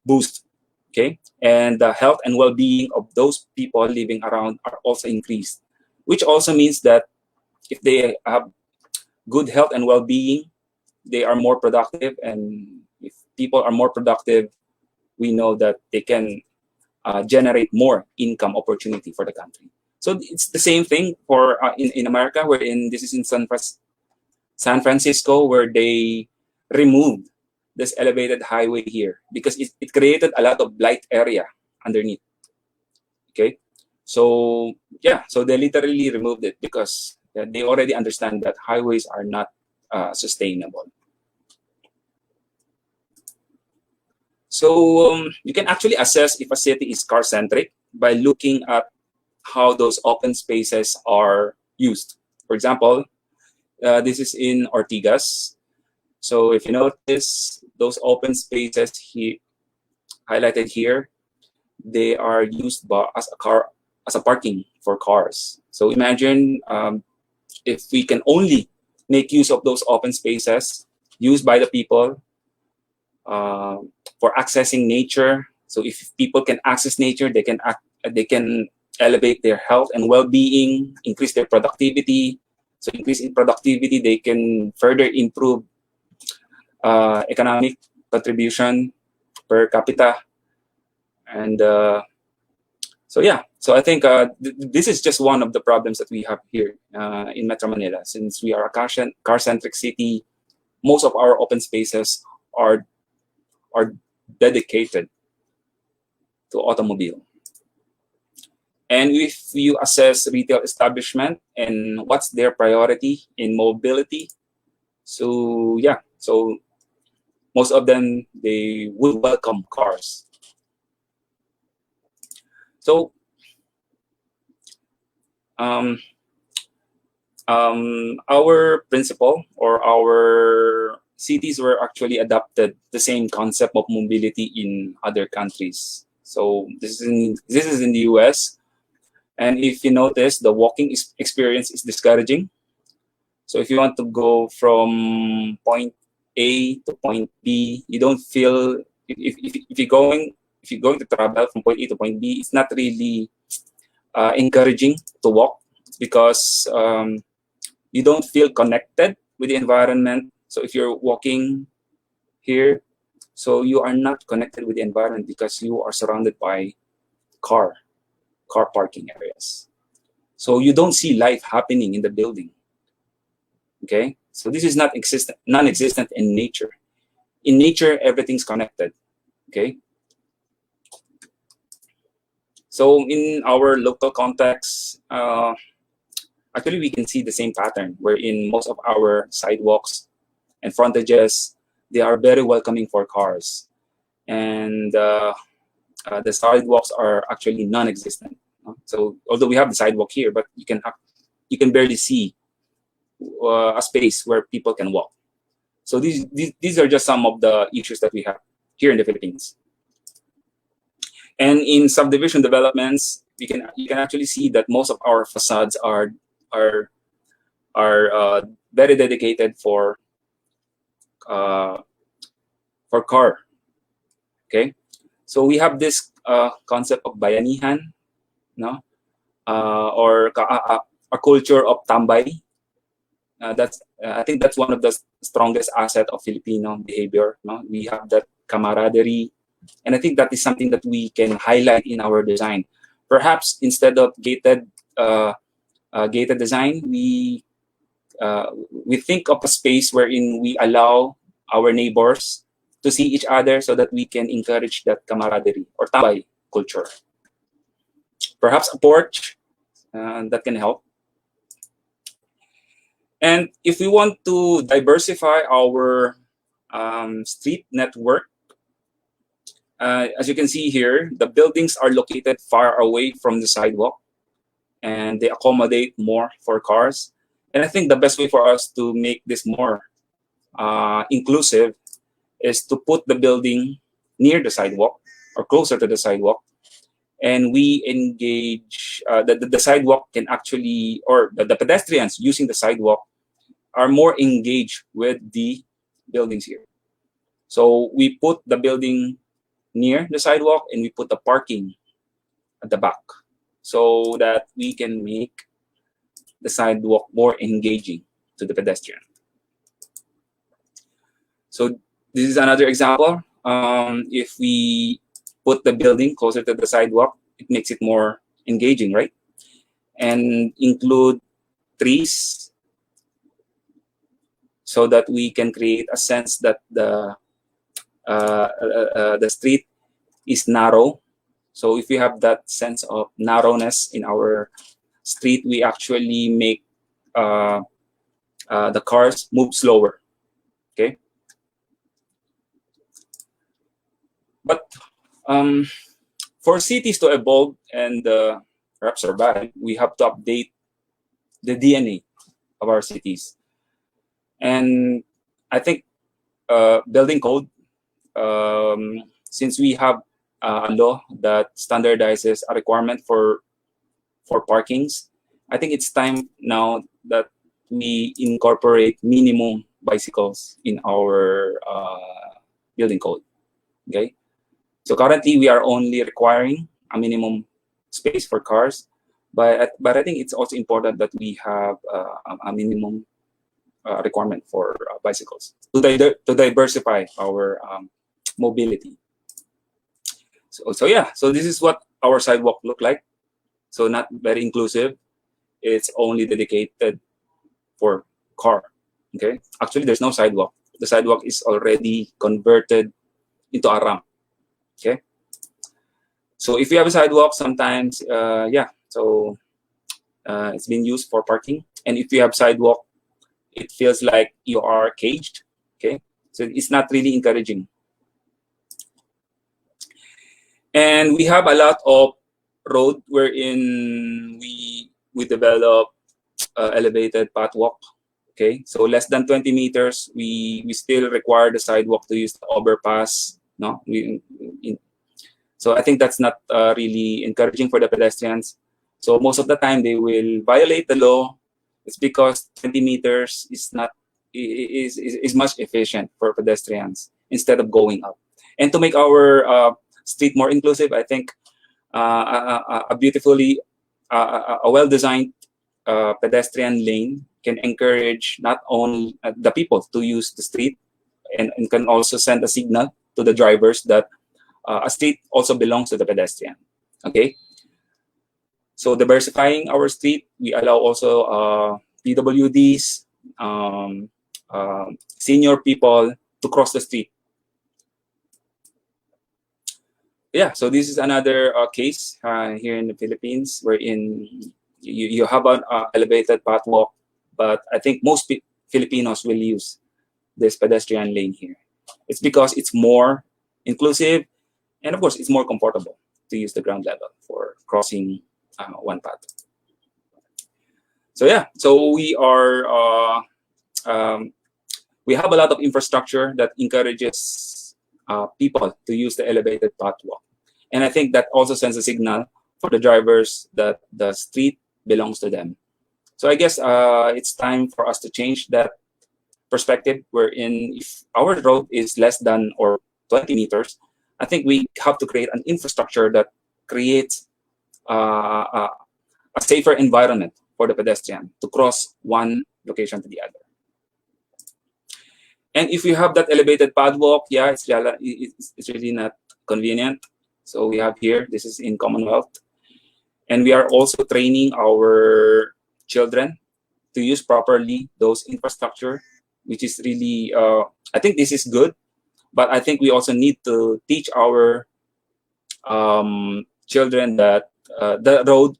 boost, okay, and the health and well-being of those people living around are also increased, which also means that if they have good health and well-being, they are more productive, and if people are more productive, we know that they can generate more income opportunity for the country. So it's the same thing for in America, wherein this is in San Francisco, where they removed this elevated highway here because it created a lot of blight area underneath. Okay, so yeah, so they literally removed it because they already understand that highways are not sustainable. So you can actually assess if a city is car-centric by looking at how those open spaces are used. For example, this is in Ortigas. So if you notice those open spaces highlighted here, they are used as a parking for cars. So imagine if we can only make use of those open spaces used by the people for accessing nature. So if people can access nature, they can elevate their health and well-being, increase their productivity. So increase in productivity, they can further improve economic contribution per capita. And so yeah, so I think this is just one of the problems that we have here in Metro Manila. Since we are a car-centric city, most of our open spaces are dedicated to automobile. And if you assess retail establishment and what's their priority in mobility, so yeah, so most of them, they would welcome cars. So our principle or our cities were actually adopted the same concept of mobility in other countries. So this is in the US. And if you notice, the walking experience is discouraging. So if you want to go from point A to point B, you don't feel if you're going to travel from point A to point B, it's not really encouraging to walk because you don't feel connected with the environment. So if you're walking here, so you are not connected with the environment because you are surrounded by car parking areas. So you don't see life happening in the building. Okay, so this is non-existent in nature. In nature, everything's connected. Okay, so in our local context, actually we can see the same pattern wherein most of our sidewalks and frontages, they are very welcoming for cars, and the sidewalks are actually non-existent. So although we have the sidewalk here, but you can barely see a space where people can walk. So these are just some of the issues that we have here in the Philippines. And in subdivision developments, you can actually see that most of our facades are very dedicated for car. Okay, so we have this concept of bayanihan, no, or a culture of tambay. I think that's one of the strongest asset of Filipino behavior. No, we have that camaraderie, and I think that is something that we can highlight in our design. Perhaps instead of gated design, we think of a space wherein we allow our neighbors to see each other so that we can encourage that camaraderie or tambay culture. Perhaps a porch that can help. And if we want to diversify our street network, as you can see here, the buildings are located far away from the sidewalk, and they accommodate more for cars. And I think the best way for us to make this more inclusive is to put the building near the sidewalk or closer to the sidewalk, and we engage the sidewalk can actually, or the pedestrians using the sidewalk are more engaged with the buildings here. So we put the building near the sidewalk and we put the parking at the back so that we can make the sidewalk more engaging to the pedestrian. So this is another example. If we put the building closer to the sidewalk, it makes it more engaging, right? And include trees so that we can create a sense that the street is narrow. So if we have that sense of narrowness in our street, we actually make the cars move slower. Okay. But for cities to evolve and perhaps survive, we have to update the DNA of our cities. And I think building code, since we have a law that standardizes a requirement for parkings, I think it's time now that we incorporate minimum bicycles in our building code. Okay. So currently, we are only requiring a minimum space for cars, but I think it's also important that we have a minimum requirement for bicycles to diversify our mobility. So yeah, so this is what our sidewalk look like. So not very inclusive. It's only dedicated for car. Okay, actually, there's no sidewalk. The sidewalk is already converted into a ramp. Okay, so if you have a sidewalk, sometimes so it's been used for parking, and if you have sidewalk, it feels like you are caged. Okay, so it's not really encouraging. And we have a lot of road wherein we develop elevated pathwalk. Okay, so less than 20 meters, we still require the sidewalk to use the overpass. No, so I think that's not really encouraging for the pedestrians. So most of the time they will violate the law. It's because 20 meters is not is much efficient for pedestrians instead of going up. And to make our street more inclusive, I think a beautifully a well-designed pedestrian lane can encourage not only the people to use the street, and can also send a signal to the drivers that a street also belongs to the pedestrian. Okay, so diversifying our street, we allow also PWDs, senior people to cross the street. Yeah, so this is another case here in the Philippines, wherein you have an elevated pathwalk, but I think most Filipinos will use this pedestrian lane here. It's because it's more inclusive, and of course, it's more comfortable to use the ground level for crossing one path. So yeah, so we are we have a lot of infrastructure that encourages people to use the elevated pathwalk. And I think that also sends a signal for the drivers that the street belongs to them. So I guess it's time for us to change that perspective, wherein if our road is less than or 20 meters, I think we have to create an infrastructure that creates a safer environment for the pedestrian to cross one location to the other. And if you have that elevated padwalk, yeah, it's really not convenient. So we have here, this is in Commonwealth. And we are also training our children to use properly those infrastructure, which is really, I think this is good, but I think we also need to teach our children that the road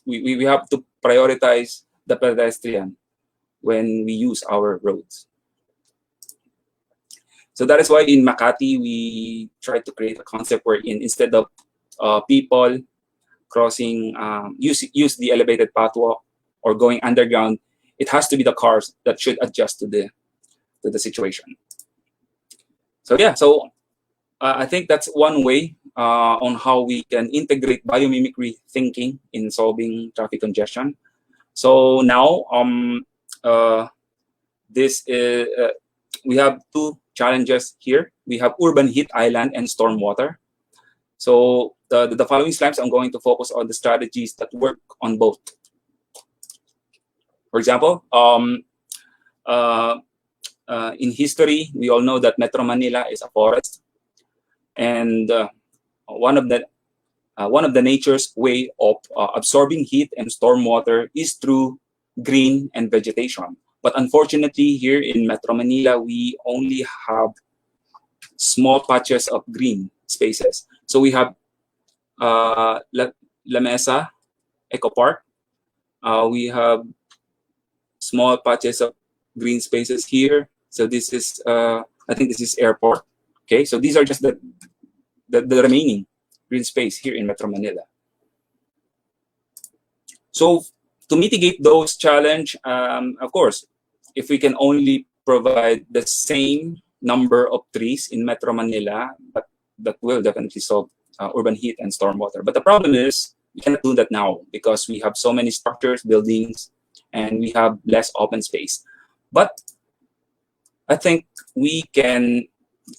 we have to prioritize the pedestrian when we use our roads. So that is why in Makati, we try to create a concept wherein instead of people crossing, use the elevated pathwalk or going underground, it has to be the cars that should adjust to the situation. So yeah, so I think that's one way on how we can integrate biomimicry thinking in solving traffic congestion. So now, this is we have two challenges here. We have urban heat island and stormwater. So the following slides, I'm going to focus on the strategies that work on both. For example, in history, we all know that Metro Manila is a forest, and one of the nature's way of absorbing heat and stormwater is through green and vegetation. But unfortunately, here in Metro Manila, we only have small patches of green spaces. So we have La Mesa Eco Park. We have small patches of green spaces here. So this is, I think this is airport. Okay, so these are just the remaining green space here in Metro Manila. So to mitigate those challenge, of course, if we can only provide the same number of trees in Metro Manila, that will definitely solve urban heat and stormwater. But the problem is we cannot do that now because we have so many structures, buildings, and we have less open space. But I think we can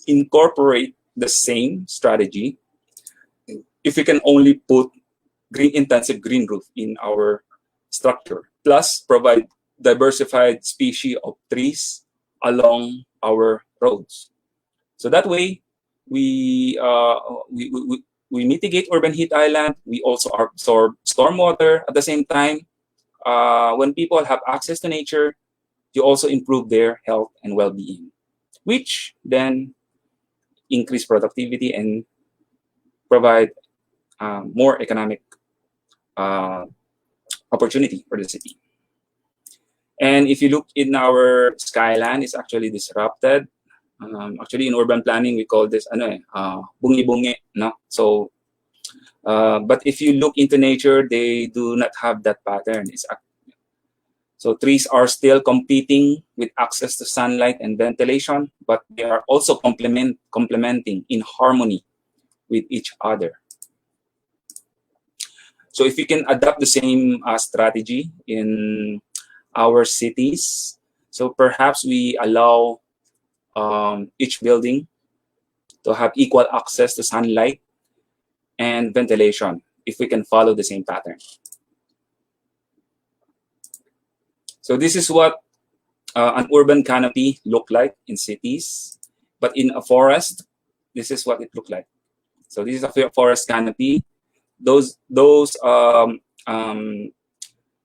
incorporate the same strategy if we can only put intensive green roof in our structure, plus provide diversified species of trees along our roads. So that way, we mitigate urban heat island. We also absorb stormwater at the same time. When people have access to nature, you also improve their health and well-being, which then increase productivity and provide more economic opportunity for the city. And if you look in our skyline, it's actually disrupted. Actually, in urban planning, we call this bungi-bungi, no? So, but if you look into nature, they do not have that pattern. So trees are still competing with access to sunlight and ventilation, but they are also complementing in harmony with each other. So if we can adopt the same strategy in our cities, so perhaps we allow each building to have equal access to sunlight and ventilation if we can follow the same pattern. So this is what an urban canopy look like in cities, but in a forest, this is what it looked like. So this is a forest canopy. Those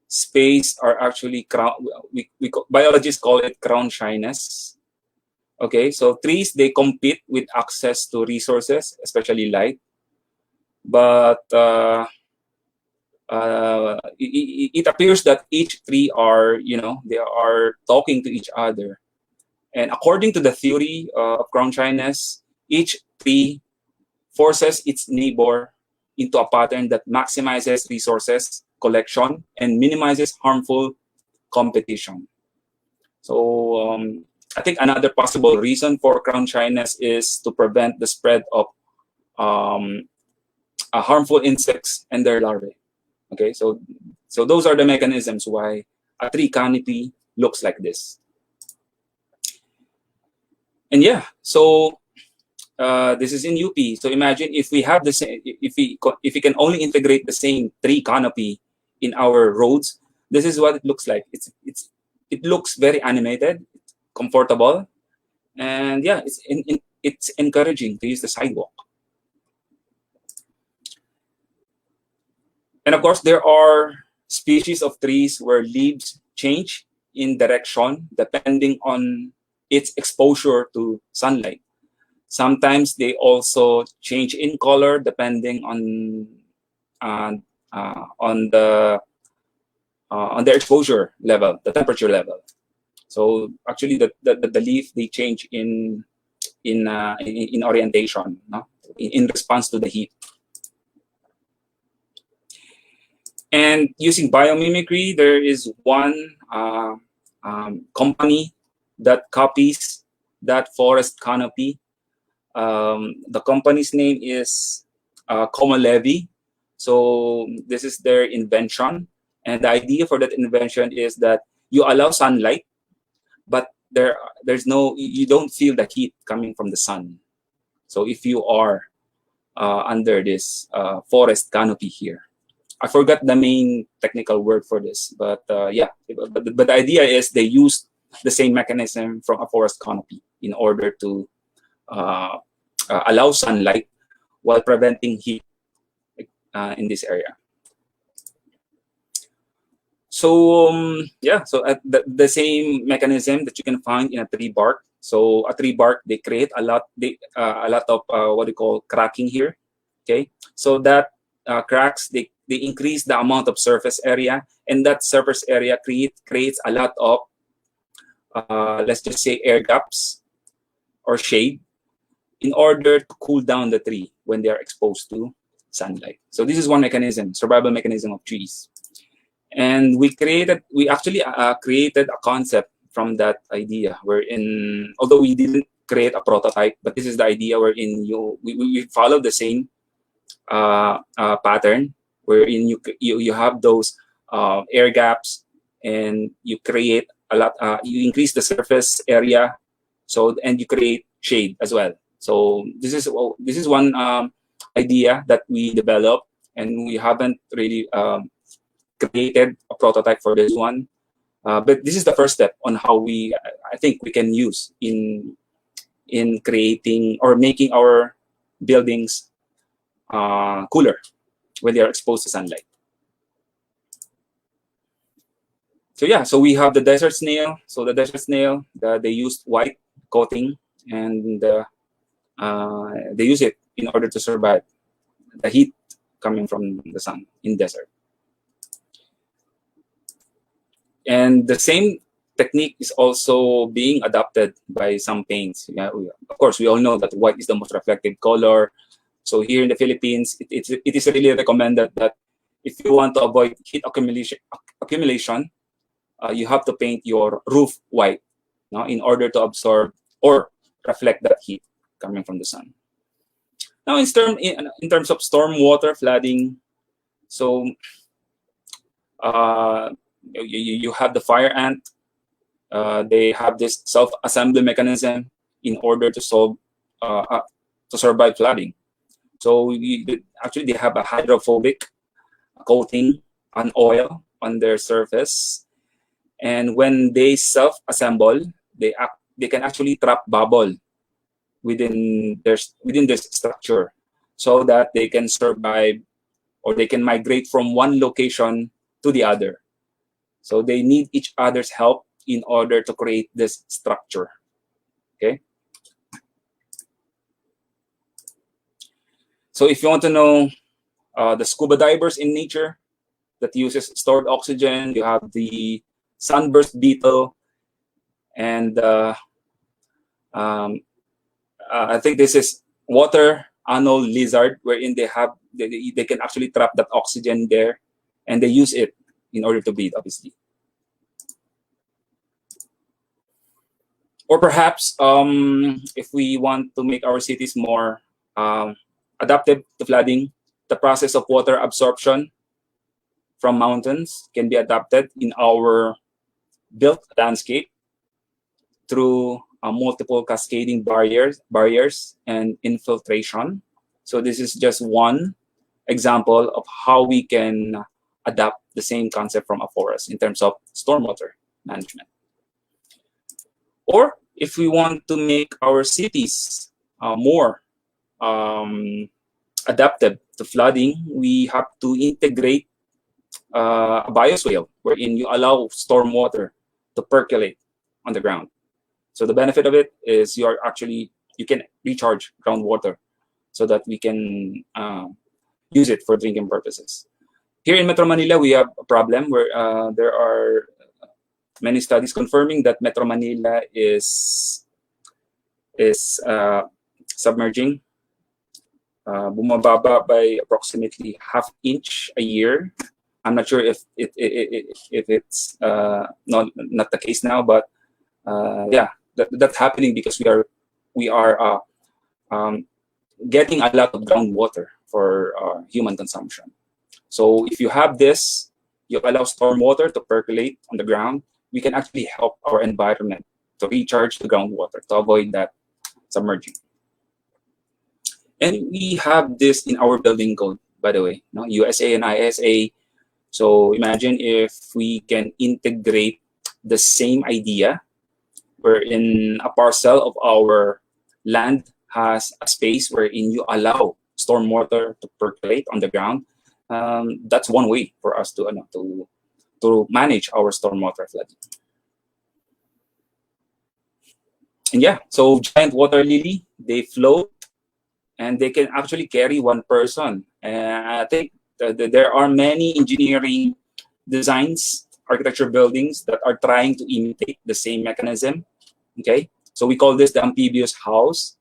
space are actually crown. Biologists call it crown shyness. Okay, so trees, they compete with access to resources, especially light. But it appears that each tree are, they are talking to each other. And according to the theory of crown shyness, each tree forces its neighbor into a pattern that maximizes resources collection and minimizes harmful competition. So I think another possible reason for crown shyness is to prevent the spread of harmful insects and their larvae. Okay, so those are the mechanisms why a tree canopy looks like this. And yeah, so this is in UP. So imagine if we have the same, if we can only integrate the same tree canopy in our roads, this is what it looks like. It looks very animated, comfortable, and yeah, it's encouraging to use the sidewalk. And of course, there are species of trees where leaves change in direction depending on its exposure to sunlight. Sometimes they also change in color depending uh, on the exposure level, the temperature level. So actually, the leaf, they change in orientation, no? in response to the heat. And using biomimicry, there is one company that copies that forest canopy. The company's name is Levi. So this is their invention. And the idea for that invention is that you allow sunlight, but there's no, you don't feel the heat coming from the sun. So if you are under this forest canopy here, I forgot the main technical word for this, but yeah, but the idea is they use the same mechanism from a forest canopy in order to allow sunlight while preventing heat in this area. So yeah, so the same mechanism that you can find in a tree bark. So a tree bark, they create a lot of what we call cracking here. Okay, so that cracks, they increase the amount of surface area, and that surface area creates a lot of let's just say air gaps or shade in order to cool down the tree when they are exposed to sunlight. So this is one mechanism, survival mechanism of trees. And we actually created a concept from that idea, wherein, although we didn't create a prototype, but this is the idea wherein we follow the same pattern, wherein you have those air gaps, and you create a lot, you increase the surface area, and you create shade as well. So this is one idea that we developed, and we haven't really created a prototype for this one, but this is the first step on how I think we can use in creating or making our buildings cooler when they are exposed to sunlight. So yeah, so we have the desert snail. So the desert snail, they used white coating, and they use it in order to survive the heat coming from the sun in desert. And the same technique is also being adopted by some paints. Yeah, of course, we all know that white is the most reflective color. So here in the Philippines, it is really recommended that if you want to avoid heat accumulation, you have to paint your roof white, no, in order to absorb or reflect that heat coming from the sun. Now, in terms of storm water flooding, so you have the fire ant. They have this self-assembly mechanism in order to survive flooding. So actually, they have a hydrophobic coating on oil on their surface, and when they self-assemble, they can actually trap bubble within this structure, so that they can survive, or they can migrate from one location to the other. So they need each other's help in order to create this structure. Okay. So if you want to know the scuba divers in nature that uses stored oxygen, you have the sunburst beetle, and I think this is water anole lizard, wherein they can actually trap that oxygen there, and they use it in order to breathe, obviously. Or perhaps if we want to make our cities more adaptive to flooding. The process of water absorption from mountains can be adapted in our built landscape through multiple cascading barriers and infiltration. So this is just one example of how we can adapt the same concept from a forest in terms of stormwater management. Or if we want to make our cities more adaptive to flooding, we have to integrate a bioswale wherein you allow stormwater to percolate on the ground. So the benefit of it is you can recharge groundwater so that we can use it for drinking purposes. Here in Metro Manila, we have a problem where there are many studies confirming that Metro Manila is submerging, bumababa by approximately half inch a year. I'm not sure if it's not the case now, but yeah, that's happening because we are getting a lot of groundwater for human consumption. So if you have this, you allow stormwater to percolate on the ground, we can actually help our environment to recharge the groundwater to avoid that submerging. And we have this in our building code, by the way, USA and ISA. So imagine if we can integrate the same idea wherein a parcel of our land has a space wherein you allow stormwater to percolate on the ground. That's one way for us to manage our stormwater flooding. And yeah, so giant water lily, they float and they can actually carry one person. And I think there are many engineering designs, architecture buildings that are trying to imitate the same mechanism. Okay, so we call this the amphibious house.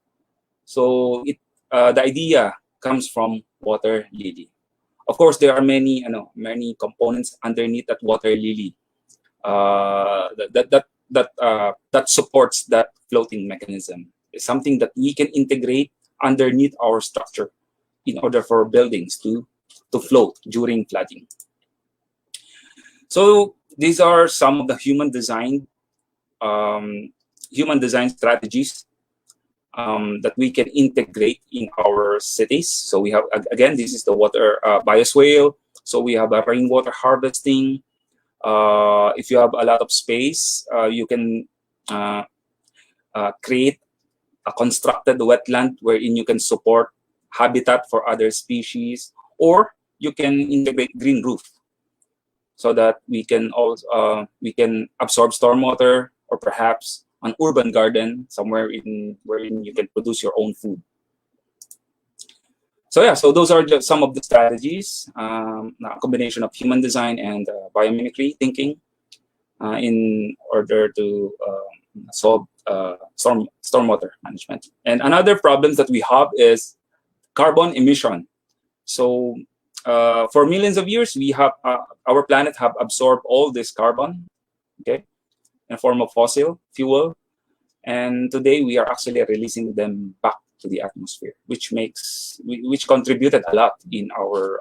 So the idea comes from water lily. Of course, there are many components underneath that water lily that supports that floating mechanism. It's something that we can integrate underneath our structure in order for buildings to float during flooding. So these are some of the human design strategies that we can integrate in our cities. So we have, again, this is the water bioswale. So we have a rainwater harvesting. If you have a lot of space, you can create a constructed wetland wherein you can support habitat for other species, or you can integrate green roof so that we can absorb stormwater, or perhaps an urban garden somewhere wherein you can produce your own food. So yeah, so those are just some of the strategies, a combination of human design and biomimicry thinking in order to solve stormwater management. And another problem that we have is carbon emission. So for millions of years, we have our planet have absorbed all this carbon, okay, in the form of fossil fuel, and today we are actually releasing them back to the atmosphere, which contributed a lot in our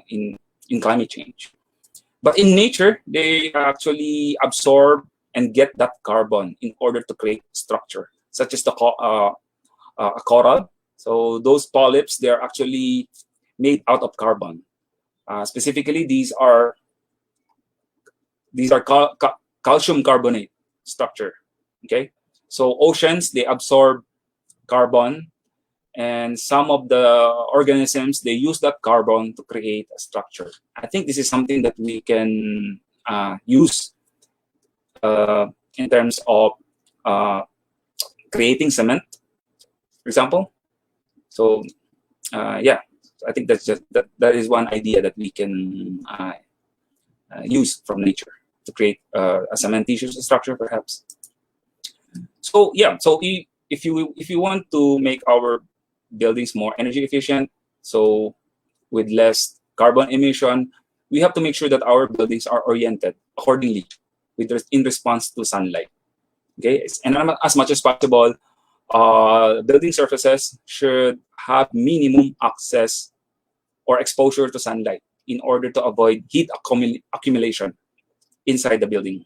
in climate change. But in nature, they actually absorb and get that carbon in order to create structure, such as the coral. So those polyps, they are actually made out of carbon. Specifically, these are calcium carbonate structure. Okay, so oceans, they absorb carbon, and some of the organisms, they use that carbon to create a structure. I think this is something that we can use in terms of creating cement, for example. So yeah, I think that is one idea that we can use from nature to create a cementitious structure, perhaps. So yeah, so if you want to make our buildings more energy efficient, so with less carbon emission, we have to make sure that our buildings are oriented accordingly in response to sunlight. Okay, and as much as possible, building surfaces should have minimum access or exposure to sunlight in order to avoid heat accumulation inside the building.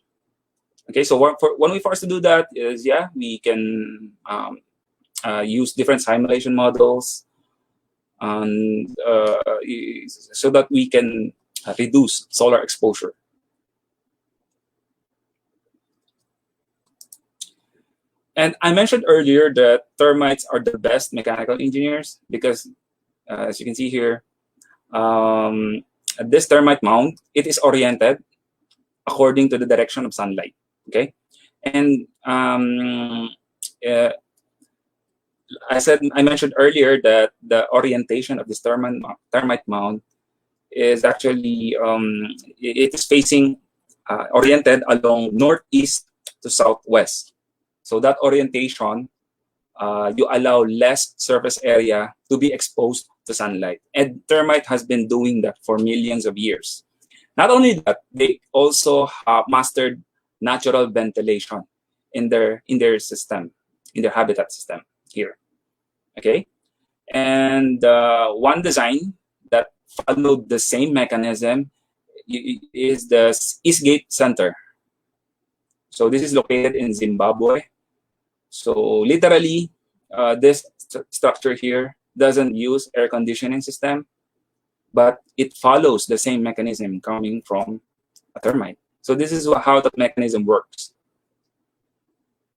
Okay, so one way for us to do that is, yeah, we can use different simulation models, and so that we can reduce solar exposure. And I mentioned earlier that termites are the best mechanical engineers because, as you can see here, this termite mound, it is oriented according to the direction of sunlight. Okay, and I mentioned earlier that the orientation of this termite mound is actually it is facing oriented along northeast to southwest. So that orientation, you allow less surface area to be exposed to sunlight. And termite has been doing that for millions of years. Not only that, they also have mastered natural ventilation in their system, in their habitat system here. Okay, and one design that followed the same mechanism is the Eastgate Center. So this is located in Zimbabwe. So literally, this structure here doesn't use air conditioning system, but it follows the same mechanism coming from a termite. So this is how that mechanism works.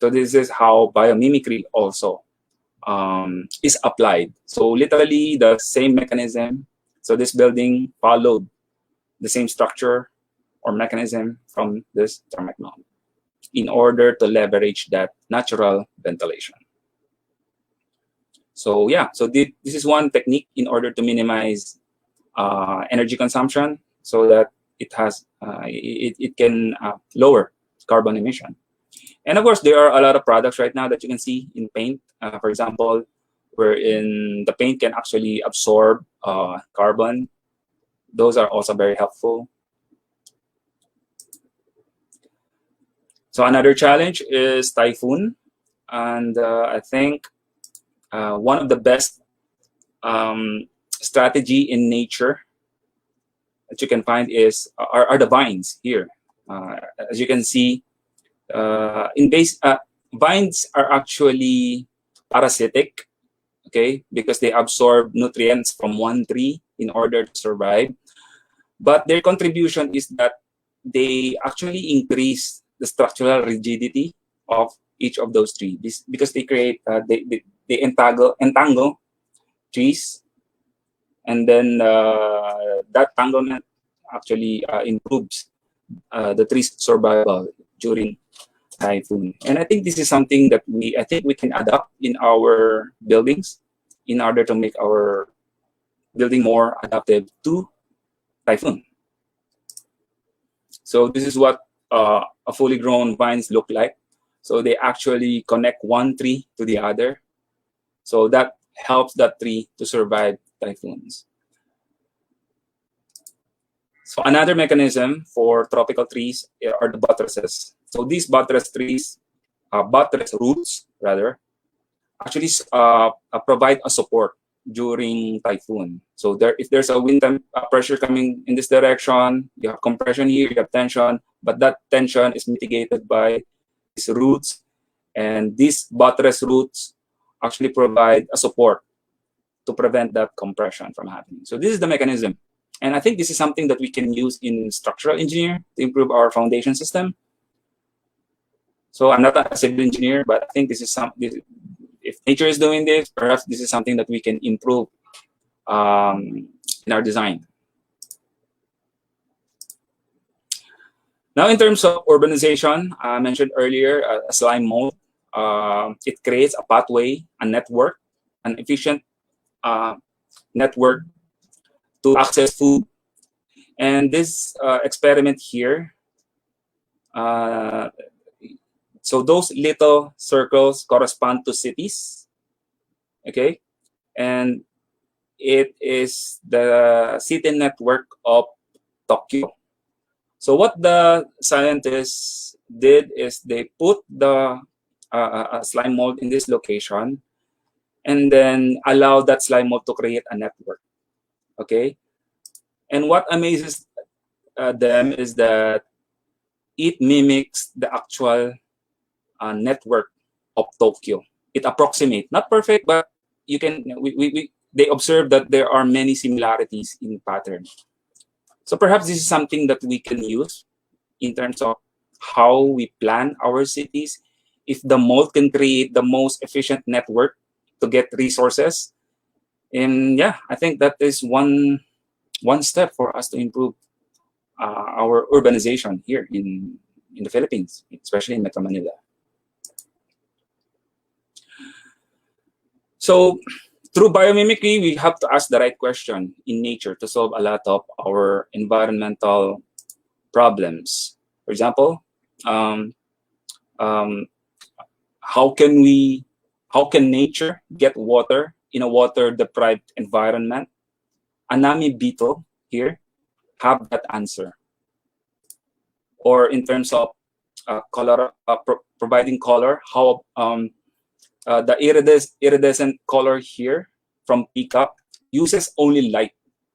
So this is how biomimicry also is applied. So literally the same mechanism. So this building followed the same structure or mechanism from this termite mound in order to leverage that natural ventilation. So yeah, so this is one technique in order to minimize energy consumption so that it has it can lower carbon emission. And of course, there are a lot of products right now that you can see in paint, for example, wherein the paint can actually absorb carbon. Those are also very helpful. So another challenge is typhoon. And I think one of the best strategy in nature that you can find are the vines here. As you can see, vines are actually parasitic, okay, because they absorb nutrients from one tree in order to survive. But their contribution is that they actually increase the structural rigidity of each of those trees because they create they entangle trees, and then that tanglement actually improves the tree's survival during typhoon. And I think this is something that we can adapt in our buildings in order to make our building more adaptive to typhoon. So this is what a fully grown vines look like. So they actually connect one tree to the other. So that helps that tree to survive typhoons. So another mechanism for tropical trees are the buttresses. So these buttress trees, buttress roots rather, actually provide a support during typhoon. So if there's a wind pressure coming in this direction, you have compression here, you have tension, but that tension is mitigated by these roots, and these buttress roots actually provide a support to prevent that compression from happening. So this is the mechanism. And I think this is something that we can use in structural engineer to improve our foundation system. So I'm not a civil engineer, but I think this is if nature is doing this, perhaps this is something that we can improve in our design. Now, in terms of urbanization, I mentioned earlier a slime mold. It creates a pathway, a network, an efficient network to access food. And this experiment here, so those little circles correspond to cities, okay? And it is the city network of Tokyo. So what the scientists did is they put the a slime mold in this location, and then allow that slime mold to create a network. Okay, and what amazes them is that it mimics the actual network of Tokyo. It approximates, not perfect, but you can. They observe that there are many similarities in pattern. So perhaps this is something that we can use in terms of how we plan our cities. If the mold can create the most efficient network to get resources, and yeah, I think that is one step for us to improve our urbanization here in the Philippines, especially in Metro Manila. So through biomimicry, we have to ask the right question in nature to solve a lot of our environmental problems. For example, um, um, how can nature get water in a water-deprived environment? Anami beetle here have that answer. Or in terms of color, providing color, how the iridescent color here from peacock uses only light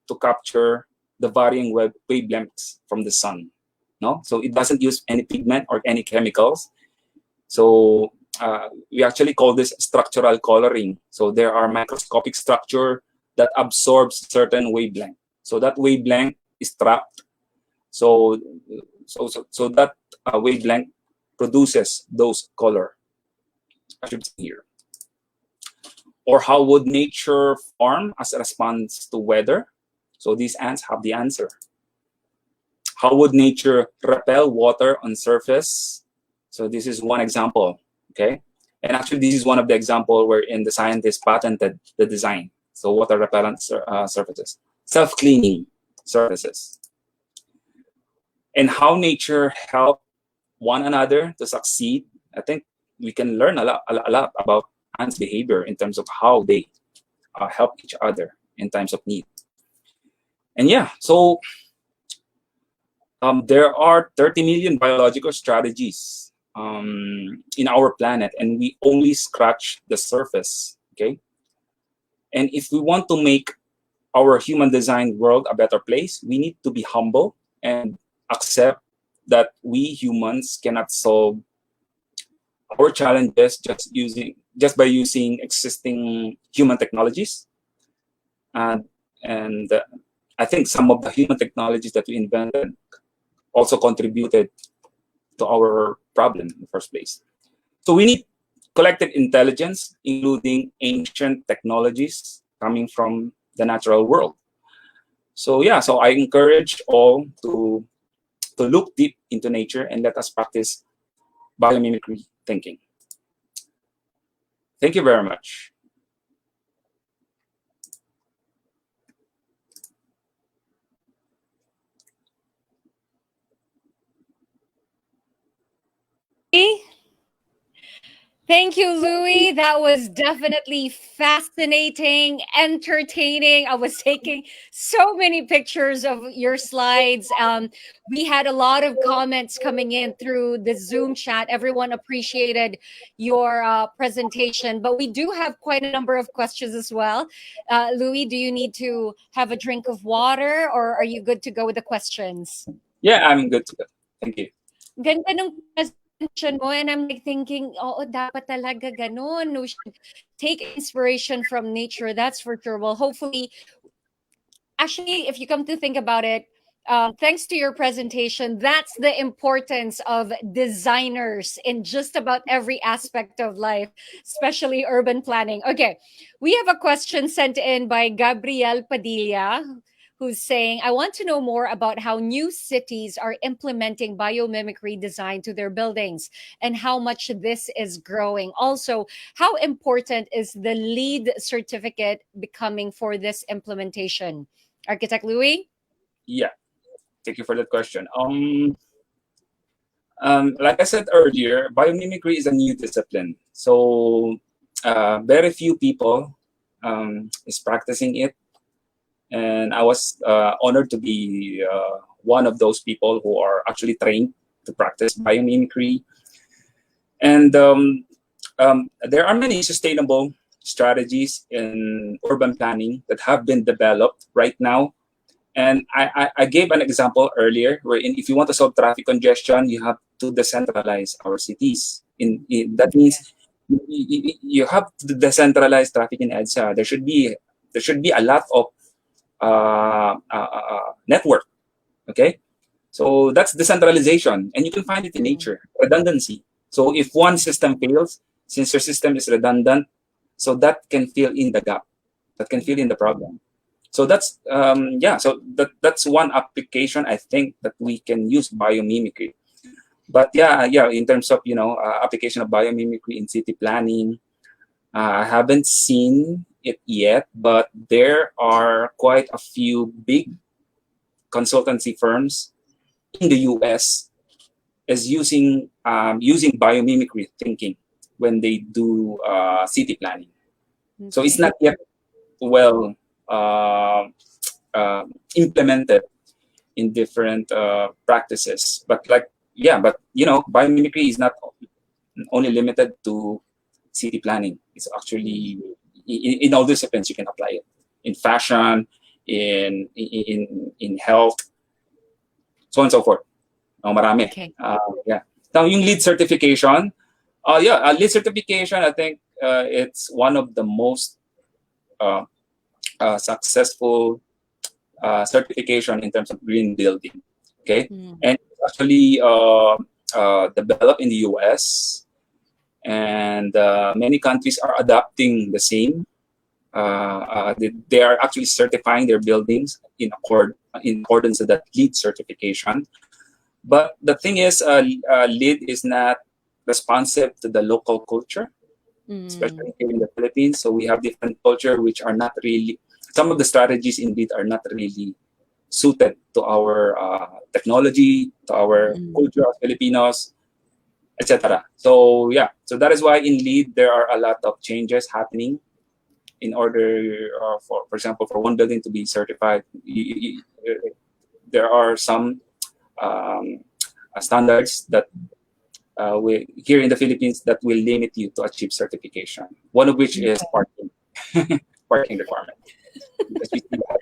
to capture the varying wavelengths from the sun. No, so it doesn't use any pigment or any chemicals. So we actually call this structural coloring. So there are microscopic structure that absorbs certain wavelength. So that wavelength is trapped. So that wavelength produces those color. I should say here. Or how would nature form as a response to weather? So these ants have the answer. How would nature repel water on surface? So this is one example, okay? And actually this is one of the example wherein the scientists patented the design. So water repellent surfaces, self-cleaning surfaces. And how nature help one another to succeed. I think we can learn a lot about ants' behavior in terms of how they help each other in times of need. And yeah, so there are 30 million biological strategies in our planet, and we only scratch the surface, okay? And if we want to make our human-designed world a better place, we need to be humble and accept that we humans cannot solve our challenges just by using existing human technologies. And I think some of the human technologies that we invented also contributed to our problem in the first place. So we need collective intelligence, including ancient technologies coming from the natural world. So yeah, so I encourage all to look deep into nature and let us practice biomimicry thinking. Thank you very much. Thank you, Louis. That was definitely fascinating, entertaining. I was taking so many pictures of your slides. We had a lot of comments coming in through the Zoom chat. Everyone appreciated your presentation, but we do have quite a number of questions as well. Louis, do you need to have a drink of water, or are you good to go with the questions? Yeah, I'm good to go. Thank you. Ganda ng presentation mo, and I'm like thinking, oh, dapat talaga ganun. We should take inspiration from nature, that's for sure. Well, hopefully, actually, if you come to think about it, thanks to your presentation, that's the importance of designers in just about every aspect of life, especially urban planning. Okay, we have a question sent in by Gabriel Padilla, who's saying, I want to know more about how new cities are implementing biomimicry design to their buildings and how much this is growing. Also, how important is the LEED certificate becoming for this implementation? Architect Louis? Yeah, thank you for that question. Like I said earlier, biomimicry is a new discipline. So very few people is practicing it. And I was honored to be one of those people who are actually trained to practice biomimicry. And there are many sustainable strategies in urban planning that have been developed right now. And I gave an example earlier, wherein if you want to solve traffic congestion, you have to decentralize our cities. That means you have to decentralize traffic in EDSA. There should be a lot of network. Okay, so that's decentralization, and you can find it in nature. Redundancy. So if one system fails, since your system is redundant, so that can fill in the gap, that can fill in the problem. So that's that's one application I think that we can use biomimicry. But yeah, in terms of application of biomimicry in city planning, I haven't seen it yet, but there are quite a few big consultancy firms in the US is using biomimicry thinking when they do city planning. So it's not yet well implemented in different practices. But biomimicry is not only limited to city planning. It's actually in all disciplines you can apply it. In fashion, in health, so on and so forth. Marami. Okay. Yeah. Now, yung lead certification, lead certification, I think it's one of the most successful certification in terms of green building. Okay, and it's actually developed in the US, and many countries are adopting the same. They are actually certifying their buildings in accordance with that LEED certification. But the thing is, LEED is not responsive to the local culture, especially here in the Philippines. So we have different culture which are not really, some of the strategies in LEED are not really suited to our technology, to our culture as Filipinos, etc. So so that is why in LEED there are a lot of changes happening in order for example, for one building to be certified. There are some standards that here in the Philippines that will limit you to achieve certification. One of which is parking, parking requirement. Because we still have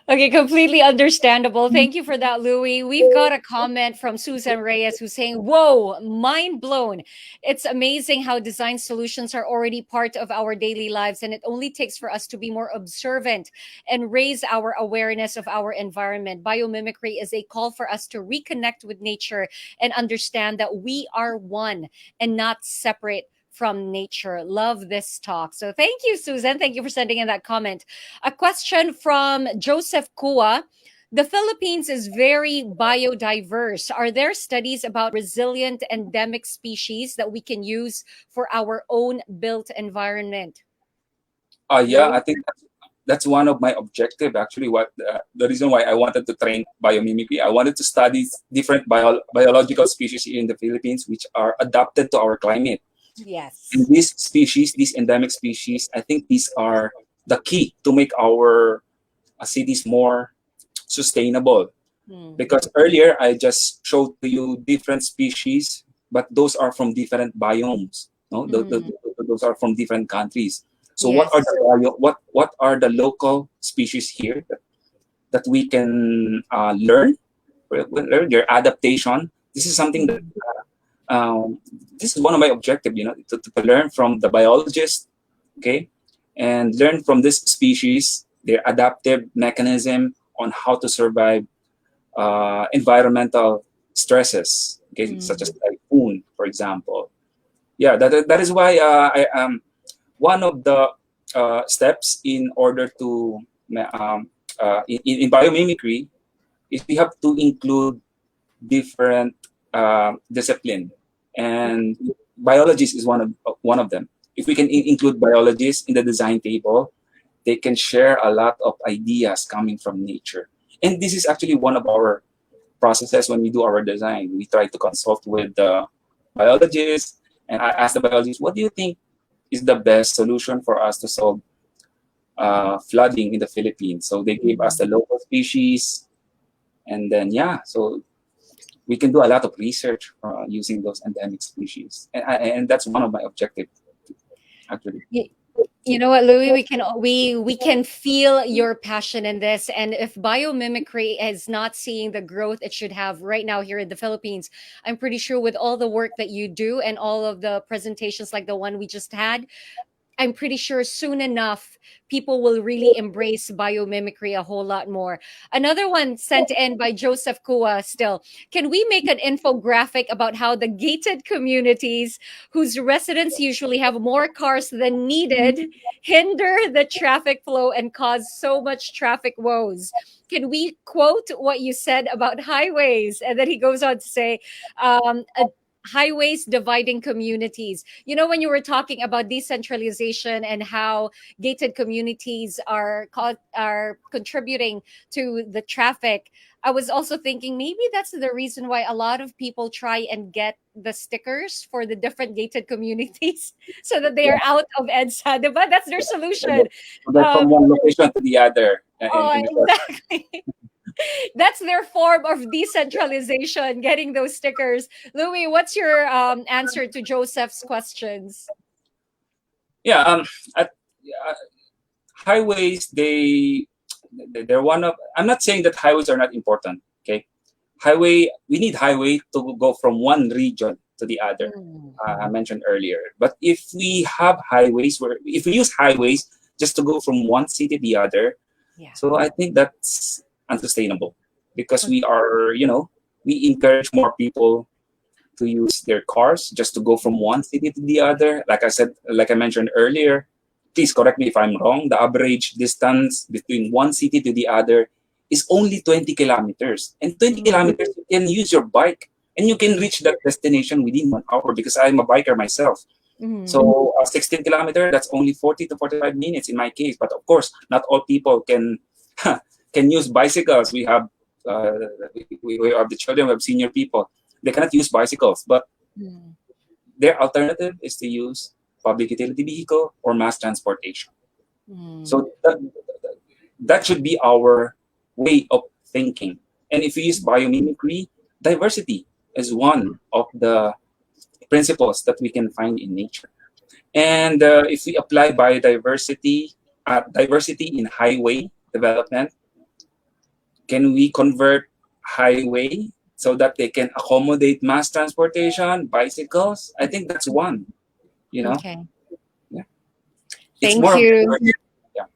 Okay, completely understandable. Thank you for that, Louis. We've got a comment from Susan Reyes who's saying, whoa, mind blown. It's amazing how design solutions are already part of our daily lives, and it only takes for us to be more observant and raise our awareness of our environment. Biomimicry is a call for us to reconnect with nature and understand that we are one and not separate from nature. Love this talk. So thank you, Susan. Thank you for sending in that comment. A question from Joseph Kua. The Philippines is very biodiverse. Are there studies about resilient endemic species that we can use for our own built environment? I think that's one of my objective. Actually, what the reason why I wanted to train biomimicry, I wanted to study different biological species in the Philippines which are adapted to our climate. Yes. And these species, these endemic species, I think these are the key to make our cities more sustainable. Because earlier I just showed to you different species, but those are from different biomes. No, those are from different countries. So Yes. what are the local species here that we can learn their adaptation? This is something that this is one of my objectives, to learn from the biologists, okay, and learn from this species their adaptive mechanism on how to survive environmental stresses, okay, such as typhoon, for example. Yeah, that is why one of the steps in order to in biomimicry is we have to include different discipline, and biologists is one of them. If we can include biologists in the design table, they can share a lot of ideas coming from nature. And this is actually one of our processes when we do our design. We try to consult with the biologists, and I ask the biologists, what do you think is the best solution for us to solve flooding in the Philippines? So they gave us the local species, and then so we can do a lot of research using those endemic species, and that's one of my objectives, actually. You know what, Louis? We can feel your passion in this, and if biomimicry is not seeing the growth it should have right now here in the Philippines, I'm pretty sure with all the work that you do and all of the presentations like the one we just had, I'm pretty sure soon enough people will really embrace biomimicry a whole lot more. Another one sent in by Joseph Kua still. Can we make an infographic about how the gated communities, whose residents usually have more cars than needed, hinder the traffic flow and cause so much traffic woes? Can we quote what you said about highways? And then he goes on to say, highways dividing communities. You know, when you were talking about decentralization and how gated communities are contributing to the traffic, I was also thinking maybe that's the reason why a lot of people try and get the stickers for the different gated communities so that they Yeah. are out of EDSA, diba? That's their solution. So that's from one location to the other. Oh, In the short. exactly. That's their form of decentralization, getting those stickers. Louis, what's your answer to Joseph's questions? Yeah. Highways, they're one of. I'm not saying that highways are not important. Okay, we need highway to go from one region to the other. I mentioned earlier. But if we have highways, if we use highways just to go from one city to the other, Yeah. so I think that's unsustainable, because we encourage more people to use their cars just to go from one city to the other. Like I mentioned earlier, please correct me if I'm wrong, the average distance between one city to the other is only 20 kilometers. And 20 kilometers, you can use your bike and you can reach that destination within 1 hour, because I'm a biker myself. So 16 kilometers, that's only 40 to 45 minutes in my case. But of course, not all people can can use bicycles. We have we have the children, we have senior people. They cannot use bicycles, but their alternative is to use public utility vehicle or mass transportation. So that should be our way of thinking. And if we use biomimicry, diversity is one of the principles that we can find in nature. And if we apply biodiversity, diversity in highway development, can we convert highway so that they can accommodate mass transportation, bicycles? I think that's one. Okay. Yeah. Thank more you. Yeah.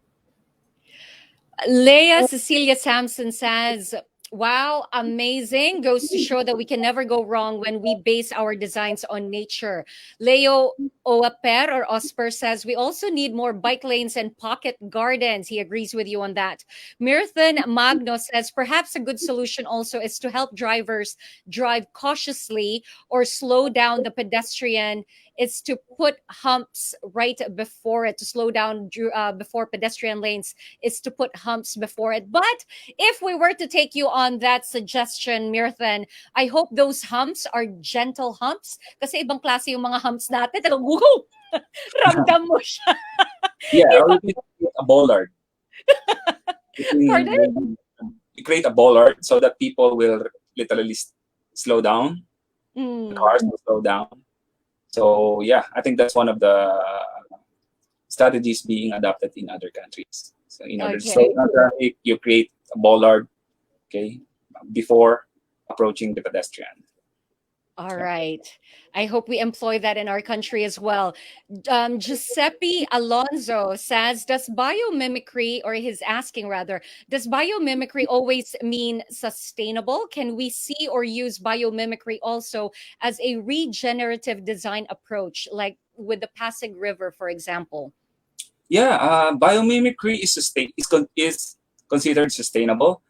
Leah Cecilia Sampson says, wow, amazing. Goes to show that we can never go wrong when we base our designs on nature. Leo Oaper or Osper says, we also need more bike lanes and pocket gardens. He agrees with you on that. Mirthan Magno says, perhaps a good solution also is to help drivers drive cautiously or slow down the pedestrian. It's to put humps right before it, to slow down before pedestrian lanes, is to put humps before it. But if we were to take you on that suggestion, Mirthan, I hope those humps are gentle humps. Kasi ibang klase yung mga humps natin. Talagang, woohoo! Ramdam mo siya. Yeah, or we create a bollard. Pardon? We create a bollard so that people will literally slow down. The cars will slow down. So yeah, I think that's one of the strategies being adopted in other countries. So in order to slow down traffic, you create a bollard, okay, before approaching the pedestrian. All right. I hope we employ that in our country as well. Giuseppe Alonso says, does biomimicry, or he's asking rather, does biomimicry always mean sustainable? Can we see or use biomimicry also as a regenerative design approach, like with the Pasig River, for example? Yeah, biomimicry is considered sustainable.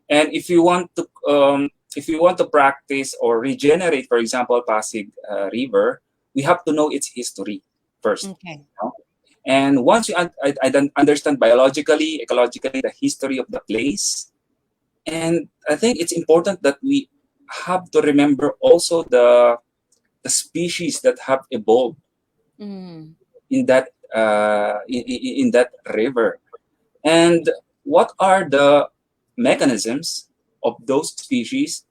And if you want to practice or regenerate, for example, Pasig River, we have to know its history first. Okay. And once you understand biologically, ecologically, the history of the place, and I think it's important that we have to remember also the species that have evolved in that in that river, and what are the mechanisms of those species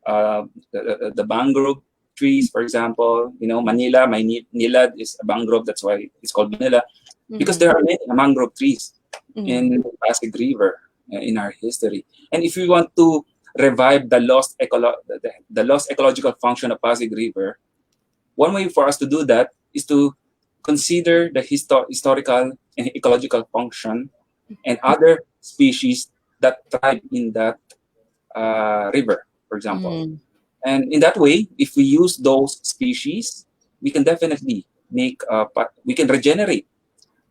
the mangrove trees, for example. Manila, Nilad is a mangrove. That's why it's called Manila, because there are many mangrove trees in the Pasig River in our history. And if we want to revive the lost ecological function of Pasig River, one way for us to do that is to consider the historical and ecological function and other species that thrive in that river, for example. And in that way, if we use those species, we can definitely we can regenerate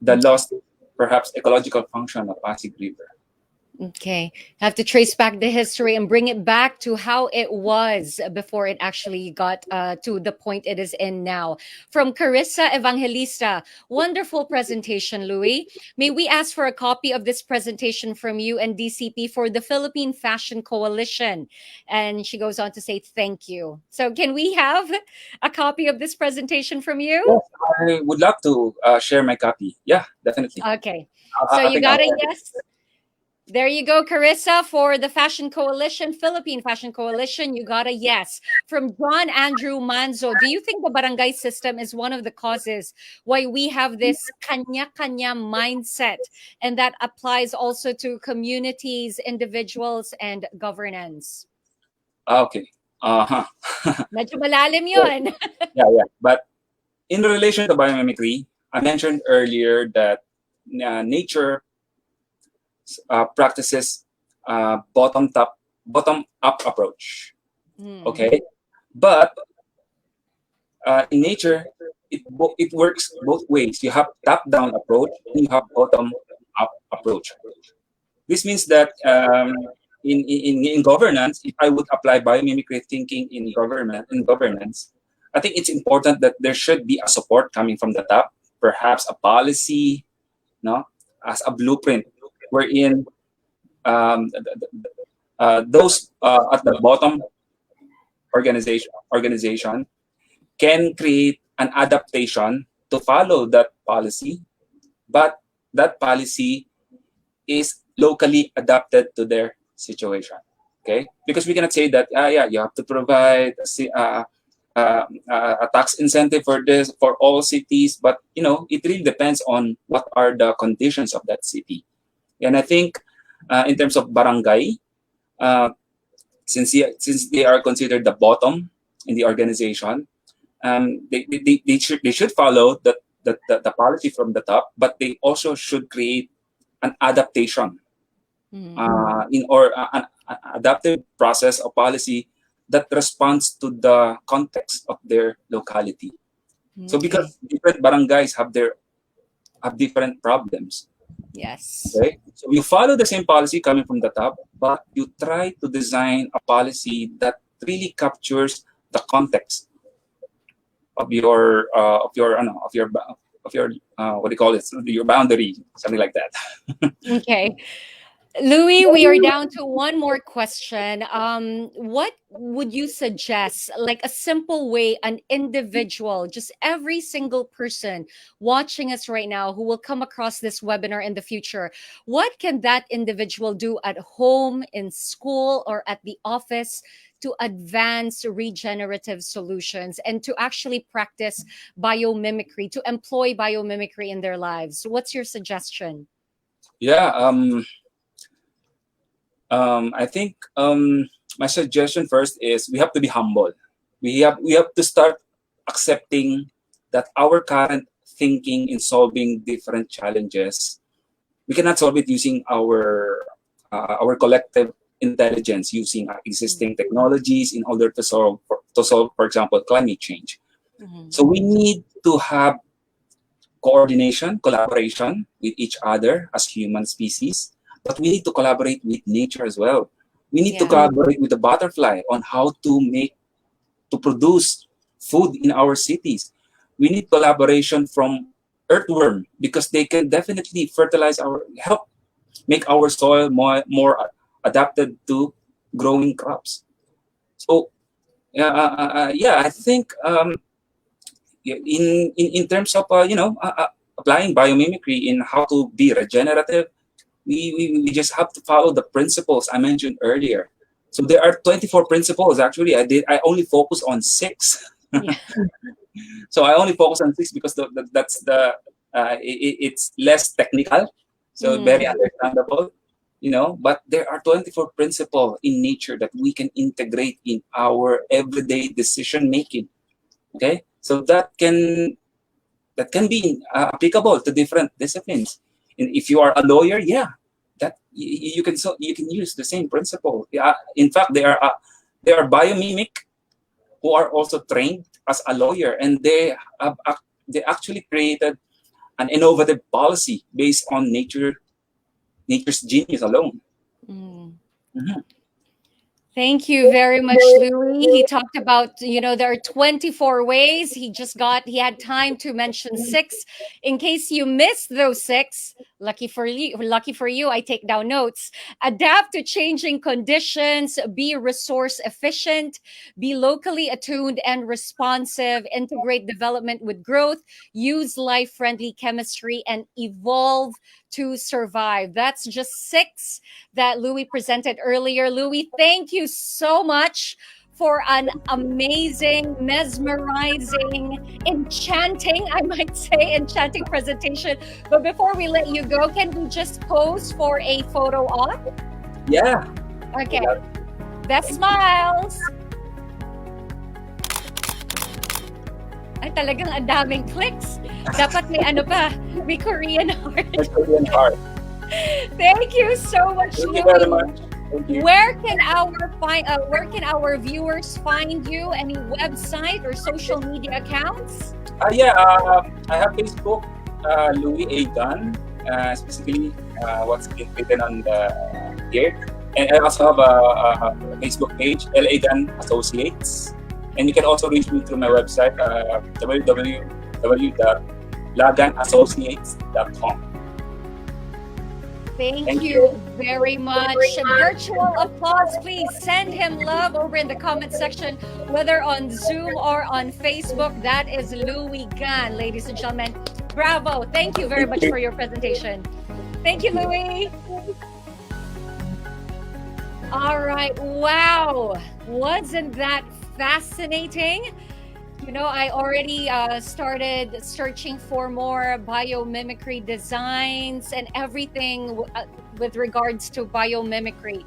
the lost, perhaps, ecological function of Pasig River. Okay. Have to trace back the history and bring it back to how it was before it actually got to the point it is in now. From Carissa Evangelista, wonderful presentation, Louis. May we ask for a copy of this presentation from you and DCP for the Philippine Fashion Coalition? And she goes on to say thank you. So can we have a copy of this presentation from you? Yes, I would love to share my copy. Yeah, definitely. Okay. So you got a yes? There you go, Carissa, for the Fashion Coalition, Philippine Fashion Coalition. You got a yes. From John Andrew Manzo, do you think the barangay system is one of the causes why we have this kanya-kanya mindset, and that applies also to communities, individuals, and governance? Okay. Uh-huh. Medyo malalim yun. Yeah. But in relation to biomimicry, I mentioned earlier that nature practices bottom-up approach. Okay, but in nature, it works both ways. You have top-down approach and you have bottom-up approach. This means that in governance, if I would apply biomimicry thinking in governance, I think it's important that there should be a support coming from the top, perhaps a policy, as a blueprint, wherein those at the bottom organization can create an adaptation to follow that policy, but that policy is locally adapted to their situation. Okay, because we cannot say that you have to provide a tax incentive for this for all cities, but it really depends on what are the conditions of that city. And I think in terms of barangay, since they are considered the bottom in the organization, they should follow the policy from the top, but they also should create an adaptation an adaptive process of policy that responds to the context of their locality. So because different barangays have different problems. Yes. Okay. So you follow the same policy coming from the top, but you try to design a policy that really captures the context of your what do you call it? Your boundary, something like that. Okay. Louis, we are down to one more question. What would you suggest, like a simple way, an individual, just every single person watching us right now who will come across this webinar in the future, what can that individual do at home, in school, or at the office to advance regenerative solutions and to actually practice biomimicry, to employ biomimicry in their lives? What's your suggestion? Yeah. I think my suggestion first is we have to be humble. We have to start accepting that our current thinking in solving different challenges, we cannot solve it using our collective intelligence, using existing technologies in order to solve, for example, climate change. So we need to have coordination, collaboration with each other as human species. But we need to collaborate with nature as well. We need to collaborate with the butterfly on how to produce food in our cities. We need collaboration from earthworm because they can definitely help make our soil more adapted to growing crops. So I think in terms of applying biomimicry in how to be regenerative, we just have to follow the principles I mentioned earlier. So there are 24 principles. Actually, I only focus on 6. Yeah. So I only focus on 6 because that's the it's less technical, so very understandable, But there are 24 principles in nature that we can integrate in our everyday decision making. Okay, so that can be applicable to different disciplines. And if you are a lawyer, yeah, that you can use the same principle. Yeah, in fact, there are biomimic who are also trained as a lawyer, and they actually created an innovative policy based on nature's genius alone. Mm. Mhm. Thank you very much, Louis. He talked about, there are 24 ways. He had time to mention 6. In case you missed those 6, lucky for you, I take down notes. Adapt to changing conditions, be resource efficient, be locally attuned and responsive, integrate development with growth, use life-friendly chemistry, and evolve to survive. That's just 6 that Louis presented earlier. Louis, thank you so much for an amazing, mesmerizing, enchanting, I might say, enchanting presentation. But before we let you go, can we just pose for a photo op? Yeah. Okay. Best smiles. Ay, talagang ang daming clicks. Dapat may may Korean heart. That's Korean heart. Thank you so much, Thank Louis. you very much. Thank you. Where can our viewers find you? Any website or social media accounts? Yeah, I have Facebook, Louis A. Gunn, specifically what's written on the here. And I also have a Facebook page, LA Gunn Associates. And you can also reach me through my website, www.laganassociates.com. Thank you very much. Virtual applause, please. Send him love over in the comment section, whether on Zoom or on Facebook. That is Louis Gunn, ladies and gentlemen. Bravo. Thank you very much for your presentation. Thank you, Louis. All right. Wow. Wasn't that fascinating? I already started searching for more biomimicry designs and everything with regards to biomimicry.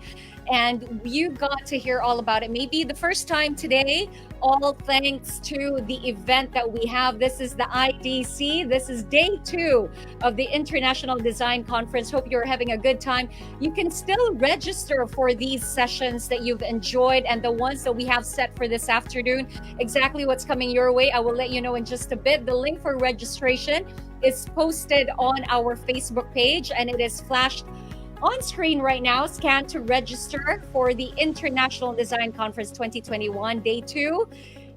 And you got to hear all about it. Maybe the first time today, all thanks to the event that we have. This is the IDC. This is day 2 of the International Design Conference. Hope you're having a good time. You can still register for these sessions that you've enjoyed and the ones that we have set for this afternoon. Exactly what's coming your way, I will let you know in just a bit. The link for registration is posted on our Facebook page and it is flashed on screen right now. Scan to register for the International Design Conference 2021, day 2.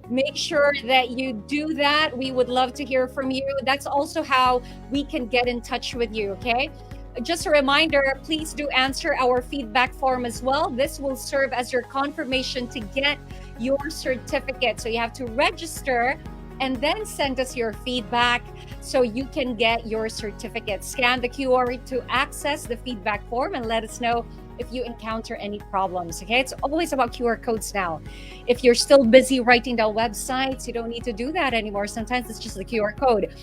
Make sure that you do that. We would love to hear from you. That's also how we can get in touch with you, okay? Just a reminder, please do answer our feedback form as well. This will serve as your confirmation to get your certificate. So you have to register and then send us your feedback so you can get your certificate. Scan the QR to access the feedback form and let us know if you encounter any problems, okay? It's always about QR codes now. If you're still busy writing down websites, you don't need to do that anymore. Sometimes it's just the QR code.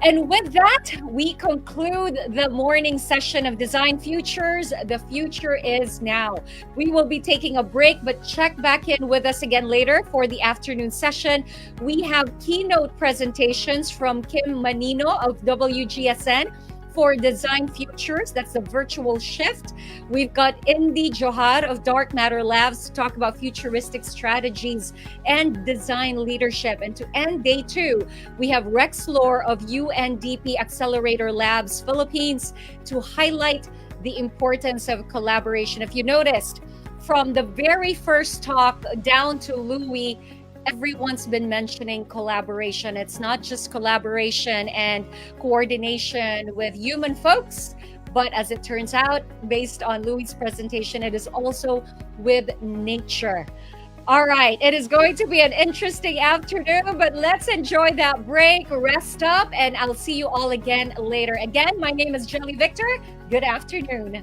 And with that, we conclude the morning session of Design Futures. The future is now. We will be taking a break, but check back in with us again later for the afternoon session. We have keynote presentations from Kim Manino of WGSN for Design Futures. That's the virtual shift. We've got Indy Johar of Dark Matter Labs to talk about futuristic strategies and design leadership. And to end day 2, we have Rex Lore of UNDP Accelerator Labs Philippines to highlight the importance of collaboration. If you noticed, from the very first talk down to Louis, everyone's been mentioning collaboration. It's not just collaboration and coordination with human folks, but as it turns out, based on Louis' presentation, it is also with nature. All right, it is going to be an interesting afternoon, but let's enjoy that break, rest up, and I'll see you all again later. Again, my name is Jelly Victor. Good afternoon.